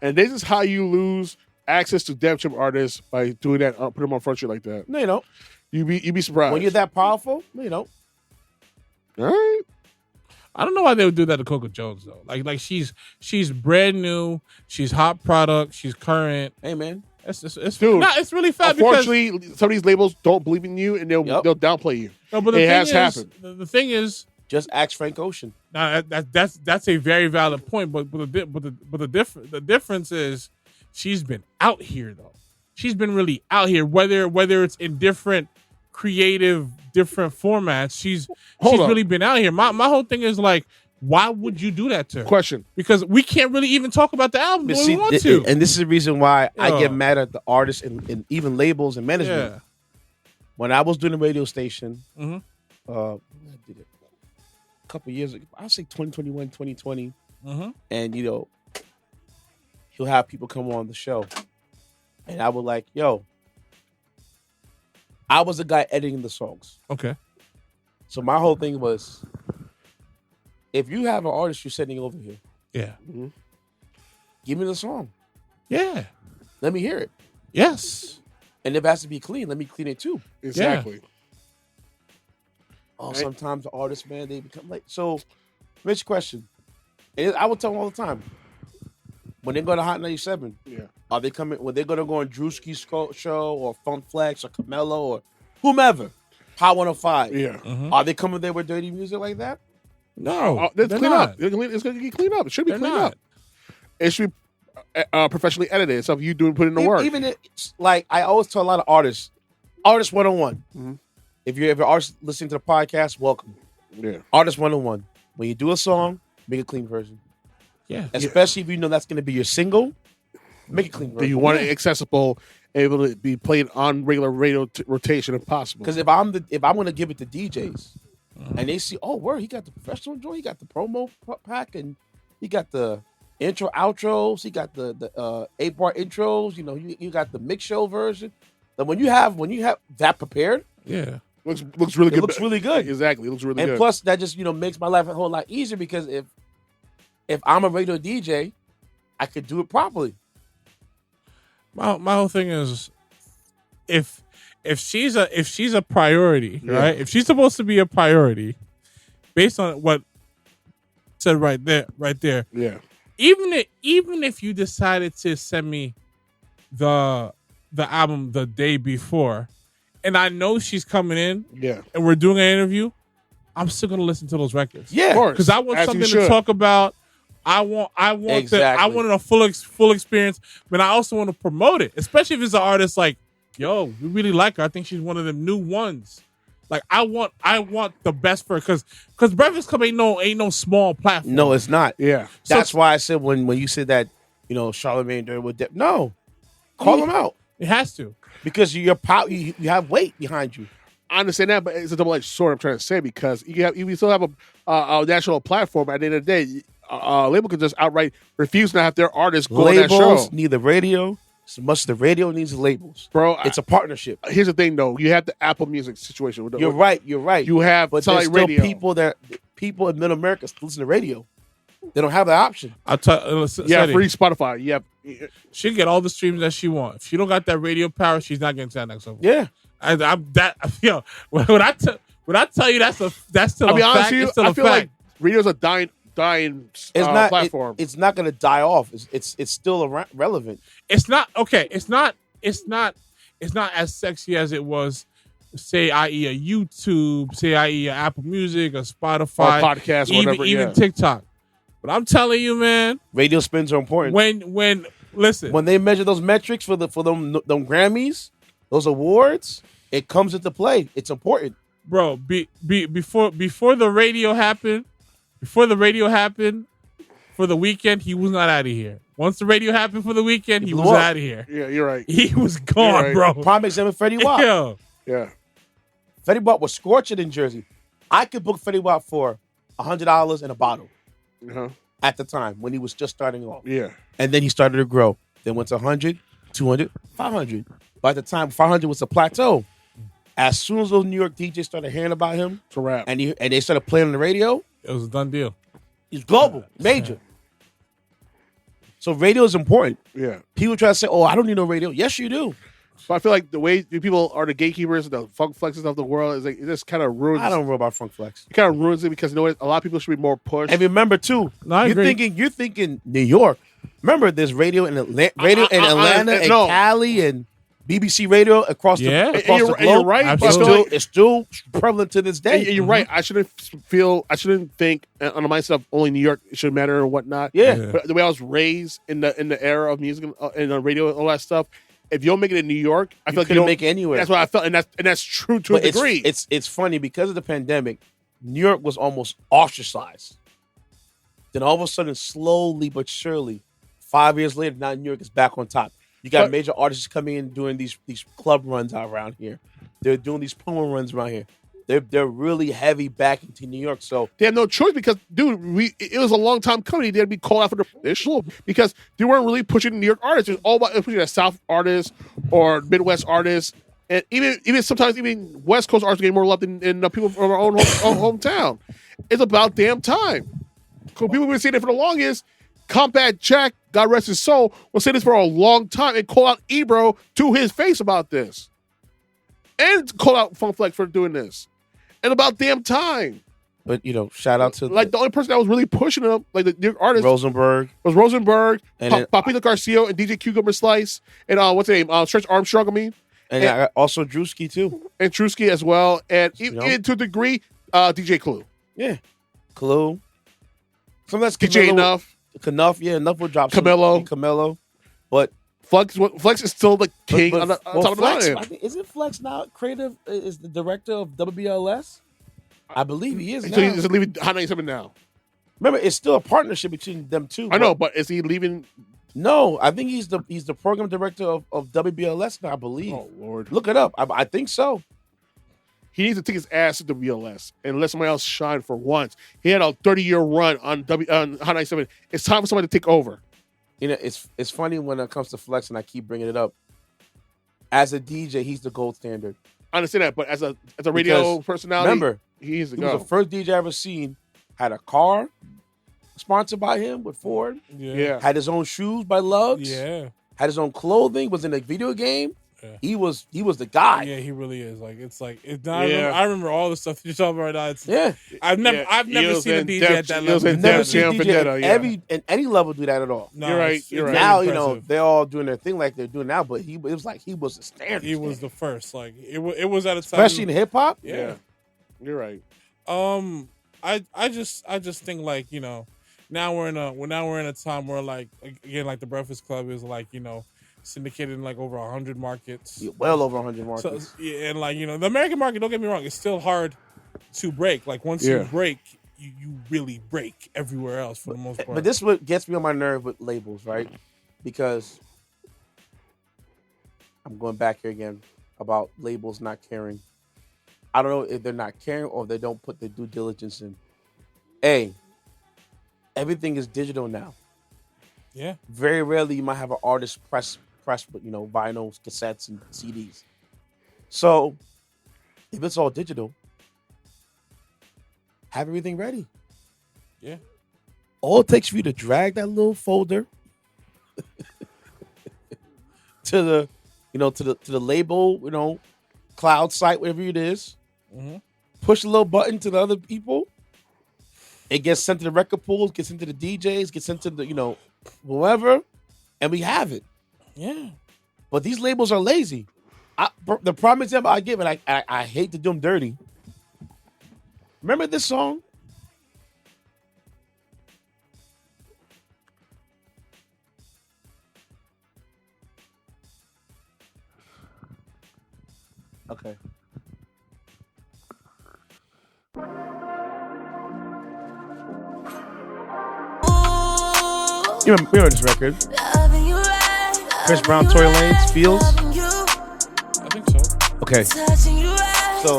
Speaker 3: And this is how you lose access to Def Jam artists by doing that. Put them on front street like that.
Speaker 1: No, you don't.
Speaker 3: You be surprised.
Speaker 1: When you're that powerful, no, you don't.
Speaker 3: All right.
Speaker 2: I don't know why they would do that to Coco Jones though. Like she's brand new. She's hot product. She's current.
Speaker 1: Hey, man.
Speaker 2: It's
Speaker 3: Dude,
Speaker 2: it's really fat because
Speaker 3: Unfortunately, some of these labels don't believe in you, and they'll downplay you.
Speaker 2: no, but the
Speaker 3: it
Speaker 2: thing
Speaker 3: has
Speaker 2: is,
Speaker 3: happened.
Speaker 2: The thing is,
Speaker 1: Just ask Frank Ocean.
Speaker 2: that's a very valid point. But the difference is she's been out here though. She's been really out here. Whether it's in different creative, different formats, she's really been out here. My whole thing is like, why would you do that to her?
Speaker 3: Question.
Speaker 2: Because we can't really even talk about the album the way we want to.
Speaker 1: And this is the reason why I
Speaker 2: Yeah.
Speaker 1: get mad at the artists and even labels and management.
Speaker 2: Yeah.
Speaker 1: When I was doing the radio station,
Speaker 2: Mhm.
Speaker 1: I did it a couple years ago. I'll say 2021, 2020.
Speaker 2: Mhm.
Speaker 1: And, he'll have people come on the show. And I would like, yo, I was the guy editing the songs.
Speaker 2: Okay.
Speaker 1: So my whole thing was, if you have an artist you're sending over here,
Speaker 2: Yeah.
Speaker 1: give me the song.
Speaker 2: Yeah.
Speaker 1: Let me hear it.
Speaker 2: Yes.
Speaker 1: And if it has to be clean, let me clean it too.
Speaker 3: Exactly.
Speaker 1: Oh, sometimes the artists, man, they become like. So, Rich, question. And I will tell them all the time. When they go to Hot 97, are they coming? When they're going to go on Drewski's show or Funk Flex or Camelo or whomever, Hot 105?
Speaker 3: Yeah.
Speaker 1: Are they coming there with dirty music like that?
Speaker 2: No.
Speaker 3: Let's
Speaker 2: they're
Speaker 3: clean
Speaker 2: not.
Speaker 3: up. It's going to get cleaned up. It should be
Speaker 2: They're
Speaker 3: cleaned
Speaker 2: not.
Speaker 3: up. It should be professionally edited. So if you put in the work.
Speaker 1: Even like I always tell a lot of artists 101. if you're ever artist listening to the podcast, welcome.
Speaker 3: Yeah.
Speaker 1: Artist 101. When you do a song, make a clean version.
Speaker 2: Yeah.
Speaker 1: Especially if you know that's going to be your single, make a clean version.
Speaker 3: Do you want it accessible, able to be played on regular radio rotation if possible?
Speaker 1: Because if I'm going to give it to DJs and they see, oh, word, he got the professional joint, he got the promo pack, and he got the intro outros, he got the 8-part intros, you know, you got the mix show version. Then when you have that prepared,
Speaker 2: Yeah.
Speaker 3: looks really good.
Speaker 1: It looks really good.
Speaker 3: Exactly. It looks really good.
Speaker 1: And plus that just, makes my life a whole lot easier because if I'm a radio DJ, I could do it properly.
Speaker 2: My whole thing is if she's a priority, right? If she's supposed to be a priority, based on what said right there.
Speaker 3: Yeah.
Speaker 2: Even if you decided to send me the album the day before, and I know she's coming in, and we're doing an interview, I'm still gonna listen to those records.
Speaker 1: Yeah,
Speaker 3: of course,
Speaker 2: because I want something to talk about. I wanted a full experience, but I also want to promote it, especially if it's an artist like, yo, we really like her. I think she's one of them new ones. Like I want the best for her because Breakfast Club ain't no small platform.
Speaker 1: No, it's not.
Speaker 3: Yeah,
Speaker 1: that's why I said when you said that, Charlamagne with no, call him out.
Speaker 2: It has to
Speaker 1: because you have weight behind you.
Speaker 3: I understand that, but it's a double-edged sword. I'm trying to say because you still have a national platform. At the end of the day, a label could just outright refuse to have their artists go on that show.
Speaker 1: Labels need the radio as much as the radio needs the labels,
Speaker 3: bro.
Speaker 1: It's a partnership.
Speaker 3: Here's the thing, though. You have the Apple Music situation.
Speaker 1: You're right.
Speaker 3: You have,
Speaker 1: but there's still
Speaker 3: radio.
Speaker 1: people in Middle America still listen to radio. They don't have the option.
Speaker 3: Free Spotify. Yeah,
Speaker 2: she can get all the streams that she wants. If she don't got that radio power, she's not getting to that next level.
Speaker 1: Yeah,
Speaker 2: when I tell you that's still a fact. It's still
Speaker 3: I
Speaker 2: a
Speaker 3: feel
Speaker 2: fact.
Speaker 3: like radio's a dying platform.
Speaker 1: It's not going to die off. It's still relevant.
Speaker 2: It's not okay. It's not as sexy as it was. Say, i.e., a YouTube. Say, i.e., a Apple Music, a Spotify,
Speaker 3: or podcast,
Speaker 2: even TikTok. But I'm telling you, man,
Speaker 1: radio spins are important.
Speaker 2: When
Speaker 1: they measure those metrics for them Grammys, those awards, it comes into play. It's important,
Speaker 2: bro. Before the radio happened, for the weekend, he was not out of here. Once the radio happened for the weekend, he was out of here.
Speaker 3: Yeah, you're right.
Speaker 2: He was gone,
Speaker 3: right.
Speaker 2: bro.
Speaker 1: Prime example, Freddie Watt.
Speaker 3: Yeah.
Speaker 1: Freddie Watt was scorching in Jersey. I could book Freddie Watt for $100 and a bottle at the time when he was just starting off.
Speaker 3: Yeah.
Speaker 1: And then he started to grow. Then went to 100, 200, 500. By the time 500 was a plateau, as soon as those New York DJs started hearing about him,
Speaker 3: it's a wrap.
Speaker 1: And they started playing on the radio,
Speaker 2: it was a done deal.
Speaker 1: He's global, major. So radio is important.
Speaker 3: Yeah.
Speaker 1: People try to say, "Oh, I don't need no radio." Yes, you do.
Speaker 3: So I feel like the way people are the gatekeepers, the funk flexes of the world, is like it just kind of ruins.
Speaker 1: I don't know about funk flex.
Speaker 3: It kind of ruins it because a lot of people should be more pushed.
Speaker 1: And remember too, you're thinking New York. Remember, there's radio in Atlanta, and Cali, and BBC radio across the globe.
Speaker 3: You're right.
Speaker 1: It's still prevalent to this day.
Speaker 3: And you're right. I shouldn't think on the mindset of only New York it should matter or whatnot.
Speaker 1: Yeah.
Speaker 3: But the way I was raised in the era of music and radio and all that stuff. If you don't make it in New York, I feel like you don't
Speaker 1: make it anywhere.
Speaker 3: That's what I felt, and that's true to a degree.
Speaker 1: It's funny because of the pandemic. New York was almost ostracized. Then all of a sudden, slowly but surely, 5 years later, now New York is back on top. You got major artists coming in doing these club runs out around here. They're doing these promo runs around here. They're really heavy back into New York. So
Speaker 3: they have no choice because, dude, it was a long time coming. They had to be called out for their show because they weren't really pushing New York artists. It was all about pushing a South artists or Midwest artists. And even sometimes even West Coast artists getting more love than people from our own hometown. It's about damn time. People have been saying it for the longest. Combat Jack, God rest his soul, was saying this for a long time and called out Ebro to his face about this. And called out Funk Flex for doing this. And about damn time.
Speaker 1: But, shout out to...
Speaker 3: the only person that was really pushing him, like the New York artist...
Speaker 1: Rosenberg.
Speaker 3: Was Rosenberg, Papito Garcia, and DJ Cucumber Slice, and what's his name? Stretch Armstrong,
Speaker 1: And also Drewski, too.
Speaker 3: And Drewski as well. And even to a degree, DJ Clue.
Speaker 1: Yeah. Clue. Sometimes
Speaker 3: DJ Enough.
Speaker 1: Enough will drop
Speaker 3: Camelo.
Speaker 1: Camelo. But
Speaker 3: Flex is still the king on top of the
Speaker 1: Flex,
Speaker 3: mountain.
Speaker 1: I think, isn't Flex now creative? Is the director of WBLS? I believe he is now.
Speaker 3: So he's leaving Hot 97 now.
Speaker 1: Remember, it's still a partnership between them two.
Speaker 3: I know, but is he leaving?
Speaker 1: No, I think he's the program director of WBLS now, I believe.
Speaker 3: Oh Lord,
Speaker 1: Look it up. I think so.
Speaker 3: he needs to take his ass to WBLS and let somebody else shine for once. He had a 30-year run on Hot 97. It's time for somebody to take over.
Speaker 1: You know, it's funny when it comes to Flex, and I keep bringing it up. As a DJ, he's the gold standard.
Speaker 3: I understand that, but as a radio personality,
Speaker 1: remember,
Speaker 3: he needs to
Speaker 1: he
Speaker 3: go.
Speaker 1: was the first DJ I ever seen. Had a car sponsored by him with Ford.
Speaker 3: Yeah.
Speaker 1: Had his own shoes by Lugs.
Speaker 2: Yeah.
Speaker 1: Had his own clothing. Was in a video game.
Speaker 2: Yeah.
Speaker 1: He was the guy.
Speaker 2: Yeah, he really is. I remember all the stuff you're talking about right now.
Speaker 1: Yeah.
Speaker 2: I've never seen a DJ at that level.
Speaker 1: Never seen a DJ
Speaker 3: Vendetta,
Speaker 1: at any level do that at all.
Speaker 2: No,
Speaker 3: You're right.
Speaker 2: it's
Speaker 1: Now,
Speaker 2: very
Speaker 1: you know,
Speaker 2: impressive.
Speaker 1: they're all doing their thing like they're doing now, but it was like he was the standard.
Speaker 2: He was the first. Like it was at a time,
Speaker 1: especially in hip hop.
Speaker 2: Yeah.
Speaker 3: You're right.
Speaker 2: I just think, like, you know, now we're in a time where, like, again, like the Breakfast Club is, like, you know, syndicated in like over 100 markets.
Speaker 1: Yeah, well over 100 markets.
Speaker 2: So, yeah, and like, you know, the American market, don't get me wrong, it's still hard to break. Like once you break, you really break everywhere else for the most part.
Speaker 1: But this is what gets me on my nerve with labels, right? Because I'm going back here again about labels not caring. I don't know if they're not caring or if they don't put their due diligence in. A, everything is digital now.
Speaker 2: Yeah.
Speaker 1: Very rarely you might have an artist press, you know, vinyls, cassettes, and CDs. So if it's all digital, have everything ready.
Speaker 2: Yeah.
Speaker 1: All it takes for you to drag that little folder to the label, you know, cloud site, whatever it is.
Speaker 2: Mm-hmm.
Speaker 1: Push a little button to the other people. It gets sent to the record pools, gets into the DJs, gets into the, you know, whoever, and we have it.
Speaker 2: Yeah.
Speaker 1: But these labels are lazy. The prime example I give, and I hate to do them dirty. Remember this song? Okay. You remember this record? Chris Brown, Tory Lanez, Feels?
Speaker 2: I think so.
Speaker 1: Okay. So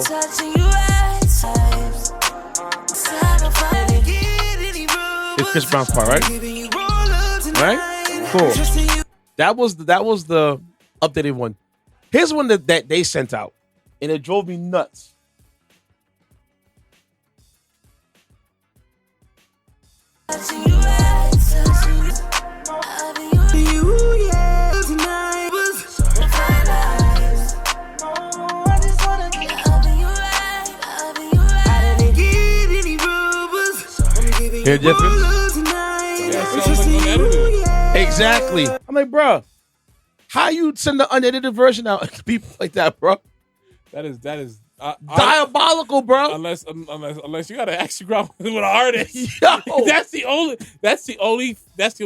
Speaker 1: it's Chris Brown's part, right? Right? Cool. That was the updated one. Here's one that they sent out, and it drove me nuts. Hear the difference? Exactly. I'm like, bro, how you send the unedited version out to people like that, bro?
Speaker 2: That is
Speaker 1: diabolical, bro.
Speaker 2: Unless you gotta actually grow up with an artist.
Speaker 1: Yo.
Speaker 2: That's the only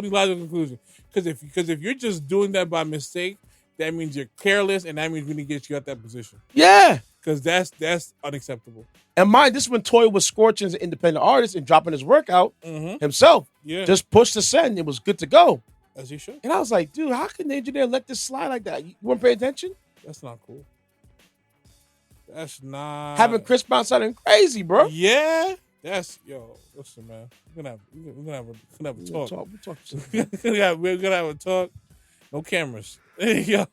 Speaker 2: logical conclusion. Because if you're just doing that by mistake, that means you're careless, and that means we need to get you out that position.
Speaker 1: Yeah.
Speaker 2: Because that's unacceptable.
Speaker 1: And mind, this is when Toy was scorching as an independent artist and dropping his work out himself.
Speaker 2: Yeah.
Speaker 1: Just push the send. It was good to go.
Speaker 2: As you should.
Speaker 1: And I was like, dude, how can the engineer let this slide like that? You weren't paying attention?
Speaker 2: That's not cool. That's not
Speaker 1: having Chris Brown sounding crazy, bro.
Speaker 2: Yeah. Listen, man. We're gonna have a talk. We're gonna have a talk. No cameras. Yo.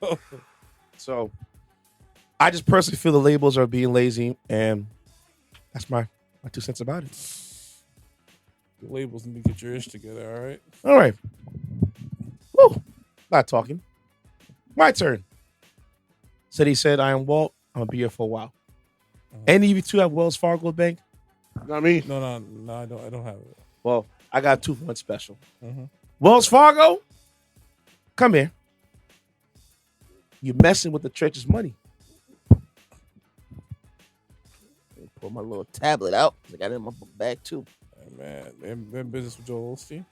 Speaker 1: So I just personally feel the labels are being lazy, and that's my 2 cents about it.
Speaker 2: The labels need to get your ish together, all right?
Speaker 1: All right. Woo. Not talking. My turn. Ceddy Ced, I am Walt. I'm gonna be here for a while. Any of you two have Wells Fargo Bank?
Speaker 3: Not me.
Speaker 2: No, I don't have it.
Speaker 1: Well, I got 2 for 1 special. Wells Fargo, come here. You're messing with the church's money. Pull my little tablet out. I got it in my book bag too.
Speaker 2: Hey, man, they're in business with Joel Osteen.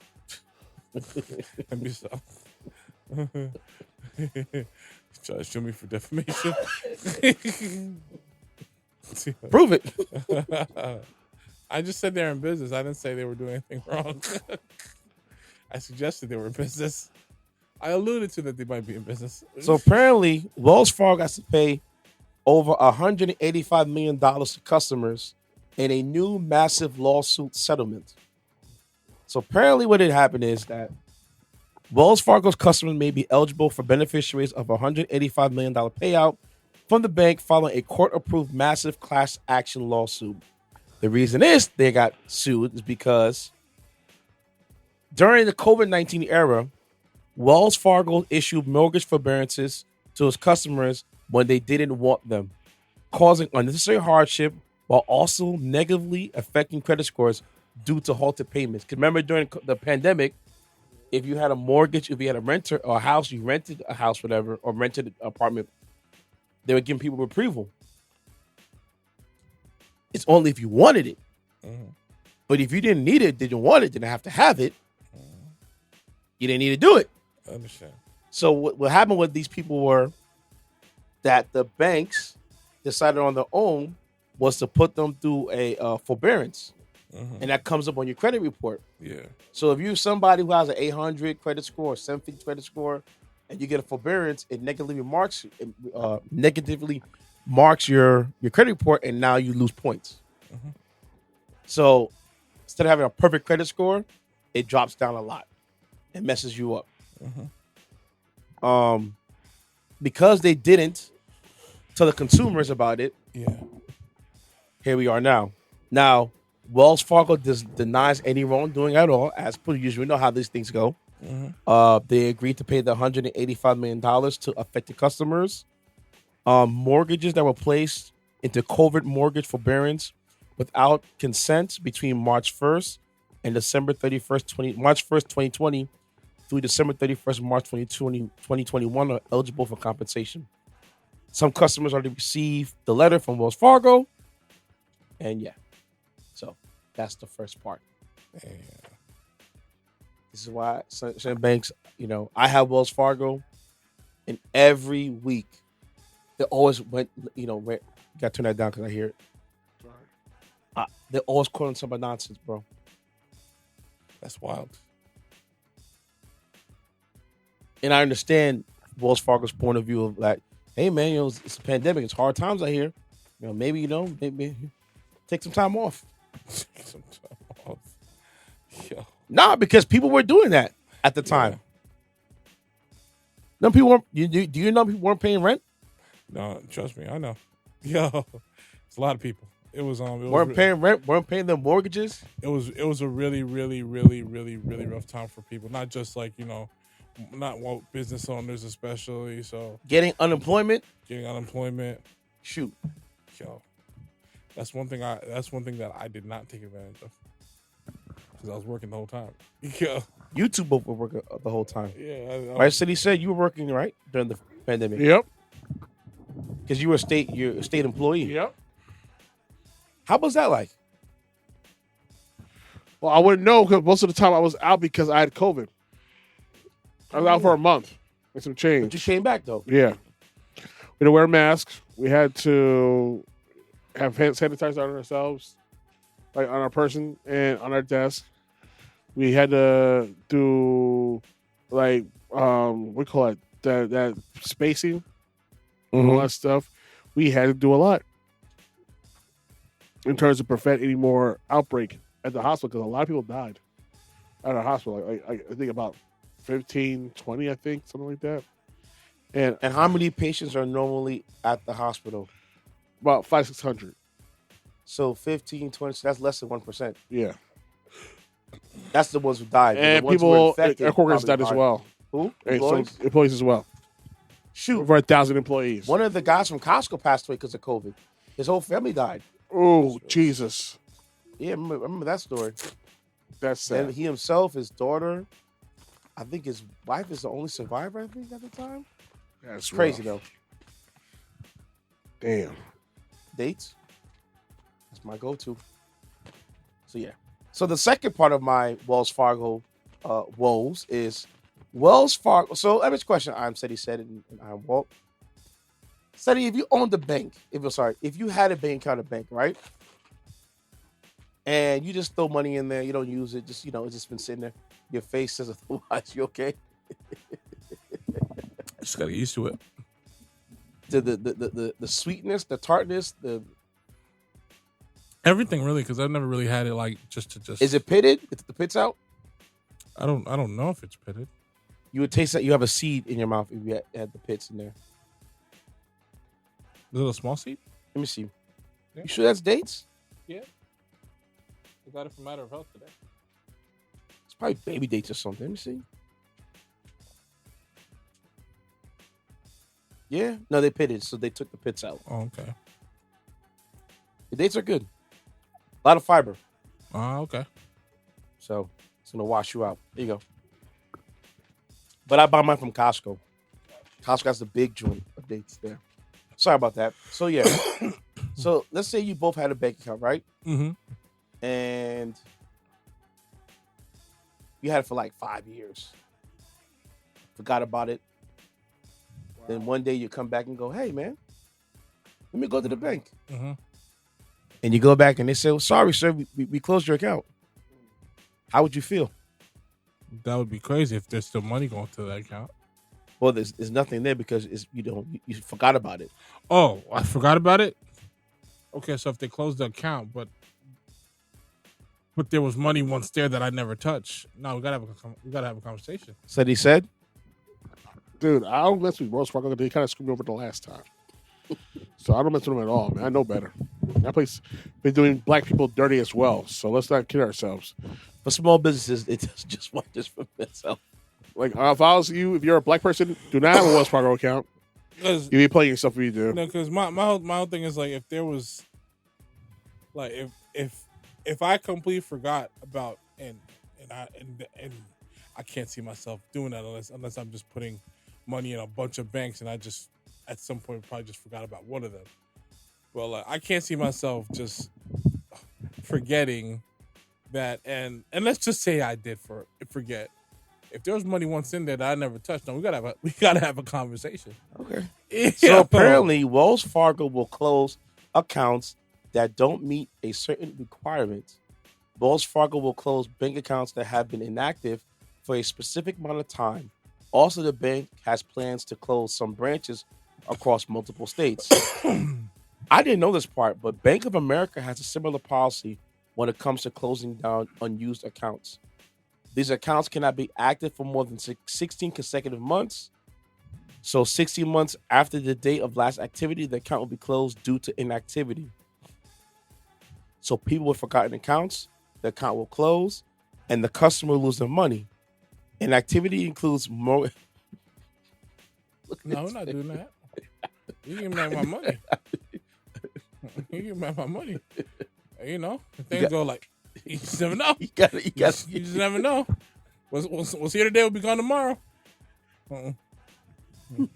Speaker 2: And be so. Try to sue me for defamation.
Speaker 1: Prove it.
Speaker 2: I just said they're in business. I didn't say they were doing anything wrong. I suggested they were in business. I alluded to that they might be in business.
Speaker 1: So apparently, Wells Fargo has to pay over $185 million to customers in a new massive lawsuit settlement. So apparently what had happened is that Wells Fargo's customers may be eligible for beneficiaries of a $185 million payout from the bank following a court-approved massive class action lawsuit. The reason they got sued is because during the COVID-19 era, Wells Fargo issued mortgage forbearances to its customers when they didn't want them, causing unnecessary hardship while also negatively affecting credit scores due to halted payments. Because remember, during the pandemic, if you had a mortgage, if you had a renter or a house, you rented a house, whatever, or rented an apartment, they were giving people reprieve. It's only if you wanted it. Mm-hmm. But if you didn't need it, didn't want it, didn't have to have it, you didn't need to do it.
Speaker 2: I understand.
Speaker 1: So what happened with these people were that the banks decided on their own was to put them through a forbearance. Mm-hmm. And that comes up on your credit report.
Speaker 2: Yeah.
Speaker 1: So if you're somebody who has an 800 credit score, 750 credit score, and you get a forbearance, it negatively marks your credit report, and now you lose points. Mm-hmm. So instead of having a perfect credit score, it drops down a lot. It messes you up. Mm-hmm. Because they didn't tell the consumers about it.
Speaker 2: Yeah.
Speaker 1: Here we are now. Now, Wells Fargo denies any wrongdoing at all, as per usual. We know how these things go. Mm-hmm. They agreed to pay the $185 million to affected customers. Mortgages that were placed into COVID mortgage forbearance without consent between March 1st and December 31st, March 1st, 2020 through December 31st, March 2021 are eligible for compensation. Some customers already received the letter from Wells Fargo. And yeah, so that's the first part. Yeah. This is why certain banks, I have Wells Fargo, and every week they always went, got to turn that down because I hear it. They're always quoting some nonsense, bro.
Speaker 2: That's wild.
Speaker 1: And I understand Wells Fargo's point of view of like, hey man, it's a pandemic, it's hard times out here. Maybe take some time off. Yo. Nah, because people were doing that at the time. Yeah. No, people weren't. Do you know people weren't paying rent?
Speaker 2: No, trust me, I know. Yo, it's a lot of people. It was
Speaker 1: weren't paying rent, weren't paying their mortgages.
Speaker 2: It was a really, really, really, really, really rough time for people. Not just like not business owners especially. So
Speaker 1: getting unemployment.
Speaker 2: Shoot, yo, that's one thing that I did not take advantage of because I was working the whole time. Yeah,
Speaker 1: you two both were working the whole time.
Speaker 2: Yeah,
Speaker 1: right. Ceddy said you were working right during the pandemic.
Speaker 3: Yep.
Speaker 1: Because you're a state employee.
Speaker 3: Yep.
Speaker 1: How was that like?
Speaker 3: Well, I wouldn't know because most of the time I was out because I had COVID. I was out for a month and some change.
Speaker 1: But you came back though.
Speaker 3: Yeah. We had to wear masks. We had to have hand sanitizer on ourselves, like on our person and on our desk. We had to do like what do you call it? That spacing, all that stuff. We had to do a lot in terms of prevent any more outbreak at the hospital because a lot of people died at our hospital. I think about 15, 20, I think, something like that.
Speaker 1: And how many patients are normally at the hospital?
Speaker 3: About 500-600.
Speaker 1: So 15, 20, so that's less than 1%.
Speaker 3: Yeah.
Speaker 1: That's the ones who died.
Speaker 3: And people, our coworkers died as well.
Speaker 1: Who?
Speaker 3: Employees as well.
Speaker 1: Shoot.
Speaker 3: Over 1,000 employees.
Speaker 1: One of the guys from Costco passed away because of COVID. His whole family died.
Speaker 3: Oh, Jesus.
Speaker 1: Yeah, I remember that story.
Speaker 3: That's sad.
Speaker 1: And he himself, his daughter, I think his wife is the only survivor, I think, at the time.
Speaker 3: That's
Speaker 1: crazy,
Speaker 3: rough.
Speaker 1: though.
Speaker 3: Damn.
Speaker 1: Dates? That's my go-to. So, yeah. So, the second part of my Wells Fargo woes is Wells Fargo. So, let me ask you a question. I'm Ceddy Ced and I'm Walt. Ceddy, if you owned a bank, if you had a bank account at a bank, right? And you just throw money in there, you don't use it, just it's just been sitting there. Your face says otherwise. You okay?
Speaker 2: Just gotta get used to it.
Speaker 1: The sweetness, the tartness, the
Speaker 2: everything really, because I've never really had it like just.
Speaker 1: Is it pitted? Is the pit's out?
Speaker 2: I don't know if it's pitted.
Speaker 1: You would taste that you have a seed in your mouth if you had the pits in there.
Speaker 2: Is it a small seed?
Speaker 1: Let me see.
Speaker 2: Yeah.
Speaker 1: You sure that's dates?
Speaker 2: Yeah. I got it from Matter of Health today.
Speaker 1: It's probably baby dates or something. Let me see. Yeah. No, they pitted, so they took the pits out.
Speaker 2: Oh, okay.
Speaker 1: The dates are good. A lot of fiber.
Speaker 2: Okay.
Speaker 1: So it's gonna wash you out. There you go. But I buy mine from Costco. Costco has the big joint of dates there. Sorry about that. So yeah. So let's say you both had a bank account, right?
Speaker 2: Mm-hmm.
Speaker 1: And you had it for like 5 years. Forgot about it. Wow. Then one day you come back and go, hey man, let me go to the bank.
Speaker 2: Mm-hmm.
Speaker 1: And you go back and they say, well, sorry, sir, we closed your account. How would you feel?
Speaker 2: That would be crazy if there's still money going to that account.
Speaker 1: Well, there's nothing there because you forgot about it.
Speaker 2: Oh, I forgot about it? Okay, so if they closed the account, but there was money once there that I never touched. No, we gotta have a conversation.
Speaker 1: Ceddy Ced?
Speaker 3: Dude, I don't mess with Wells Fargo. They kind of screwed me over the last time. So I don't mess with them at all, man. I know better. That place been doing black people dirty as well. So let's not kid ourselves.
Speaker 1: For small businesses, it just want this for itself.
Speaker 3: Like, if I was you, if you're a black person, do not have a Wells Fargo account. You be playing yourself if you do.
Speaker 2: No, because my whole thing is like, if there was, like, if I completely forgot about and I can't see myself doing that unless I'm just putting money in a bunch of banks and I just at some point probably just forgot about one of them. Well, I can't see myself just forgetting that, and let's just say I did forget. If there was money once in there that I never touched, no, we gotta have a conversation.
Speaker 1: Okay.
Speaker 2: Yeah.
Speaker 1: So apparently, Wells Fargo will close accounts that don't meet a certain requirement. Wells Fargo will close bank accounts that have been inactive for a specific amount of time. Also, the bank has plans to close some branches across multiple states. I didn't know this part, but Bank of America has a similar policy when it comes to closing down unused accounts. These accounts cannot be active for more than 16 consecutive months. So 16 months after the date of last activity, the account will be closed due to inactivity. So people with forgotten accounts, the account will close, and the customer will lose their money. Inactivity includes more.
Speaker 2: No, we're not doing that. You give me back my money. You give me back my money. You know, things go like, you just never know. You just never know. What's here today will be gone tomorrow. You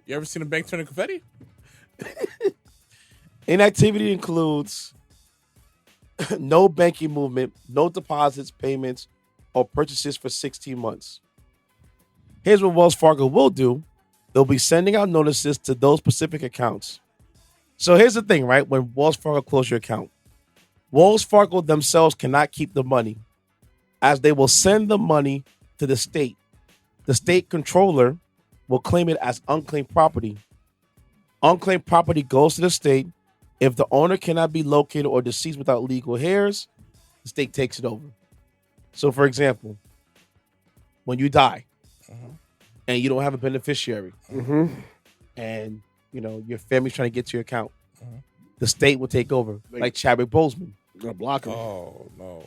Speaker 2: ever seen a bank turn to confetti?
Speaker 1: Inactivity includes no banking movement, no deposits, payments, or purchases for 16 months. Here's what Wells Fargo will do. They'll be sending out notices to those specific accounts. So here's the thing, right? When Wells Fargo closes your account, Wells Fargo themselves cannot keep the money, as they will send the money to the state. The state controller will claim it as unclaimed property. Unclaimed property goes to the state. If the owner cannot be located or deceased without legal heirs, the state takes it over. So, for example, when you die and you don't have a beneficiary and, your family's trying to get to your account, the state will take over, like Chadwick Boseman.
Speaker 3: Gonna block him.
Speaker 2: Oh, no.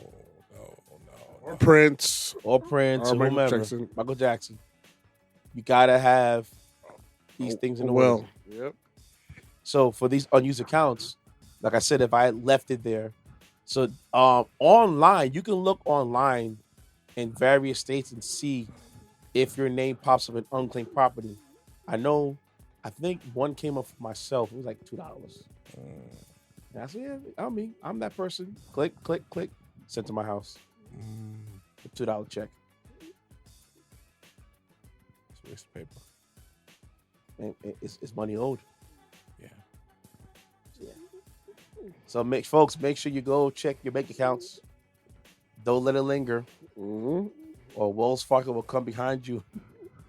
Speaker 3: Or Prince.
Speaker 1: Or whomever. Michael Jackson. You got to have these things in the will.
Speaker 3: Yep.
Speaker 1: So for these unused accounts, like I said, if I left it there, so online, you can look online in various states and see if your name pops up in unclaimed property. I think one came up for myself. It was like $2. And I said, yeah, I'm that person. Click, click, click. Sent to my house. $2 check.
Speaker 2: waste of paper.
Speaker 1: And it's money owed.
Speaker 2: Yeah.
Speaker 1: So make sure you go check your bank accounts. Don't let it linger.
Speaker 3: Mm-hmm.
Speaker 1: Or Wells Fargo will come behind you.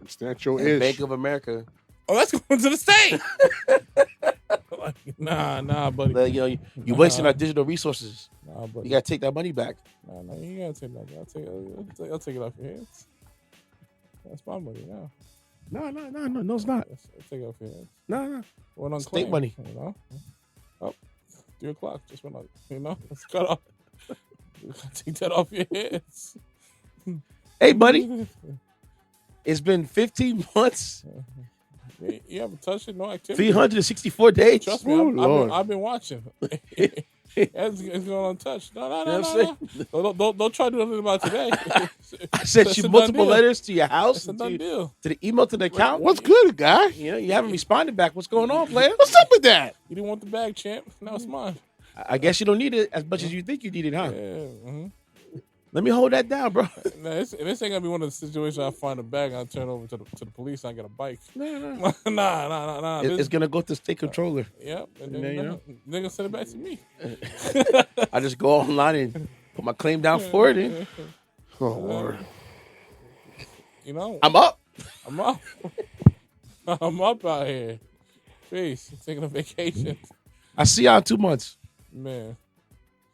Speaker 3: Snatch your
Speaker 1: And
Speaker 3: ish.
Speaker 1: Bank of America.
Speaker 2: Oh, that's going to the state. Nah, buddy.
Speaker 1: You're wasting our digital resources.
Speaker 2: Nah, buddy.
Speaker 1: You gotta take that money back.
Speaker 2: Nah, you gotta take that. I'll take it off your hands. That's my money now.
Speaker 1: No, it's not.
Speaker 2: I'll take it off your hands.
Speaker 1: No.
Speaker 2: Went on
Speaker 1: State money.
Speaker 2: You know? Oh, 3 o'clock. Just went on. It's cut off. Take that off your hands.
Speaker 1: Hey, buddy. It's been 15 months.
Speaker 2: You haven't touched it. No activity.
Speaker 1: 364 days.
Speaker 2: Trust me, I've been watching. It's going untouched. No. Don't try to do nothing about today.
Speaker 1: I sent you multiple letters to your house,
Speaker 2: It's a done deal.
Speaker 1: to the email, to the account.
Speaker 3: What's good, guy?
Speaker 1: You haven't responded back. What's going on, player?
Speaker 3: What's up with that?
Speaker 2: You didn't want the bag, champ. Now it's mine.
Speaker 1: I guess you don't need it as much as you think you need it, huh?
Speaker 2: Yeah. Mm-hmm.
Speaker 1: Let me hold that down, bro.
Speaker 2: Nah, this ain't gonna be one of the situations I find a bag and I turn over to the police and I get a bike. Nah.
Speaker 1: It's gonna go to state controller.
Speaker 2: Yep. And then they're gonna send it back to me.
Speaker 1: I just go online and put my claim down for it. And
Speaker 3: Oh, Lord.
Speaker 1: I'm up.
Speaker 2: I'm up. I'm up out here. Peace. Taking a vacation.
Speaker 1: I see y'all in 2 months.
Speaker 2: Man.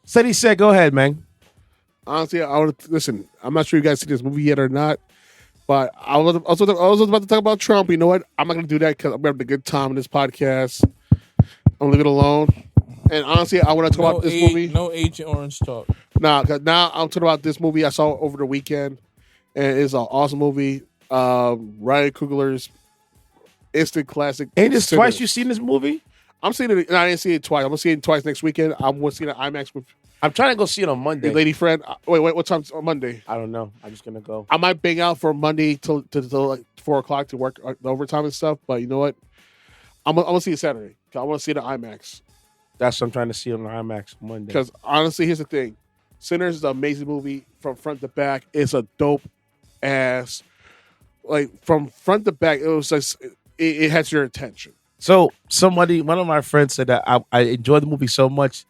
Speaker 1: Ceddy Ced, go ahead, man.
Speaker 3: Honestly, listen. I'm not sure you guys see this movie yet or not, but I was about to talk about Trump. You know what? I'm not going to do that because I'm having a good time in this podcast. I'm gonna leave it alone. And honestly, I want to talk about this movie.
Speaker 2: No Agent Orange talk.
Speaker 3: Nah, because now I'm talking about this movie I saw over the weekend, and it's an awesome movie. Ryan Coogler's instant classic.
Speaker 1: Ain't this twice you seen this movie?
Speaker 3: I'm seeing it. No, I didn't see it twice. I'm gonna see it twice next weekend. I'm going to see it at IMAX with
Speaker 1: I'm trying to go see it on Monday.
Speaker 3: your lady friend. Wait, what time's on Monday?
Speaker 1: I don't know. I'm just gonna go.
Speaker 3: I might bang out for Monday till like 4 o'clock to work the overtime and stuff. But you know what? I'm gonna see it Saturday. I want to see it at IMAX.
Speaker 1: That's what I'm trying to see on the IMAX Monday.
Speaker 3: Because honestly, here's the thing: Sinners is an amazing movie from front to back. It's a dope ass. Like from front to back, it was like it has your attention.
Speaker 1: So one of my friends said that I enjoyed the movie so much,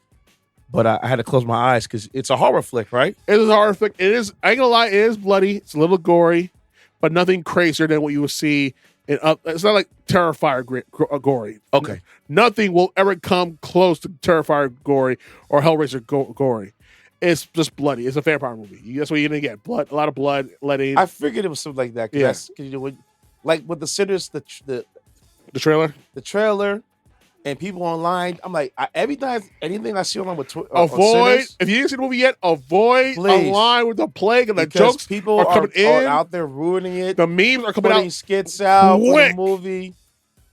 Speaker 1: but I had to close my eyes because it's a horror flick, right?
Speaker 3: It is a horror flick. It is. I ain't gonna lie. It is bloody. It's a little gory, but nothing crazier than what you will see in. It's not like Terrifier gory.
Speaker 1: Okay.
Speaker 3: Nothing will ever come close to Terrifier gory or Hellraiser gory. It's just bloody. It's a vampire movie. That's what you're gonna get. Blood, a lot of blood letting.
Speaker 1: I figured it was something like that. Cause like with the Sinners, the
Speaker 3: trailer.
Speaker 1: The trailer and people online. I'm like, every time anything I see online with
Speaker 3: avoid.
Speaker 1: Sinners,
Speaker 3: if you didn't see the movie yet, avoid
Speaker 1: please,
Speaker 3: online with the plague and the
Speaker 1: because
Speaker 3: jokes.
Speaker 1: People
Speaker 3: are coming in.
Speaker 1: Are out there ruining it.
Speaker 3: The memes are coming
Speaker 1: putting
Speaker 3: out.
Speaker 1: Skits out
Speaker 3: quick.
Speaker 1: for the movie,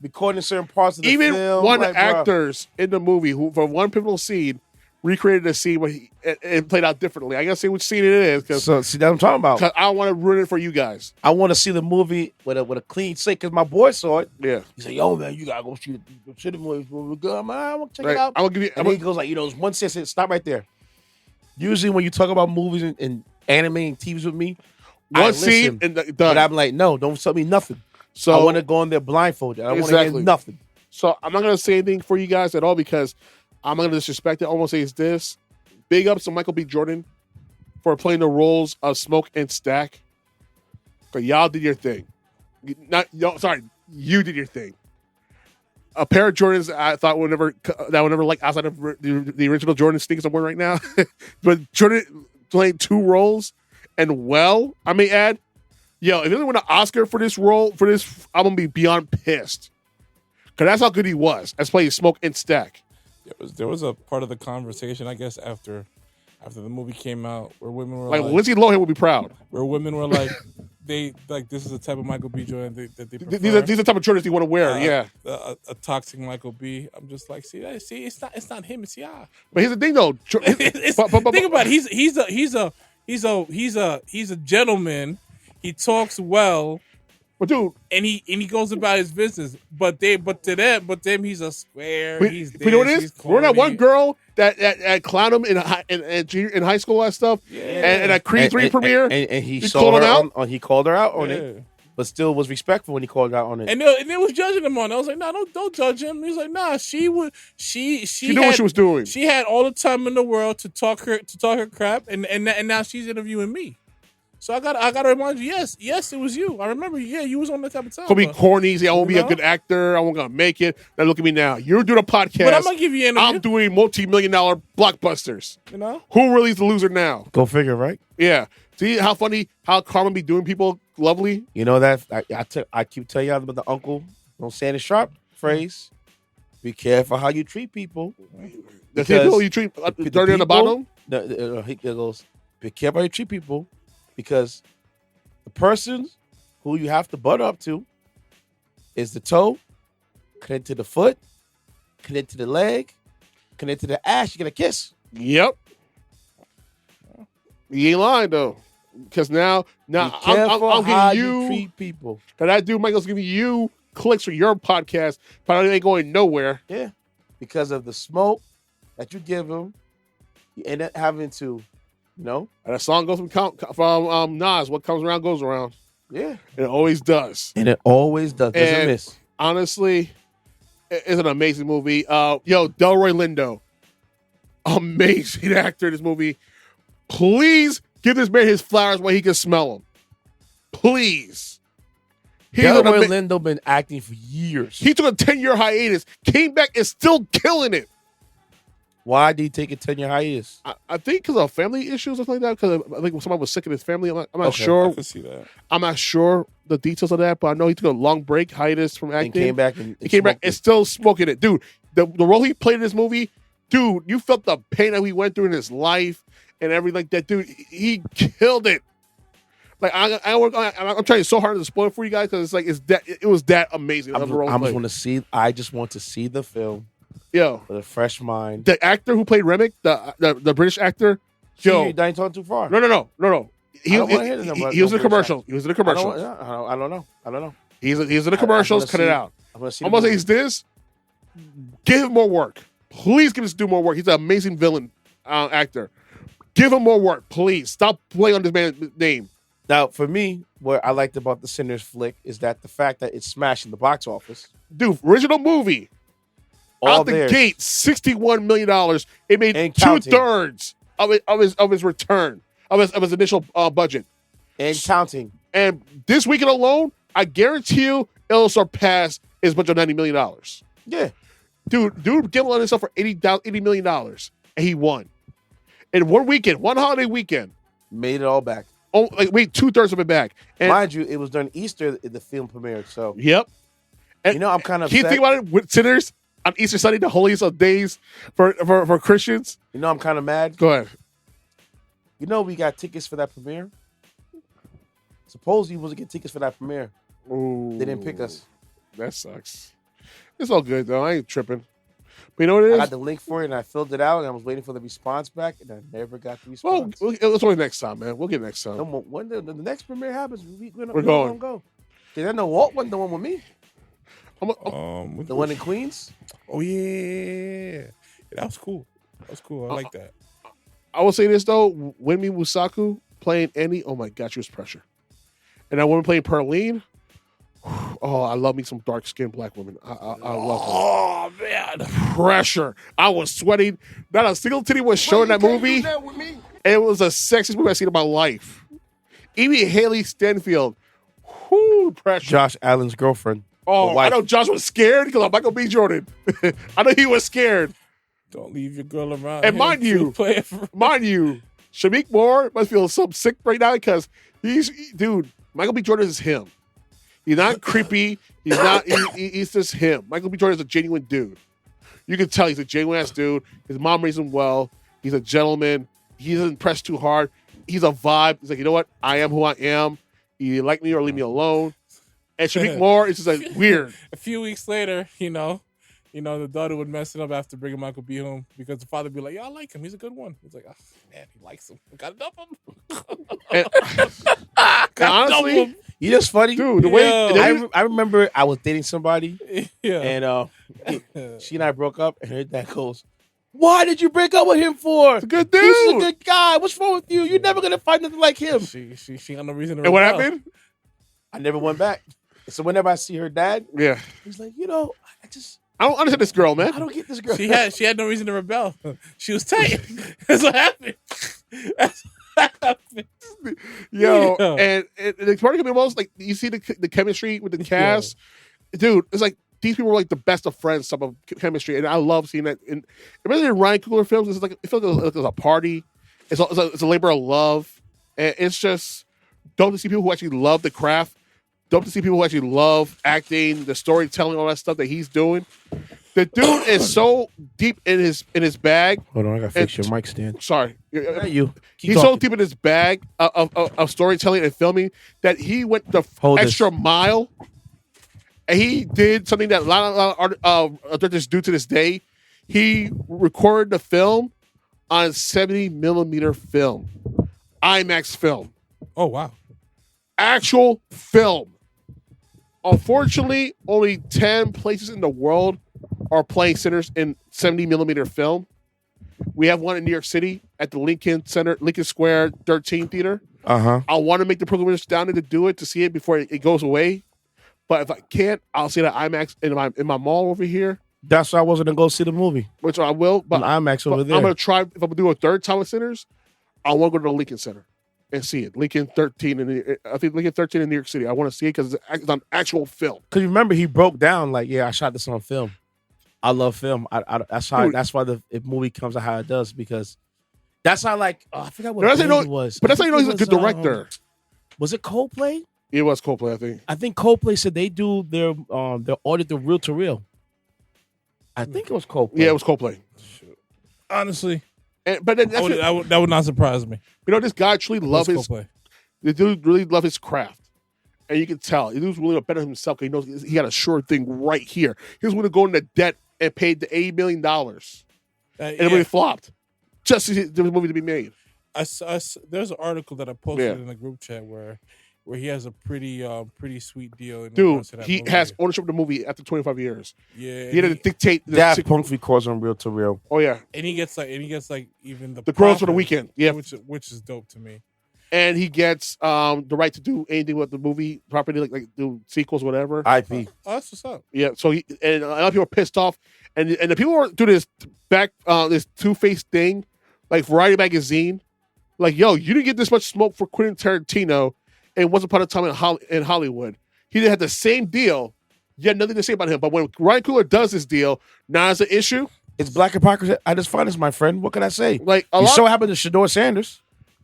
Speaker 1: recording certain parts of the
Speaker 3: Even
Speaker 1: film.
Speaker 3: one
Speaker 1: like,
Speaker 3: actors in the movie who, for one pivotal scene, recreated a scene where it played out differently. I gotta see which scene it is.
Speaker 1: So see that I'm talking about.
Speaker 3: Because I don't want to ruin it for you guys.
Speaker 1: I want to see the movie with a clean slate. Because my boy saw it.
Speaker 3: Yeah.
Speaker 1: He said, "Yo, man, you gotta go see the movie. We're good, man. I want to check it out."
Speaker 3: I'm gonna give you.
Speaker 1: And he goes like, there's one sense. Stop right there. Usually, when you talk about movies and anime and TVs with me,
Speaker 3: one scene and done.
Speaker 1: But I'm like, no, don't tell me nothing. So I want to go in there blindfolded. I don't want to hear nothing.
Speaker 3: So I'm not gonna say anything for you guys at all because I'm not gonna disrespect it. All I'm gonna say is this. Big ups to Michael B. Jordan for playing the roles of Smoke and Stack. But y'all did your thing. You did your thing. A pair of Jordans I thought would never like outside of the original Jordan sneakers I'm wearing right now. But Jordan played 2 roles and well, I may add. Yo, if he doesn't win an Oscar for this role, I'm gonna be beyond pissed. Cause that's how good he was as playing Smoke and Stack.
Speaker 2: There was a part of the conversation, I guess, after the movie came out, where women were
Speaker 3: like Lindsay Lohan would be proud.
Speaker 2: Where women were like, this is the type of Michael B. Jordan that they prefer.
Speaker 3: These are the type of Jordans you want to wear.
Speaker 2: A toxic Michael B. I'm just like, see, it's not him, it's y'all.
Speaker 3: But here's the thing, though.
Speaker 2: Think about it. He's a gentleman. He talks well.
Speaker 3: But dude,
Speaker 2: and he goes about his business, but to them he's a square. He's this,
Speaker 3: you know what it is? We're that one girl that clowned him in high school and stuff, and at Creed 3 premiere,
Speaker 1: and he saw her. He called her out on it. but still was respectful when he called out on it.
Speaker 2: And they was judging him on it. I was like, nah, don't judge him. He was like, nah, she knew what she was doing. She had all the time in the world to talk her crap, and now she's interviewing me. So I gotta remind you, yes, it was you. I remember, you was on that type of time.
Speaker 3: Could be corny. Say, I won't be a good actor. I won't gonna make it. Now look at me now. You're doing a podcast.
Speaker 2: But I'm gonna give you an interview.
Speaker 3: I'm doing multi-million-dollar blockbusters.
Speaker 2: You know,
Speaker 3: who really is the loser now?
Speaker 1: Go figure, right?
Speaker 3: Yeah. See how funny how Carmen be doing people lovely.
Speaker 1: You know that I keep telling you about the uncle. Don't say it sharp phrase. Be careful how you treat people.
Speaker 3: The people you treat dirty on the bottom.
Speaker 1: He goes, be careful how you treat people. Because the person who you have to butt up to is the toe, connect to the foot, connect to the leg, connect to the ass. You get a kiss.
Speaker 3: Yep. You ain't lying though, because now I'm
Speaker 1: how
Speaker 3: giving
Speaker 1: you treat people.
Speaker 3: That dude Michael's giving you clicks for your podcast, but it ain't going nowhere.
Speaker 1: Yeah, because of the smoke that you give him, you end up having to. No,
Speaker 3: and a song goes from Nas. What comes around goes around.
Speaker 1: Yeah,
Speaker 3: it always does.
Speaker 1: And it always does. Doesn't miss.
Speaker 3: Honestly, it's an amazing movie. Delroy Lindo, amazing actor in this movie. Please give this man his flowers where he can smell them. Please.
Speaker 1: Delroy Lindo been acting for years.
Speaker 3: He took a 10-year hiatus, came back, and still killing it.
Speaker 1: Why did he take a 10-year hiatus?
Speaker 3: I think because of family issues or something like that. Because I think somebody was sick in his family. I'm not sure.
Speaker 2: I can see that.
Speaker 3: I'm not sure the details of that, but I know he took a long break, hiatus from acting.
Speaker 1: And came back and
Speaker 3: he came back and still smoking it, dude. The role he played in this movie, dude. You felt the pain that he went through in his life and everything like that, dude. He killed it. Like I'm trying so hard to spoil it for you guys because it was that amazing.
Speaker 1: I just want to see the film.
Speaker 3: Yo,
Speaker 1: with a fresh mind.
Speaker 3: The actor who played Remick, the British actor,
Speaker 1: yo, you ain't talking too far.
Speaker 3: No. He was in the commercials. He was in the commercials.
Speaker 1: I don't know.
Speaker 3: He's in the commercials. Cut it out. I'm gonna say he's this. Give him more work, please. Give this dude more work. He's an amazing villain actor. Give him more work, please. Stop playing on this man's name.
Speaker 1: Now, for me, what I liked about the Sinners flick is that the fact that it's smashing the box office.
Speaker 3: Dude, original movie. Out the gate, $61 million. It made 2/3 of his return, of his initial budget.
Speaker 1: And counting.
Speaker 3: And this weekend alone, I guarantee you it'll surpass his budget of $90 million.
Speaker 1: Yeah.
Speaker 3: Dude gambled on himself for $80 million. And he won. In one weekend, one holiday weekend.
Speaker 1: Made it all back.
Speaker 3: Oh, made 2/3 of it back. And
Speaker 1: mind you, it was during Easter the film premiered. So
Speaker 3: yep. And
Speaker 1: I'm kind of
Speaker 3: upset. Can you think about it with Sinners? On Easter Sunday, the holiest of days for Christians.
Speaker 1: I'm kind of mad.
Speaker 3: Go ahead.
Speaker 1: We got tickets for that premiere. Supposedly, we wasn't getting tickets for that premiere.
Speaker 3: Ooh,
Speaker 1: they didn't pick us.
Speaker 3: That sucks. It's all good though. I ain't tripping. But you know what it is?
Speaker 1: I got the link for it and I filled it out and I was waiting for the response back and I never got the response.
Speaker 3: Well, it's only next time, man. We'll get next time.
Speaker 1: When the next premiere happens, we're
Speaker 3: going.
Speaker 1: Gonna go. Because I know Walt wasn't the one with me. The one in Queens?
Speaker 2: Oh, yeah. That was cool. I like that.
Speaker 3: I will say this, though. Winmi Musaku playing Annie, oh, my God, she was pressure. And that woman playing Perlene, oh, I love me some dark-skinned black women. I love her.
Speaker 2: Oh, man.
Speaker 3: Pressure. I was sweating. Not a single titty was shown in that movie. It was the sexiest movie I've seen in my life. Even Haley Stanfield. Whoo, pressure.
Speaker 1: Josh Allen's girlfriend.
Speaker 3: Oh, I know Josh was scared because of Michael B. Jordan. I know he was scared.
Speaker 2: Don't leave your girl around.
Speaker 3: And mind you, Shameik Moore must feel so sick right now because Michael B. Jordan is him. He's not creepy. He's not. He's just him. Michael B. Jordan is a genuine dude. You can tell he's a genuine ass dude. His mom raised him well. He's a gentleman. He doesn't press too hard. He's a vibe. He's like, you know what? I am who I am. You like me or leave me alone. And Shameik Moore is just like weird.
Speaker 2: A few weeks later, the daughter would mess it up after bringing Michael B. home because the father would be like, "Yeah, I like him. He's a good one." He's like, "Oh man, he likes him. Got to dump him."
Speaker 3: Honestly,
Speaker 1: you just funny,
Speaker 3: dude. The way
Speaker 1: I remember, I was dating somebody,
Speaker 2: and
Speaker 1: she and I broke up, and her dad goes, "Why did you break up with him for?
Speaker 3: It's a good dude.
Speaker 1: He's a good guy. What's wrong with you? You're never gonna find nothing like him."
Speaker 2: She got no reason to.
Speaker 3: And what happened?
Speaker 1: I never went back. So whenever I see her dad,
Speaker 3: Yeah.
Speaker 1: he's like,
Speaker 3: I don't understand this girl, man.
Speaker 1: I don't get this girl.
Speaker 2: She had no reason to rebel. She was tight. That's what happened. That's what happened.
Speaker 3: Yo,
Speaker 2: Yeah.
Speaker 3: and the part of me most like you see the chemistry with the cast, dude. It's like these people were like the best of friends type of chemistry, and I love seeing that. And especially in Ryan Coogler films, it's like it feels like it's a party. It's a labor of love, and it's just dope to see people who actually love the craft. Dope to see people who actually love acting, the storytelling, all that stuff that he's doing. The dude is so deep in his bag.
Speaker 1: Hold on, I gotta fix your mic stand.
Speaker 3: Sorry,
Speaker 1: Not you. Keep
Speaker 3: he's
Speaker 1: talking.
Speaker 3: so deep in his bag of storytelling and filming that he went the extra mile, and he did something that a lot of directors do to this day. He recorded the film on 70mm film, IMAX film,
Speaker 2: Oh wow.
Speaker 3: actual film. Unfortunately, only 10 places in the world are playing centers in 70mm film. We have one in New York City at the Lincoln Square 13 Theater.
Speaker 1: Uh-huh.
Speaker 3: I want to make the pilgrimage down there to do it, to see it before it goes away. But if I can't, I'll see the IMAX in my mall over here,
Speaker 1: That's why I wasn't gonna go see the movie.
Speaker 3: which I will. But
Speaker 1: An IMAX over there.
Speaker 3: I'm going to try, if I'm going to do a third time with centers, I want to go to the Lincoln Center and see it. Lincoln 13, I think Lincoln 13 in New York City. I want to see it because it's on actual film.
Speaker 1: Because remember, he broke down like, I shot this on film. I love film. That's how.
Speaker 3: Dude.
Speaker 1: That's why the movie comes out how it does, because that's how I forgot what
Speaker 3: That's how you
Speaker 1: band
Speaker 3: know-
Speaker 1: it was.
Speaker 3: But that's how you know he's a
Speaker 1: It
Speaker 3: good
Speaker 1: was,
Speaker 3: director.
Speaker 1: Was it Coldplay?
Speaker 3: It was Coldplay, I think.
Speaker 1: I think Coldplay said they do their audit the reel to reel. I think it was Coldplay.
Speaker 3: Yeah, it was Coldplay.
Speaker 2: Honestly,
Speaker 3: But then that's
Speaker 2: that would not surprise me.
Speaker 3: this guy truly loves his.
Speaker 2: Coldplay.
Speaker 3: The dude really loves his craft, and you can tell. The dude's really better himself because he knows he got a sure thing right here. He was going to go into debt and paid the $80 million, and it really flopped, just for the movie to be made.
Speaker 2: There's an article that I posted
Speaker 3: Yeah.
Speaker 2: in the group chat where he has a pretty sweet deal. In
Speaker 3: Dude,
Speaker 2: regards to that
Speaker 3: he
Speaker 2: movie.
Speaker 3: has ownership of the movie after 25 years.
Speaker 2: Yeah,
Speaker 3: He had to dictate.
Speaker 1: Daft Punk records on reel to reel.
Speaker 3: Oh yeah,
Speaker 2: and he gets like even the
Speaker 3: Girls for the
Speaker 2: profit,
Speaker 3: Weekend. Yeah,
Speaker 2: which is dope to me.
Speaker 3: and he gets the right to do anything with the movie property, like do sequels, whatever.
Speaker 1: IP.
Speaker 2: Oh, that's what's up.
Speaker 3: Yeah, so and a lot of people are pissed off, and the people who do this this two-faced thing, like Variety magazine, like, yo, you didn't get this much smoke for Quentin Tarantino, and Once Upon a Time in Hollywood. He had the same deal. You had nothing to say about him, but when Ryan Coogler does this deal, now it's an issue.
Speaker 1: It's black hypocrisy. I just find this, my friend. What can I say?
Speaker 3: Like
Speaker 1: You saw what happened to Shador Sanders.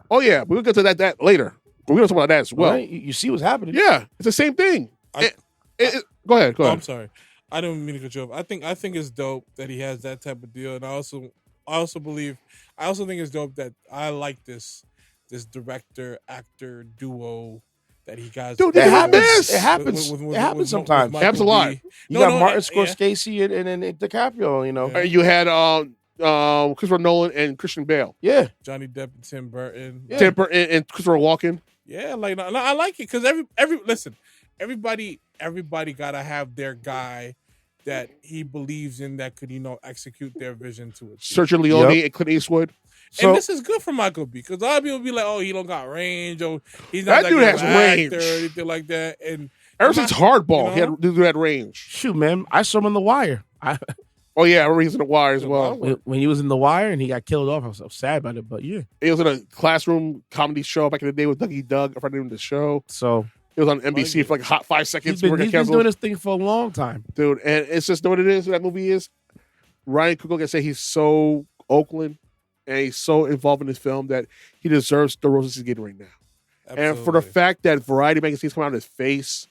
Speaker 3: Oh yeah, we'll get to that later. We're gonna talk about that as well.
Speaker 1: Right? You see what's happening.
Speaker 3: Yeah, it's the same thing. Go ahead.
Speaker 2: Oh, I'm sorry. I didn't mean to cut you off. I think it's dope that he has that type of deal, and I also think it's dope that I like this director actor duo that he got.
Speaker 3: Dude,
Speaker 1: It happens. It happens. It happens sometimes.
Speaker 3: It happens a lot.
Speaker 1: You got Martin Scorsese and DiCaprio, you know.
Speaker 2: Yeah.
Speaker 3: And you had Christopher Nolan and Christian Bale.
Speaker 1: Yeah.
Speaker 2: Johnny Depp and Tim Burton.
Speaker 1: Yeah.
Speaker 3: Tim Burton and Christopher Walken.
Speaker 2: Yeah, like I like it because everybody gotta have their guy that he believes in that could execute their vision to it.
Speaker 3: Sergio Leone and Clint Eastwood.
Speaker 1: So,
Speaker 2: And this is good for Michael B. Because a lot of people be like, "Oh, he don't got range," or "He's
Speaker 3: That
Speaker 2: not that
Speaker 3: dude
Speaker 2: good
Speaker 3: has
Speaker 2: of an
Speaker 3: range.
Speaker 2: actor," or anything like that. And
Speaker 3: Ever since Hardball,
Speaker 2: you know?
Speaker 3: he had range.
Speaker 1: shoot, man. I saw him in The Wire.
Speaker 3: Oh yeah, I remember he was in The Wire as well.
Speaker 1: When he was in The Wire and he got killed off, I was sad about it, but yeah.
Speaker 3: He was in a classroom comedy show back in the day with Dougie Doug. I forgot the show.
Speaker 1: So
Speaker 3: It was on NBC for like a hot 5 seconds.
Speaker 1: he's been doing this thing for a long time.
Speaker 3: Dude, and it's just know what it is. What that movie is. Ryan Coogler can say he's so Oakland and he's so involved in this film that he deserves the roses he's getting right now. And for the fact that Variety magazine's come out in his face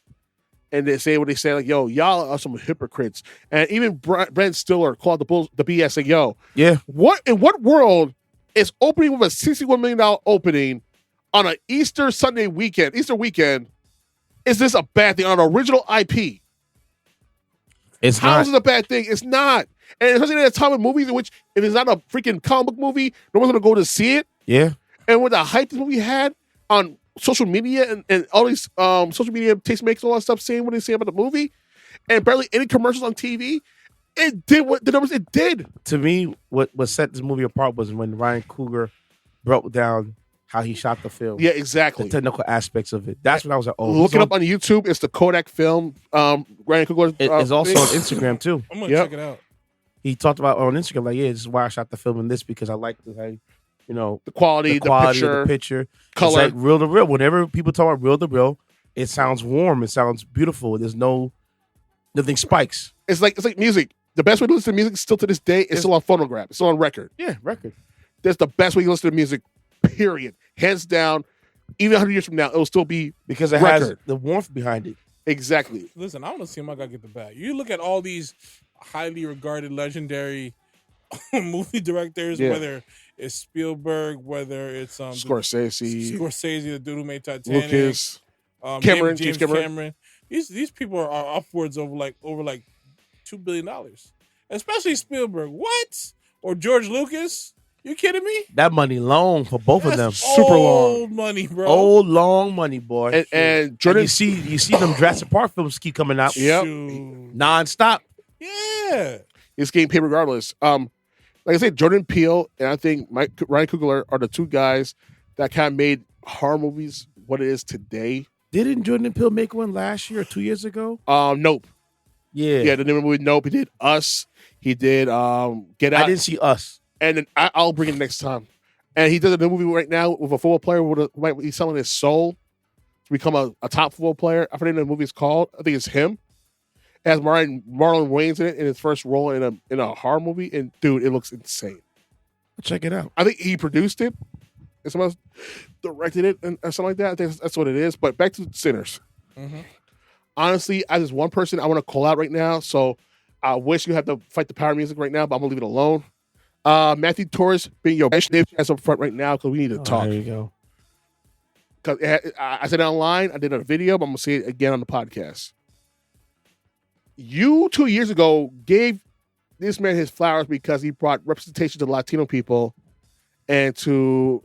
Speaker 3: and they say what they say, like, yo, y'all are some hypocrites. And even Brent Stiller called the BS, like, yo,
Speaker 1: Yeah.
Speaker 3: in what world is opening with a $61 million opening on an Easter weekend, is this a bad thing on an original IP?
Speaker 1: It's
Speaker 3: How
Speaker 1: not.
Speaker 3: is it a bad thing? It's not. And especially at a time of movies in which if it's not a freaking comic book movie, no one's going to go to see it.
Speaker 1: Yeah.
Speaker 3: And with the hype this movie had on social media and all these social media tastemakers, all that stuff, saying what they say about the movie, and barely any commercials on TV, it did what the numbers it did.
Speaker 1: To me, what set this movie apart was when Ryan Coogler broke down how he shot the film.
Speaker 3: Yeah, exactly.
Speaker 1: The technical aspects of it. That's when I was like, oh.
Speaker 3: Look it up on YouTube. It's the Kodak film. Ryan Coogler.
Speaker 1: It's also on Instagram too.
Speaker 2: I'm gonna check it out.
Speaker 1: He talked about on Instagram like, yeah, this is why I shot the film in this because I like the
Speaker 3: the quality, the
Speaker 1: picture,
Speaker 3: color,
Speaker 1: it's like real to real. Whenever people talk about real to real, it sounds warm. It sounds beautiful. There's nothing spikes.
Speaker 3: It's like music. The best way to listen to music still to this day is still on phonograph. It's still on record.
Speaker 1: Yeah, record.
Speaker 3: That's the best way to listen to music. Period. Hands down. Even 100 years from now, it will still be
Speaker 1: because it has the warmth behind it.
Speaker 3: Exactly.
Speaker 2: Listen, I want to see my guy get the bag. You look at all these highly regarded, legendary movie directors, whether it's Spielberg, whether it's
Speaker 3: Scorsese,
Speaker 2: the dude who made Titanic,
Speaker 3: Lucas, James Cameron.
Speaker 2: These people are upwards over like $2 billion, especially Spielberg. What? Or George Lucas? You kidding me?
Speaker 1: That money long for both of them.
Speaker 3: Super long.
Speaker 2: Old money, bro.
Speaker 1: Old long money, boy.
Speaker 3: And Jordan,
Speaker 1: you see them Jurassic Park films keep coming out.
Speaker 3: Yep.
Speaker 1: Non-stop.
Speaker 2: Yeah.
Speaker 3: It's getting paid regardless. Like I said, Jordan Peele and I think Ryan Coogler are the two guys that kind of made horror movies what it is today.
Speaker 1: Didn't Jordan Peele make one last year or 2 years ago?
Speaker 3: Nope.
Speaker 1: Yeah,
Speaker 3: the name of the movie Nope. He did Us. He did Get Out.
Speaker 1: I didn't see Us.
Speaker 3: And then I'll bring it next time. And he does a new movie right now with a football player who might be selling his soul to become a top football player. I forget what the movie is called. I think it's him. It has Marlon Wayans in it in his first role in a horror movie. And dude, it looks insane.
Speaker 1: Check it out.
Speaker 3: I think he produced it. And someone else directed it and something like that. I think that's what it is. But back to Sinners.
Speaker 2: Mm-hmm.
Speaker 3: Honestly, as one person I want to call out right now. So I wish you had to fight the power music right now, but I'm going to leave it alone. Matthew Torres being your best Dave up front right now because we need to talk.
Speaker 1: There you go.
Speaker 3: Because I said it online, I did a video, but I'm going to say it again on the podcast. You 2 years ago gave this man his flowers because he brought representation to Latino people and to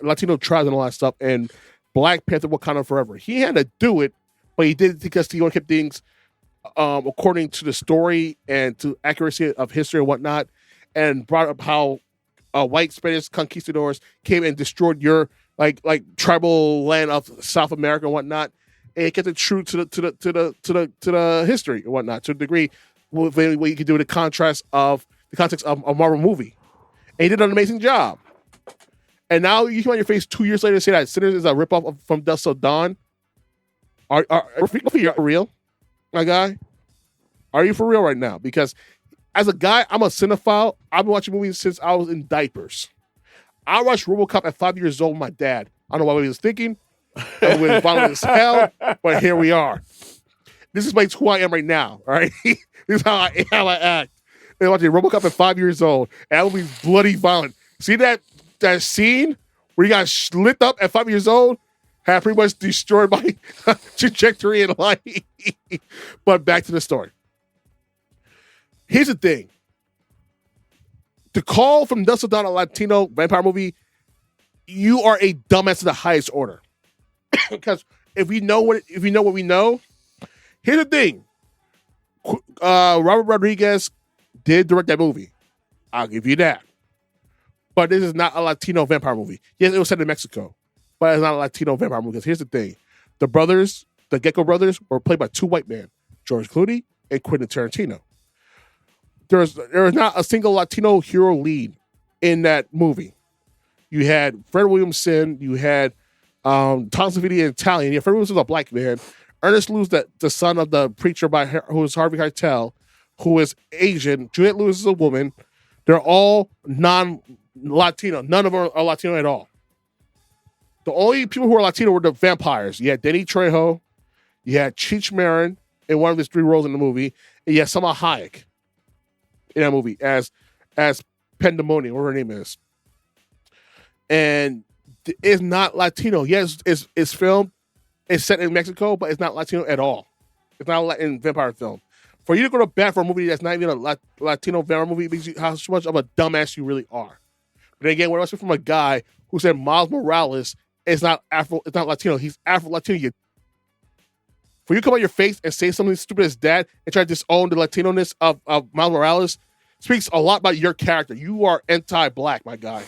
Speaker 3: Latino tribes and all that stuff, and Black Panther Wakanda Forever. He had to do it, but he did it because he wanted to keep things according to the story and to accuracy of history and whatnot, and brought up how white Spanish conquistadors came and destroyed your like tribal land of South America and whatnot, and it kept it true to the history and whatnot to a degree. What you can do in the context of a Marvel movie, and he did an amazing job. And now you come on your face 2 years later and say that Sinners is a ripoff from Dusk Till Dawn. Are you for real, my guy? Are you for real right now? Because as a guy, I'm a cinephile. I've been watching movies since I was in diapers. I watched RoboCop at 5 years old with my dad. I don't know what he was thinking. It was violent as hell, but here we are. This explains who I am right now, all right? This is how I act. I watching RoboCop at 5 years old, and that movie's bloody violent. See that scene where he got lit up at 5 years old? Had pretty much destroyed my trajectory in life. But back to the story. Here's the thing. To call from Dusk Till Dawn a Latino vampire movie, you are a dumbass to the highest order. Because if we know what we know, here's the thing. Robert Rodriguez did direct that movie. I'll give you that. But this is not a Latino vampire movie. Yes, it was set in Mexico, but it's not a Latino vampire movie. Because here's the thing. The Gecko brothers were played by two white men, George Clooney and Quentin Tarantino. There was not a single Latino hero lead in that movie. You had Fred Williamson. You had Tom Savini, an Italian. Yeah, Fred Williamson was a black man. Ernest Lewis, the son of the preacher who is Harvey Keitel, who is Asian. Juliette Lewis is a woman. They're all non-Latino. None of them are Latino at all. The only people who are Latino were the vampires. You had Danny Trejo. You had Cheech Marin in one of his three roles in the movie. And you had Salma Hayek in that movie as Pandemonium, whatever her name is. And it's not Latino. Yes, it's filmed. It's set in Mexico, but it's not Latino at all. It's not a Latin vampire film. For you to go to bat for a movie that's not even a Latino vampire movie, means how much of a dumbass you really are. But again, we're also from a guy who said Miles Morales is not it's not Latino. He's Afro-Latino. For you to come on your face and say something stupid as that and try to disown the Latino-ness of Miles Morales speaks a lot about your character. You are anti-black, my guy.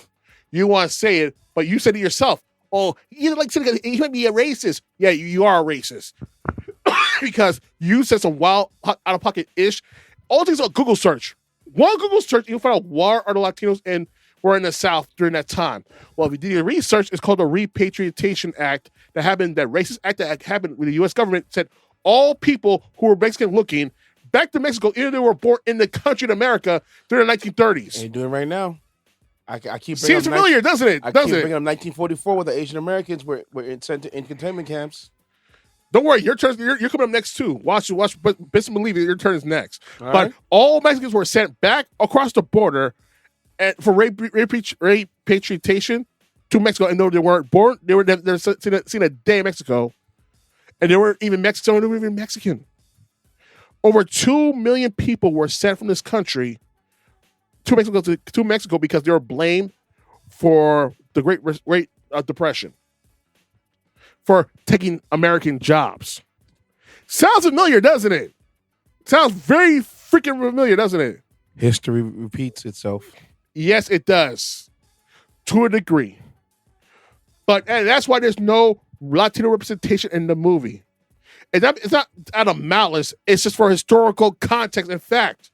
Speaker 3: You want to say it, but you said it yourself. Oh, you might be a racist. Yeah, you are a racist. Because you said some wild, out-of-pocket ish. All things on Google search. One Google search, you'll find out where are the Latinos were in the South during that time. Well, if you do your research, it's called the Repatriation Act that racist act that happened with the U.S. government said all people who were Mexican-looking back to Mexico, either they were born in the country in America during the 1930s.
Speaker 1: And you're doing it right now. I keep
Speaker 3: seems familiar, doesn't it?
Speaker 1: I keep bringing up 1944 where the Asian Americans were sent in containment camps.
Speaker 3: Don't worry, your turn. You're coming up next too. Watch. But best believe it, your turn is next. All Mexicans were sent back across the border for repatriation to Mexico, and though they weren't born, they're seen a day in Mexico, and they were even Mexican. They were even Mexican. Over 2 million people were sent from this country to Mexico because they were blamed for the Great Depression, for taking American jobs. Sounds familiar, doesn't it? Sounds very freaking familiar, doesn't it?
Speaker 1: History repeats itself.
Speaker 3: Yes, it does, to a degree. And that's why there's no Latino representation in the movie. It's not out of malice. It's just for historical context and fact.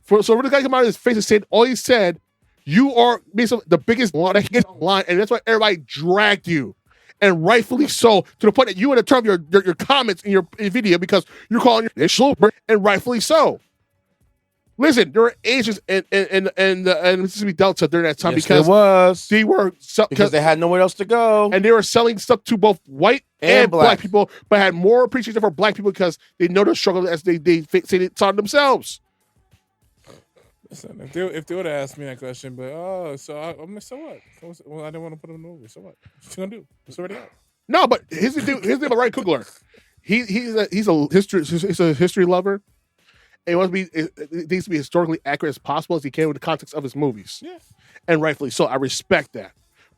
Speaker 3: So when the guy come out of his face and said, all he said, you are the biggest line, and that's why everybody dragged you. And rightfully so, to the point that you had to turn off your comments in your video because you're calling your sloper, and rightfully so. Listen, there were Asians and Mississippi Delta during that time because
Speaker 1: they had nowhere else to go,
Speaker 3: and they were selling stuff to both white and black people, but had more appreciation for black people because they know the struggle as they saw themselves.
Speaker 2: Listen, if they would have asked me that question, but so what? Well, I didn't want to put him in the movie. So what? What you gonna do? It's already out.
Speaker 3: No, but his name is Ryan Coogler. He's a history lover. And it needs to be historically accurate as possible as he can with the context of his movies.
Speaker 2: Yeah,
Speaker 3: and rightfully so. I respect that.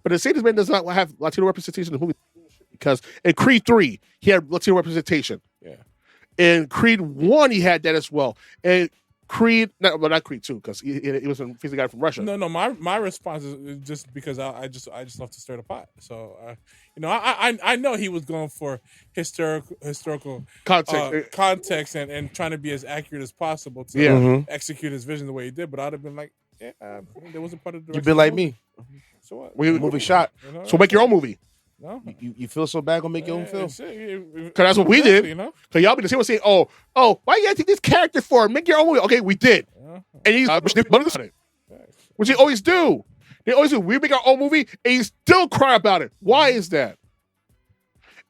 Speaker 3: But the Sadist Man does not have Latino representation in the movie because in Creed 3 he had Latino representation.
Speaker 2: Yeah.
Speaker 3: In Creed 1 he had that as well. And Creed, not Creed 2, because he was a guy from Russia.
Speaker 2: No. My response is just because I just love to stir the pot. So I know he was going for historical context and trying to be as accurate as possible to execute his vision the way he did. But I'd have been like, there wasn't part of the.
Speaker 1: You've been like me.
Speaker 2: So what?
Speaker 1: Movie shot.
Speaker 3: So make your own movie.
Speaker 2: No,
Speaker 1: you feel so bad, gonna make your own film.
Speaker 3: Because that's what we did. Because y'all be the same one saying, "Oh, why you gotta take this character for? Make your own movie." Okay, we did, and he's which they always do. They always do. We make our own movie, and you still cry about it. Why is that?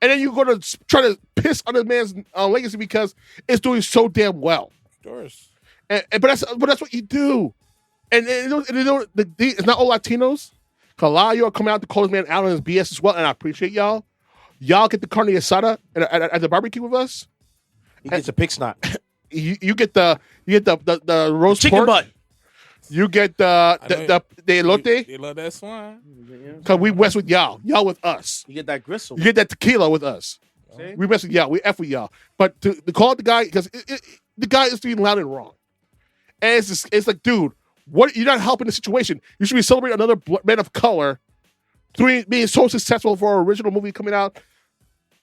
Speaker 3: And then you go to try to piss on this man's legacy because it's doing so damn well.
Speaker 2: Torres.
Speaker 3: But that's what you do. And it's not all Latinos. A lot of you are coming out to call this man out on his BS as well, and I appreciate y'all. Y'all get the carne asada at the barbecue with us.
Speaker 1: He gets a pig snot.
Speaker 3: You get the roast
Speaker 1: chicken
Speaker 3: pork.
Speaker 1: butt.
Speaker 3: You get the elote.
Speaker 2: They love that swine.
Speaker 3: Because we mess with y'all. Y'all with us.
Speaker 1: You get that gristle.
Speaker 3: You get that tequila with us.
Speaker 1: See?
Speaker 3: We mess with y'all. We F with y'all. But to call out the guy, because the guy is doing loud and wrong. And it's like, dude, you're not helping the situation. You should be celebrating another man of color being so successful for our original movie coming out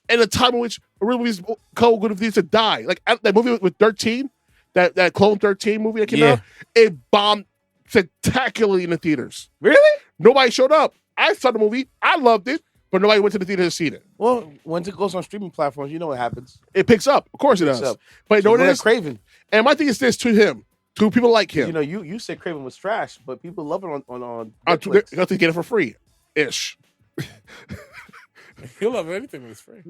Speaker 3: in a time in which original movies would have needed to die. Like that movie with 13, that Clone 13 movie that came out, it bombed spectacularly in the theaters.
Speaker 1: Really?
Speaker 3: Nobody showed up. I saw the movie. I loved it, but nobody went to the theater to see it.
Speaker 1: Well, once it goes on streaming platforms, you know what happens.
Speaker 3: It picks up. Of course it does.
Speaker 1: Up.
Speaker 3: But you know what it is?
Speaker 1: Craven.
Speaker 3: And my thing is this to him. To people like him.
Speaker 1: You know, you said Craven was trash, but people love it on
Speaker 3: Netflix. You have to get it for free. Ish.
Speaker 2: He'll love anything when it's free.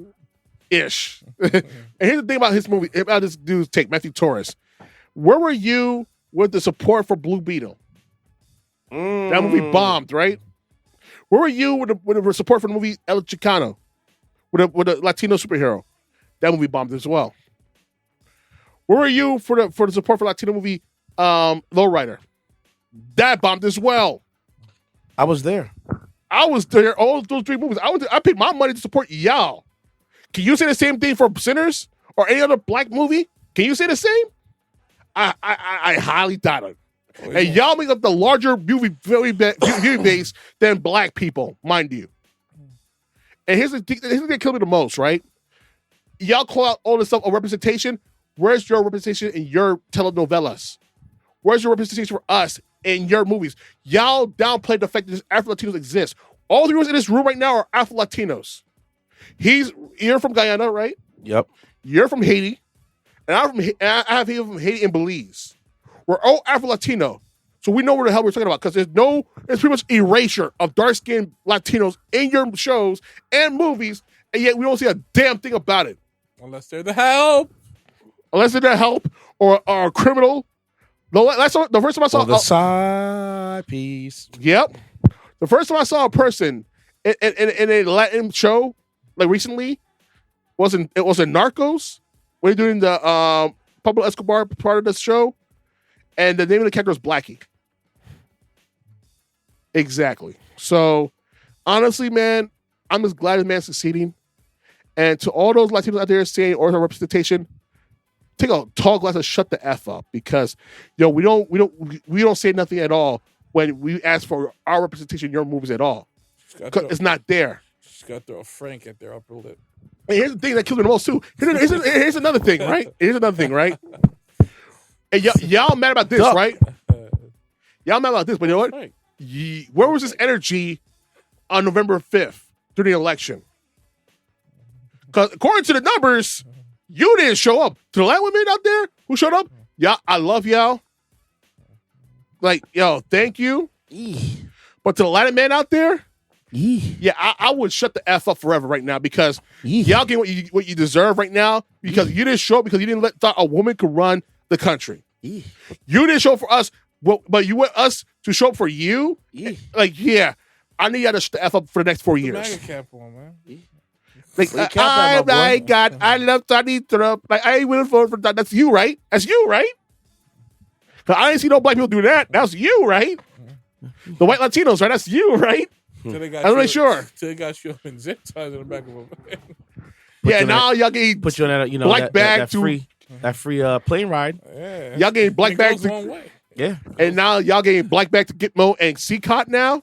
Speaker 3: Ish. And here's the thing about his movie, about this dude's take, Matthew Torres. Where were you with the support for Blue Beetle? That movie bombed, right? Where were you with the support for the movie El Chicano? With a Latino superhero? That movie bombed as well. Where were you for the support for Latino movie Lowrider? That bombed as well.
Speaker 1: I was there.
Speaker 3: All those three movies. I paid my money to support y'all. Can you say the same thing for Sinners or any other black movie? Can you say the same? I highly doubt it. And y'all make up the larger viewing base than black people, mind you. And here's the thing that killed me the most, right? Y'all call out all this stuff of representation. Where's your representation in your telenovelas? Where's your representation for us in your movies? Y'all downplay the fact that Afro-Latinos exist. All the viewers in this room right now are Afro-Latinos. You're from Guyana, right?
Speaker 1: Yep.
Speaker 3: You're from Haiti. And I have people from Haiti and Belize. We're all Afro-Latino. So we know what the hell we're talking about. Because there's pretty much erasure of dark-skinned Latinos in your shows and movies. And yet we don't see a damn thing about it.
Speaker 2: Unless they're the help.
Speaker 3: Unless they're the help or a criminal. The first time I saw
Speaker 1: the side piece.
Speaker 3: Yep. The first time I saw a person in a Latin show, like recently, it was in Narcos. When they're doing the Pablo Escobar part of the show, and the name of the character was Blackie. Exactly. So, honestly, man, I'm just glad this man's succeeding. And to all those Latinos out there saying ortho representation, take a tall glass and shut the F up, because we don't say nothing at all when we ask for our representation in your movies at all. It's not there.
Speaker 2: Just got to throw a frank at their upper lip.
Speaker 3: And here's the thing that kills me the most too. Here's another thing, right? And y'all mad about this, right? Y'all mad about this, but you know what? Where was this energy on November 5th during the election? Because according to the numbers, you didn't show up. To the Latin women out there who showed up, yeah, I love y'all. Like, yo, thank you. But to the Latin men out there, yeah, I would shut the F up forever right now, because y'all get what you deserve right now, because you didn't show up, because you didn't thought a woman could run the country. You didn't show up for us, but you want us to show up for you? Like, yeah, I need y'all to shut the F up for the next 4 years.
Speaker 2: MAGA cap on, man.
Speaker 3: Like, I love Tony Trump. Like, I ain't willing for that. That's you, right? That's you, right? Because I ain't see no black people do that. That's you, right? The white Latinos, right? That's you, right? I'm not sure.
Speaker 2: Till they got you up in zip ties in the back of a van.
Speaker 3: Yeah, now y'all getting
Speaker 1: put you on that,
Speaker 3: black bag
Speaker 1: that free plane ride.
Speaker 2: Yeah.
Speaker 3: Y'all getting black bags.
Speaker 1: Yeah.
Speaker 3: And now y'all getting black bag to Gitmo and cott now.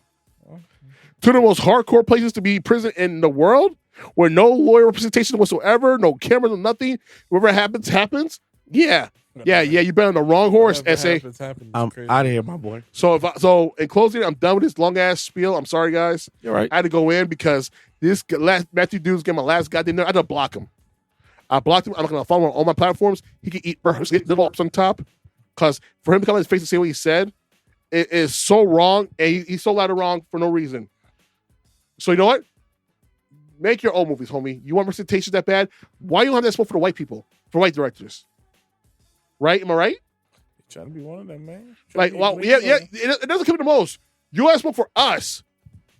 Speaker 3: Two of the most hardcore places to be prison in the world, where no lawyer representation whatsoever, no cameras, no nothing. Whatever happens. Yeah. You bet on the wrong horse, SA.
Speaker 1: I'm out of here, my boy.
Speaker 3: So in closing, I'm done with this long ass spiel. I'm sorry, guys.
Speaker 1: You're right.
Speaker 3: I had to go in because this last Matthew dude's getting my last goddamn dinner. I had to block him. I blocked him. I'm not gonna follow him on all my platforms. He can eat burgers, get little ups on top. Because for him to come on his face and say what he said, it is so wrong, and he's so loud and wrong for no reason. So you know what? Make your own movies, homie. You want representation that bad? Why you don't have that smoke for the white people, for white directors? Right? Am I right?
Speaker 2: Trying to be one of them, man.
Speaker 3: Like, well, yeah. It doesn't come to the most. You have smoke for us,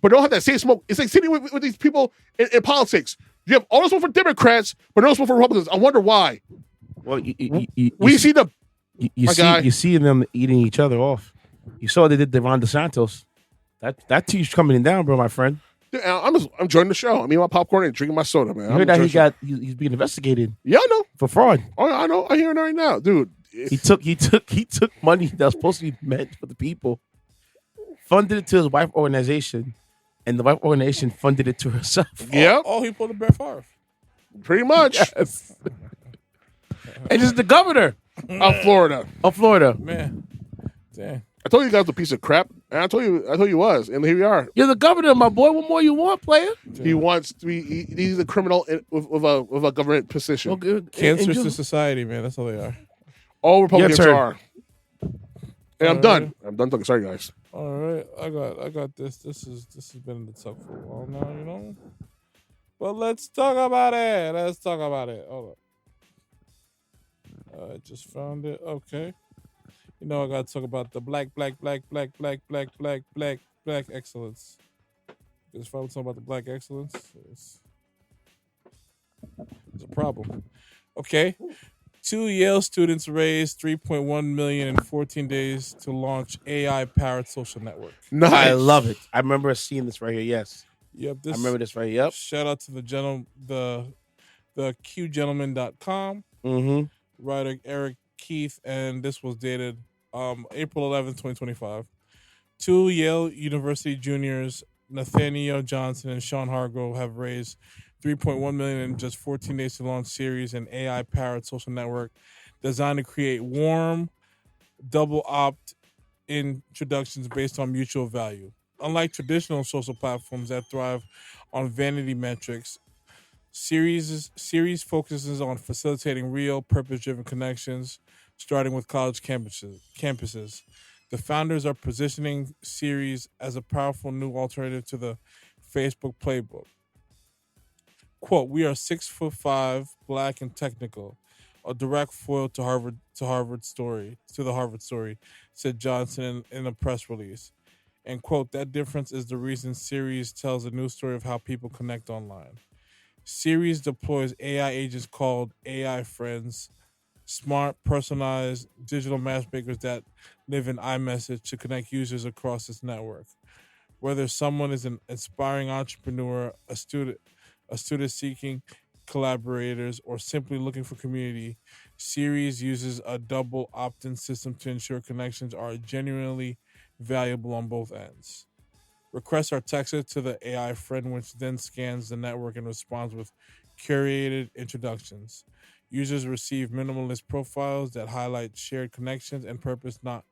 Speaker 3: but don't have that same smoke. It's like sitting with these people in politics. You have all the smoke for Democrats, but no smoke for Republicans. I wonder why.
Speaker 1: Well,
Speaker 3: you
Speaker 1: see them eating each other off. You saw they did the Ron DeSantis. That tea's coming down, bro, my friend.
Speaker 3: Dude, I'm enjoying the show. I'm eating my popcorn and drinking my soda, man.
Speaker 1: You heard that he's being investigated.
Speaker 3: Yeah, I know.
Speaker 1: For fraud.
Speaker 3: Oh, I know. I hear it right now, dude.
Speaker 1: He took money that was supposed to be meant for the people, funded it to his wife organization, and the wife organization funded it to herself.
Speaker 3: Yeah.
Speaker 2: Oh, he pulled a Brett Favre.
Speaker 3: Pretty much.
Speaker 1: Yes. And this is the governor
Speaker 3: of Florida.
Speaker 1: Of Florida.
Speaker 2: Man. Damn.
Speaker 3: I told you guys a piece of crap. And I told you he was. And here we are.
Speaker 1: You're the governor, my boy. What more you want, player?
Speaker 3: He wants to be. He's a criminal with a government position.
Speaker 1: Well, good.
Speaker 2: Cancers to society, man. That's all they are.
Speaker 3: All Republicans are. And I'm done.
Speaker 2: Right.
Speaker 3: I'm done talking. Sorry, guys.
Speaker 2: All right. I got this. This has been in the tuck for a while now, you know? But let's talk about it. Hold up. I just found it. Okay. You know I gotta talk about the black excellence. Because if I was talking about the black excellence, it's a problem. Okay. 2 Yale students raised $3.1 million in 14 days to launch AI-powered social network.
Speaker 3: Nice.
Speaker 1: I love it. I remember seeing this right here. Yes.
Speaker 2: Yep.
Speaker 1: I remember this right here. Yep.
Speaker 2: Shout out to the QGentleman.com.
Speaker 1: Mm-hmm.
Speaker 2: Writer Eric Keith, and this was dated April 11th, 2025. Two Yale University juniors, Nathaniel Johnson and Sean Hargrove, have raised $3.1 million in just 14 days to launch series, an AI-powered social network designed to create warm, double opt introductions based on mutual value. Unlike traditional social platforms that thrive on vanity metrics, series focuses on facilitating real, purpose-driven connections, starting with college campuses. The founders are positioning series as a powerful new alternative to the Facebook playbook. Quote, "We are 6'5", black and technical, a direct foil to the Harvard story, said Johnson in a press release. And quote, "That difference is the reason series tells a new story of how people connect online. Series deploys AI agents called AI friends, smart, personalized digital matchmakers that live in iMessage to connect users across its network. Whether someone is an aspiring entrepreneur, a student seeking collaborators, or simply looking for community, Series uses a double opt-in system to ensure connections are genuinely valuable on both ends. Requests are texted to the AI friend, which then scans the network and responds with curated introductions. Users receive minimalist profiles that highlight shared connections and purpose, not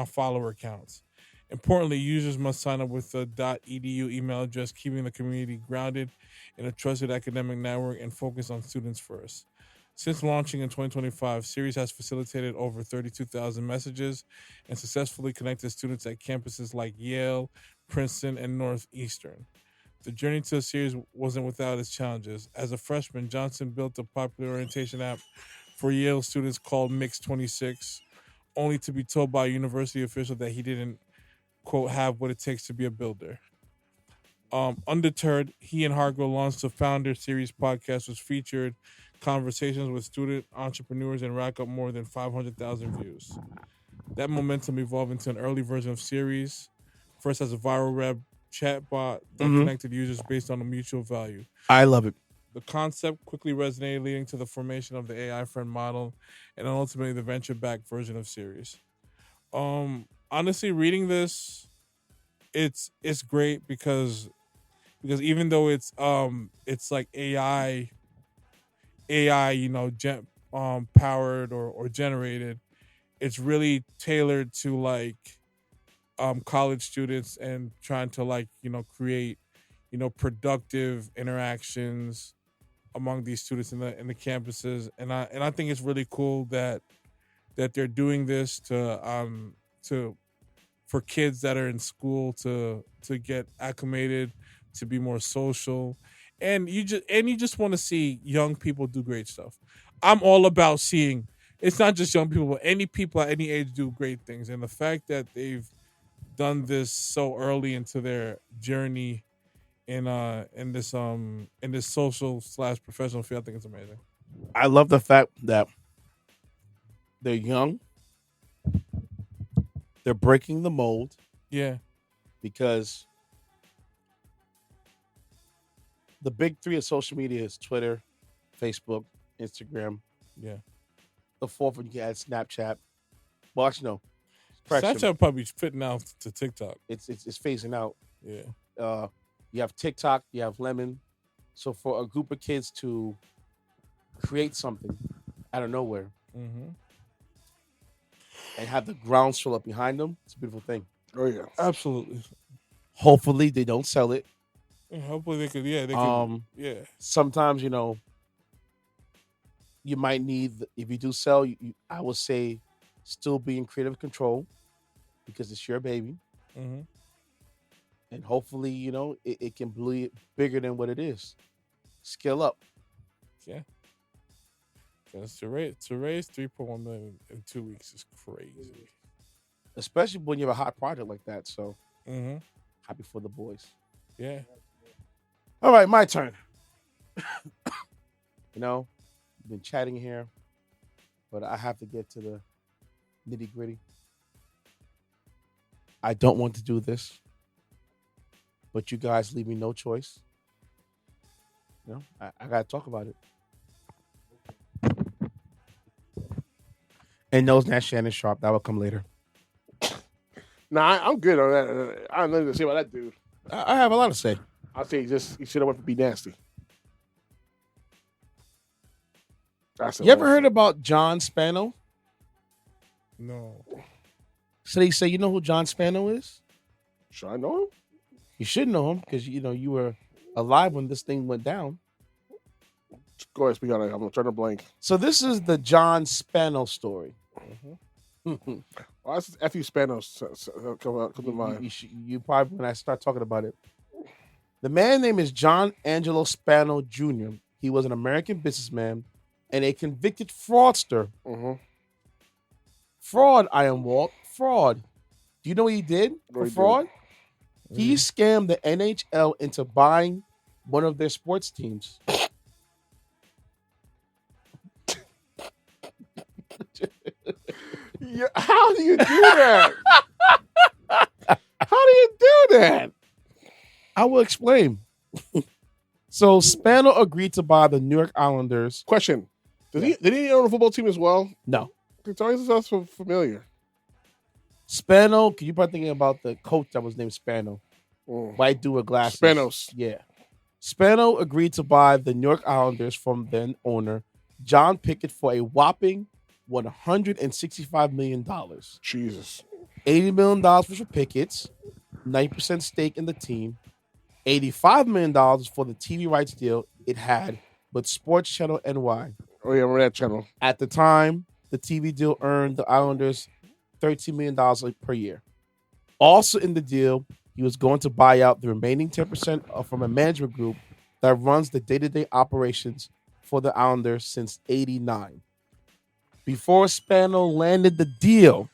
Speaker 2: follower counts. Importantly, users must sign up with a .edu email address, keeping the community grounded in a trusted academic network and focus on students first. Since launching in 2025, Series has facilitated over 32,000 messages and successfully connected students at campuses like Yale, Princeton, and Northeastern. The journey to the Series wasn't without its challenges. As a freshman, Johnson built a popular orientation app for Yale students called Mix 26, only to be told by a university official that he didn't, quote, have what it takes to be a builder. Undeterred, he and Hargrove launched the Founder Series podcast, which featured conversations with student entrepreneurs and racked up more than 500,000 views. That momentum evolved into an early version of Series, first as a viral web chatbot that connected users based on a mutual value.
Speaker 1: I love it.
Speaker 2: The concept quickly resonated, leading to the formation of the AI friend model and ultimately the venture-backed version of Series. Honestly, reading this, it's great because even though it's like AI, powered or generated, it's really tailored to like college students and trying to create productive interactions among these students in the campuses, and I think it's really cool that they're doing this for kids that are in school to get acclimated, to be more social, and you just want to see young people do great stuff. I'm all about seeing it's not just young people, but any people at any age do great things, and the fact that they've done this so early into their journey in this social / professional field, I think it's amazing.
Speaker 1: I love the fact that they're young. They're breaking the mold.
Speaker 2: Yeah.
Speaker 1: Because the big three of social media is Twitter, Facebook, Instagram.
Speaker 2: Yeah.
Speaker 1: The fourth one you can add Snapchat. Well, actually, no.
Speaker 2: Snapchat probably fitting out to TikTok.
Speaker 1: It's phasing out.
Speaker 2: Yeah.
Speaker 1: You have TikTok, you have Lemon. So for a group of kids to create something out of nowhere and have the groundswell up behind them, it's a beautiful thing.
Speaker 3: Oh yeah,
Speaker 2: absolutely.
Speaker 1: Hopefully they don't sell it.
Speaker 2: Yeah, hopefully they could. Yeah, they could. Yeah.
Speaker 1: Sometimes you might need, if you do sell, I would say still be in creative control because it's your baby. And hopefully, it can be bigger than what it is. Scale up.
Speaker 2: Yeah. Because to raise $3.1 million in 2 weeks is crazy.
Speaker 1: Especially when you have a hot project like that. So happy for the boys.
Speaker 2: Yeah.
Speaker 1: All right, my turn. Been chatting here, but I have to get to the nitty-gritty. I don't want to do this, but you guys leave me no choice. I got to talk about it. And knows that Shannon Sharp. That will come later.
Speaker 3: Nah, I'm good on that. I have nothing to say about that dude.
Speaker 1: I have a lot to say.
Speaker 3: I'll say he should have went for Be Nasty.
Speaker 1: You ever heard about John Spano?
Speaker 2: No.
Speaker 1: So they say, you know who John Spano is?
Speaker 3: Should I know him?
Speaker 1: You should know him because you were alive when this thing went down.
Speaker 3: Go ahead, speak on it. I'm trying to blank.
Speaker 1: So this is the John Spano story.
Speaker 3: Mm-hmm. Why does F.U. Spanos come to mind?
Speaker 1: You probably, when I start talking about it. The man's name is John Angelo Spano Jr. He was an American businessman and a convicted fraudster.
Speaker 3: Mm-hmm.
Speaker 1: Fraud, I am Walt. Fraud. Do you know what he did for fraud? He scammed the NHL into buying one of their sports teams.
Speaker 3: Yeah, how do you do that? How do you do that?
Speaker 1: I will explain. So Spano agreed to buy the New York Islanders.
Speaker 3: Question: did he own a football team as well?
Speaker 1: No.
Speaker 3: It always sounds so familiar.
Speaker 1: Spano, you probably thinking about the coach that was named Spano. White dude with glasses.
Speaker 3: Spanos.
Speaker 1: Yeah. Spano agreed to buy the New York Islanders from then owner John Pickett for a whopping $165 million.
Speaker 3: Jesus.
Speaker 1: $80 million was for Pickett's, 90% stake in the team. $85 million for the TV rights deal it had with Sports Channel NY.
Speaker 3: Oh, yeah, remember that channel.
Speaker 1: At the time, the TV deal earned the Islanders $13 million per year. Also in the deal, he was going to buy out the remaining 10% from a management group that runs the day-to-day operations for the Islanders since '89. Before Spano landed the deal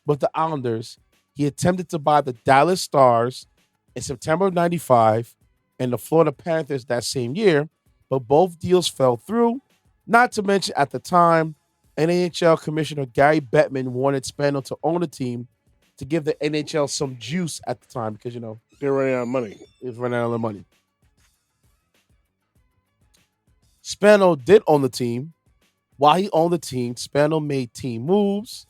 Speaker 1: with the Islanders, he attempted to buy the Dallas Stars in September of '95 and the Florida Panthers that same year, but both deals fell through. Not to mention, at the time, NHL Commissioner Gary Bettman wanted Spano to own a team to give the NHL some juice at the time because,
Speaker 3: they're running out of money.
Speaker 1: It was running out of money. Spano did own the team. While he owned the team, Spano made team moves.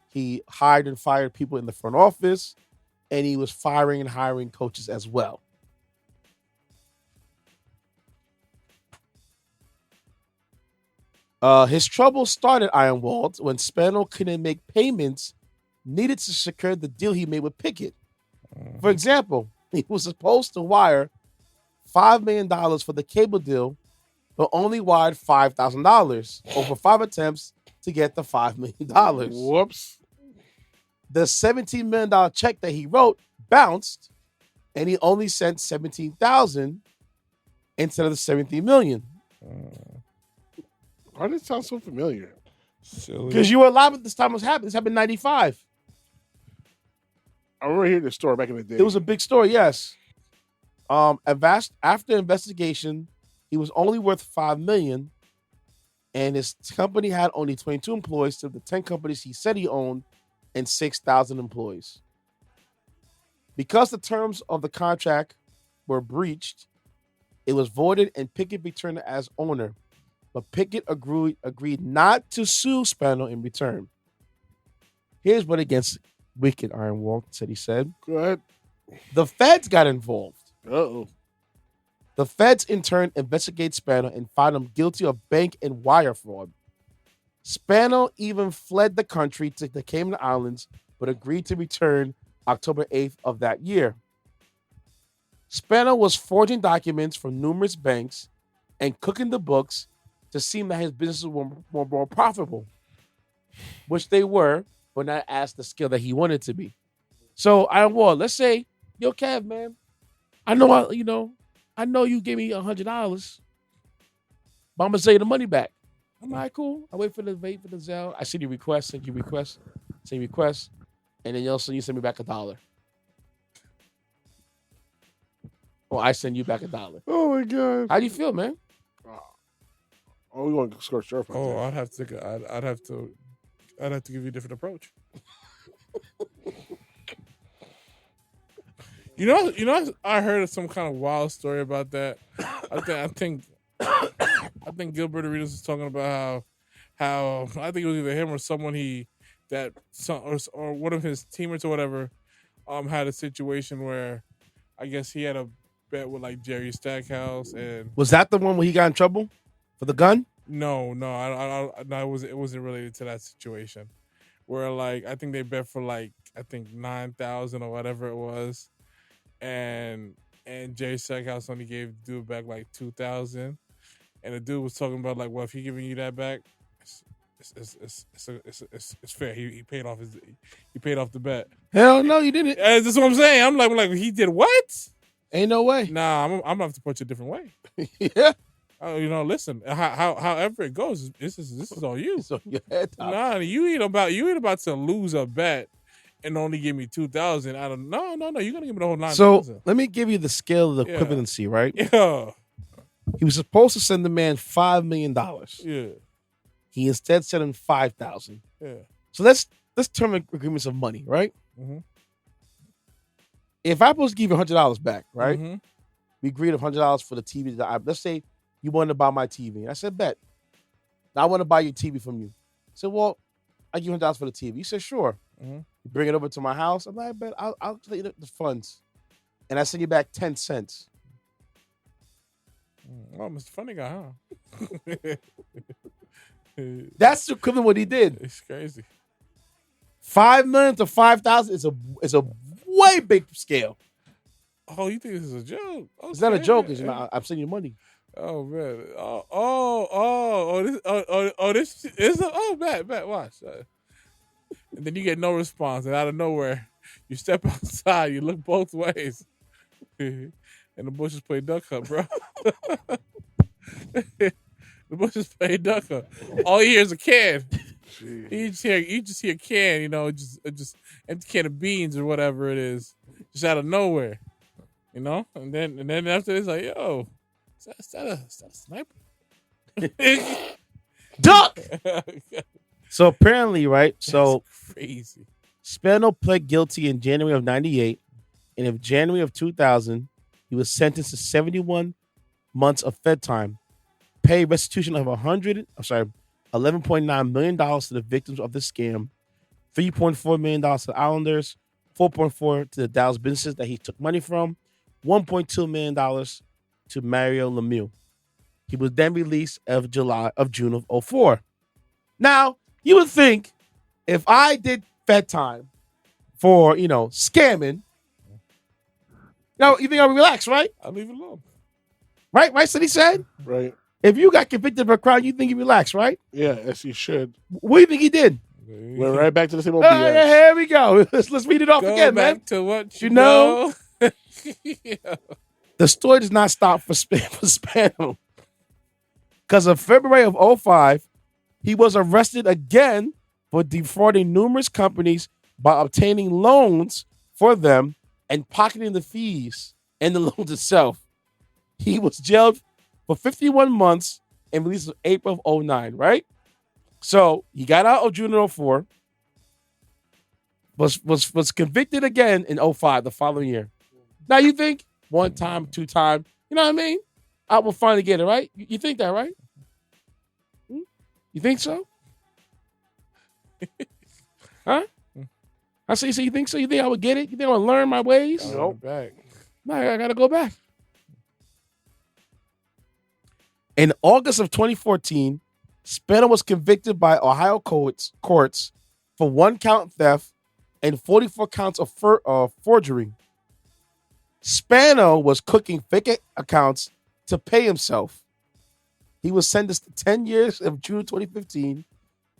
Speaker 1: He hired and fired people in the front office, and he was firing and hiring coaches as well. His trouble started, Iron Walt, when Spano couldn't make payments needed to secure the deal he made with Pickett. For example, he was supposed to wire $5 million for the cable deal, but only wired $5,000 over 5 attempts to get the $5 million.
Speaker 3: Whoops.
Speaker 1: The $17 million check that he wrote bounced, and he only sent $17,000 instead of the $17 million.
Speaker 3: Why does it sound so familiar?
Speaker 1: Because you were alive at this time was happening. This happened in '95.
Speaker 3: I remember hearing this story back in the day.
Speaker 1: It was a big story, yes. After investigation, he was only worth $5 million, and his company had only 22 employees to the 10 companies he said he owned and 6,000 employees. Because the terms of the contract were breached, it was voided and Pickett returned as owner. But Pickett agreed not to sue Spano in return. Here's what against wicked, Iron Walt, said he said.
Speaker 3: Go ahead.
Speaker 1: The feds got involved.
Speaker 3: Uh-oh.
Speaker 1: The feds, in turn, investigate Spano and found him guilty of bank and wire fraud. Spano even fled the country to the Cayman Islands, but agreed to return October 8th of that year. Spano was forging documents from numerous banks and cooking the books to seem that his businesses were more profitable, which they were, but not as the scale that he wanted to be. So, Iron Walt, let's say, yo, Kev, man, I know you gave me $100, but I'm gonna send you the money back. I'm like, cool. I wait for the Zelle. I send you request, and then you send me back $1. Or I send you back $1.
Speaker 3: Oh my God.
Speaker 1: How do you feel, man?
Speaker 3: Oh, we want to score surf.
Speaker 2: Oh, I'd have to give you a different approach. You know, I heard of some kind of wild story about that. I think Gilbert Arenas was talking about how I think it was either him or someone or one of his teammates or whatever had a situation where I guess he had a bet with like Jerry Stackhouse and
Speaker 1: Was that the one where he got in trouble for the gun?
Speaker 2: no, it wasn't related to that situation. Where like I think they bet for like I think 9,000 or whatever it was, and Jerry Stackhouse only gave the dude back like 2,000, and the dude was talking about like, well, if he giving you that back, it's fair. He paid off the bet.
Speaker 1: Hell no, you didn't.
Speaker 2: That's what I'm saying. I'm like he did what?
Speaker 1: Ain't no way.
Speaker 2: Nah, I'm gonna have to put you a different way.
Speaker 1: Yeah.
Speaker 2: Listen. However it goes, this is all you.
Speaker 1: So your head top.
Speaker 2: Nah, you ain't about to lose a bet and only give me 2,000 out of no. You're gonna give me the whole 9,000.
Speaker 1: So let me give you the scale of the equivalency, right?
Speaker 2: Yeah.
Speaker 1: He was supposed to send the man $5 million.
Speaker 2: Yeah.
Speaker 1: He instead sent him 5,000.
Speaker 2: Yeah.
Speaker 1: So let's term agreements of money, right?
Speaker 2: Mm-hmm.
Speaker 1: If I'm supposed to give you $100 back, right?
Speaker 2: Mm-hmm.
Speaker 1: We agreed $100 for the TV. Let's say you wanted to buy my TV. I said, bet. Now I want to buy your TV from you. I said, well, I give you $100 for the TV. You said, sure.
Speaker 2: Mm-hmm.
Speaker 1: You bring it over to my house. I'm like, I bet I'll take the funds. And I send you back 10 cents.
Speaker 2: Oh, Mr. Funny Guy, huh?
Speaker 1: That's the equivalent of what he did.
Speaker 2: It's crazy.
Speaker 1: 5 million to 5,000 is a way big scale.
Speaker 2: Oh, you think this is a joke? Okay.
Speaker 1: It's not a joke. It's I'm sending you money.
Speaker 2: Oh man. This is bet. Watch. And then you get no response, and out of nowhere, you step outside. You look both ways, and the bushes play duck hunt, bro. The bushes play duck hunt. All you hear is a can. You just hear can, just empty can of beans or whatever it is, just out of nowhere, And then after it's like, yo, is that a sniper?
Speaker 1: Duck. So apparently, right? So
Speaker 2: crazy.
Speaker 1: Spano pled guilty in January of '98, and in January of 2000, he was sentenced to 71 months of Fed time, pay restitution of $11.9 million to the victims of the scam, $3.4 million to the Islanders, $4.4 to the Dallas businesses that he took money from, $1.2 million to Mario Lemieux. He was then released of June of 2004. Now, you would think if I did Fed time for, scamming, you think I'll relax, right?
Speaker 2: I'll leave it alone.
Speaker 1: Right, Ceddy Ced?
Speaker 3: Right.
Speaker 1: If you got convicted of a crime, you think you relax, right?
Speaker 3: Yeah, as you should.
Speaker 1: What do you think he did?
Speaker 3: We're right back to the same old
Speaker 1: yeah, here we go. Let's read it off
Speaker 2: Go
Speaker 1: again,
Speaker 2: back
Speaker 1: man.
Speaker 2: to what
Speaker 1: you know.
Speaker 2: Yeah.
Speaker 1: The story does not stop for Spano. Because of February of 2005, he was arrested again for defrauding numerous companies by obtaining loans for them and pocketing the fees and the loans itself. He was jailed for 51 months and released in April of 2009, right? So he got out of June of 2004, was convicted again in 2005, the following year. Now you think 1 time, 2 time, you know what I mean? I will finally get it, right? You think that, right? You think so? Huh? I say, so you think so? You think I would get it? You think I would learn my ways?
Speaker 2: No. Back.
Speaker 1: No, I got to go back. In August of 2014, Spano was convicted by Ohio courts for 1 count theft and 44 counts of forgery. Spano was cooking fake accounts to pay himself. He was sentenced to 10 years of June 2015,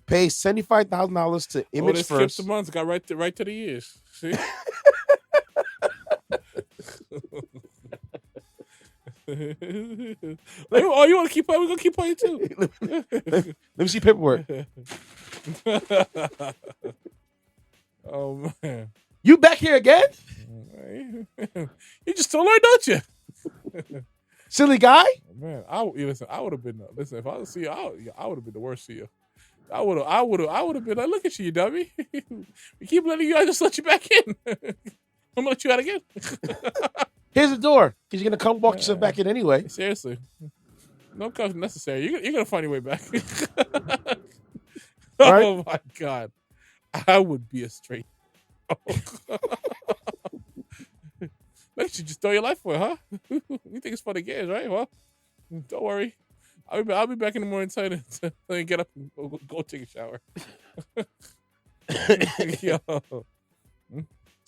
Speaker 1: paid $75,000 to Image
Speaker 2: they
Speaker 1: First.
Speaker 2: skipped the months, got right to the years. See? Oh, you want to keep playing? We're going to keep playing too.
Speaker 1: Let me see paperwork.
Speaker 2: Oh, man.
Speaker 1: You back here again?
Speaker 2: You just still learn, don't you?
Speaker 1: Silly guy?
Speaker 2: Man, I would have been. Listen, if I was CEO, I would have been the worst CEO. I would have been like, look at you dummy. We keep letting you. I just let you back in. I'm gonna let you out again.
Speaker 1: Here's the door, because you're gonna come walk yourself back in anyway.
Speaker 2: Seriously, no comes necessary. You're gonna find your way back.
Speaker 1: Right?
Speaker 2: Oh my God. I would be a straight. You should just throw your life away, huh? You think it's funny games, right? Well, don't worry. I'll be back in the morning time and get up and go take a shower. Yo.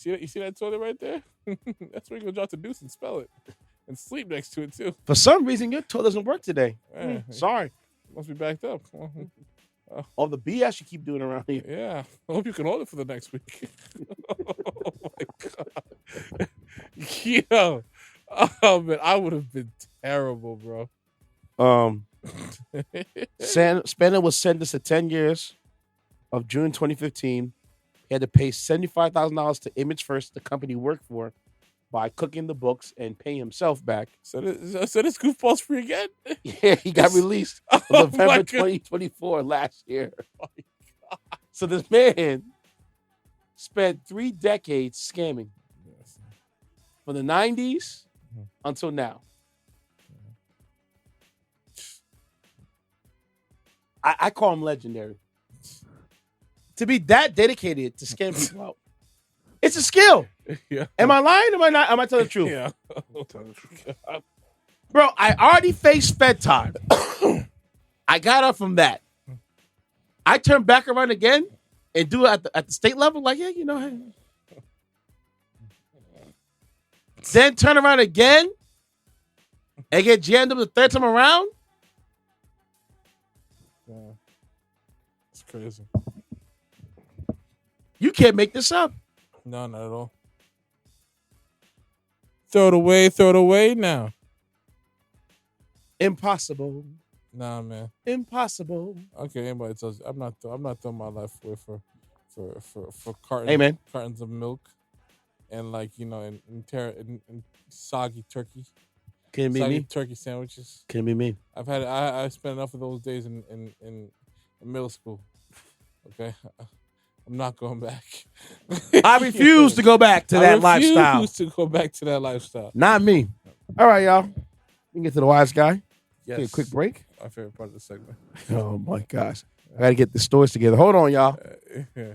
Speaker 2: You see that toilet right there? That's where you go drop the deuce and spell it. And sleep next to it, too.
Speaker 1: For some reason, your toilet doesn't work today. Sorry.
Speaker 2: Must be backed up.
Speaker 1: All the BS you keep doing around here.
Speaker 2: Yeah. I hope you can hold it for the next week. Oh, my God. Yo. Oh, man. I would have been terrible, bro.
Speaker 1: Spender was sentenced to 10 years of June 2015. He had to pay $75,000 to Image First, the company he worked for, by cooking the books and paying himself back.
Speaker 2: So this goofball's free again?
Speaker 1: Yeah, he got released in
Speaker 2: Oh,
Speaker 1: November 2024 last year. Oh my God. So this man spent 3 decades scamming.
Speaker 2: Yes.
Speaker 1: From the 90s until now. I call him legendary. To be that dedicated to scam people out. It's a skill.
Speaker 2: Yeah.
Speaker 1: Am I lying? Am I not? Am I telling the truth?
Speaker 2: Yeah.
Speaker 1: Bro, I already faced Fed time. I got up from that. I turn back around again and do it at the state level. Like, yeah, you know. Hey. Then turn around again and get jammed up the third time around.
Speaker 2: Yeah. It's crazy.
Speaker 1: You can't make this up.
Speaker 2: No, not at all. Throw it away now.
Speaker 1: Impossible.
Speaker 2: Nah, man.
Speaker 1: Impossible.
Speaker 2: Okay, anybody tells you, I'm not throwing my life away for cartons,
Speaker 1: Hey, man.
Speaker 2: cartons of milk and and soggy turkey.
Speaker 1: Can it be
Speaker 2: Soggy
Speaker 1: me?
Speaker 2: turkey sandwiches.
Speaker 1: Can it be me?
Speaker 2: I spent enough of those days in middle school. Okay. I'm not going back.
Speaker 1: I refuse to go back to that lifestyle.
Speaker 2: I refuse to go back to that lifestyle.
Speaker 1: Not me. All right, y'all. We can get to the wise guy.
Speaker 2: Yes.
Speaker 1: Take a quick break.
Speaker 2: My favorite part of the segment.
Speaker 1: Oh, my gosh. I got to get the stories together. Hold on, y'all.
Speaker 2: Yeah.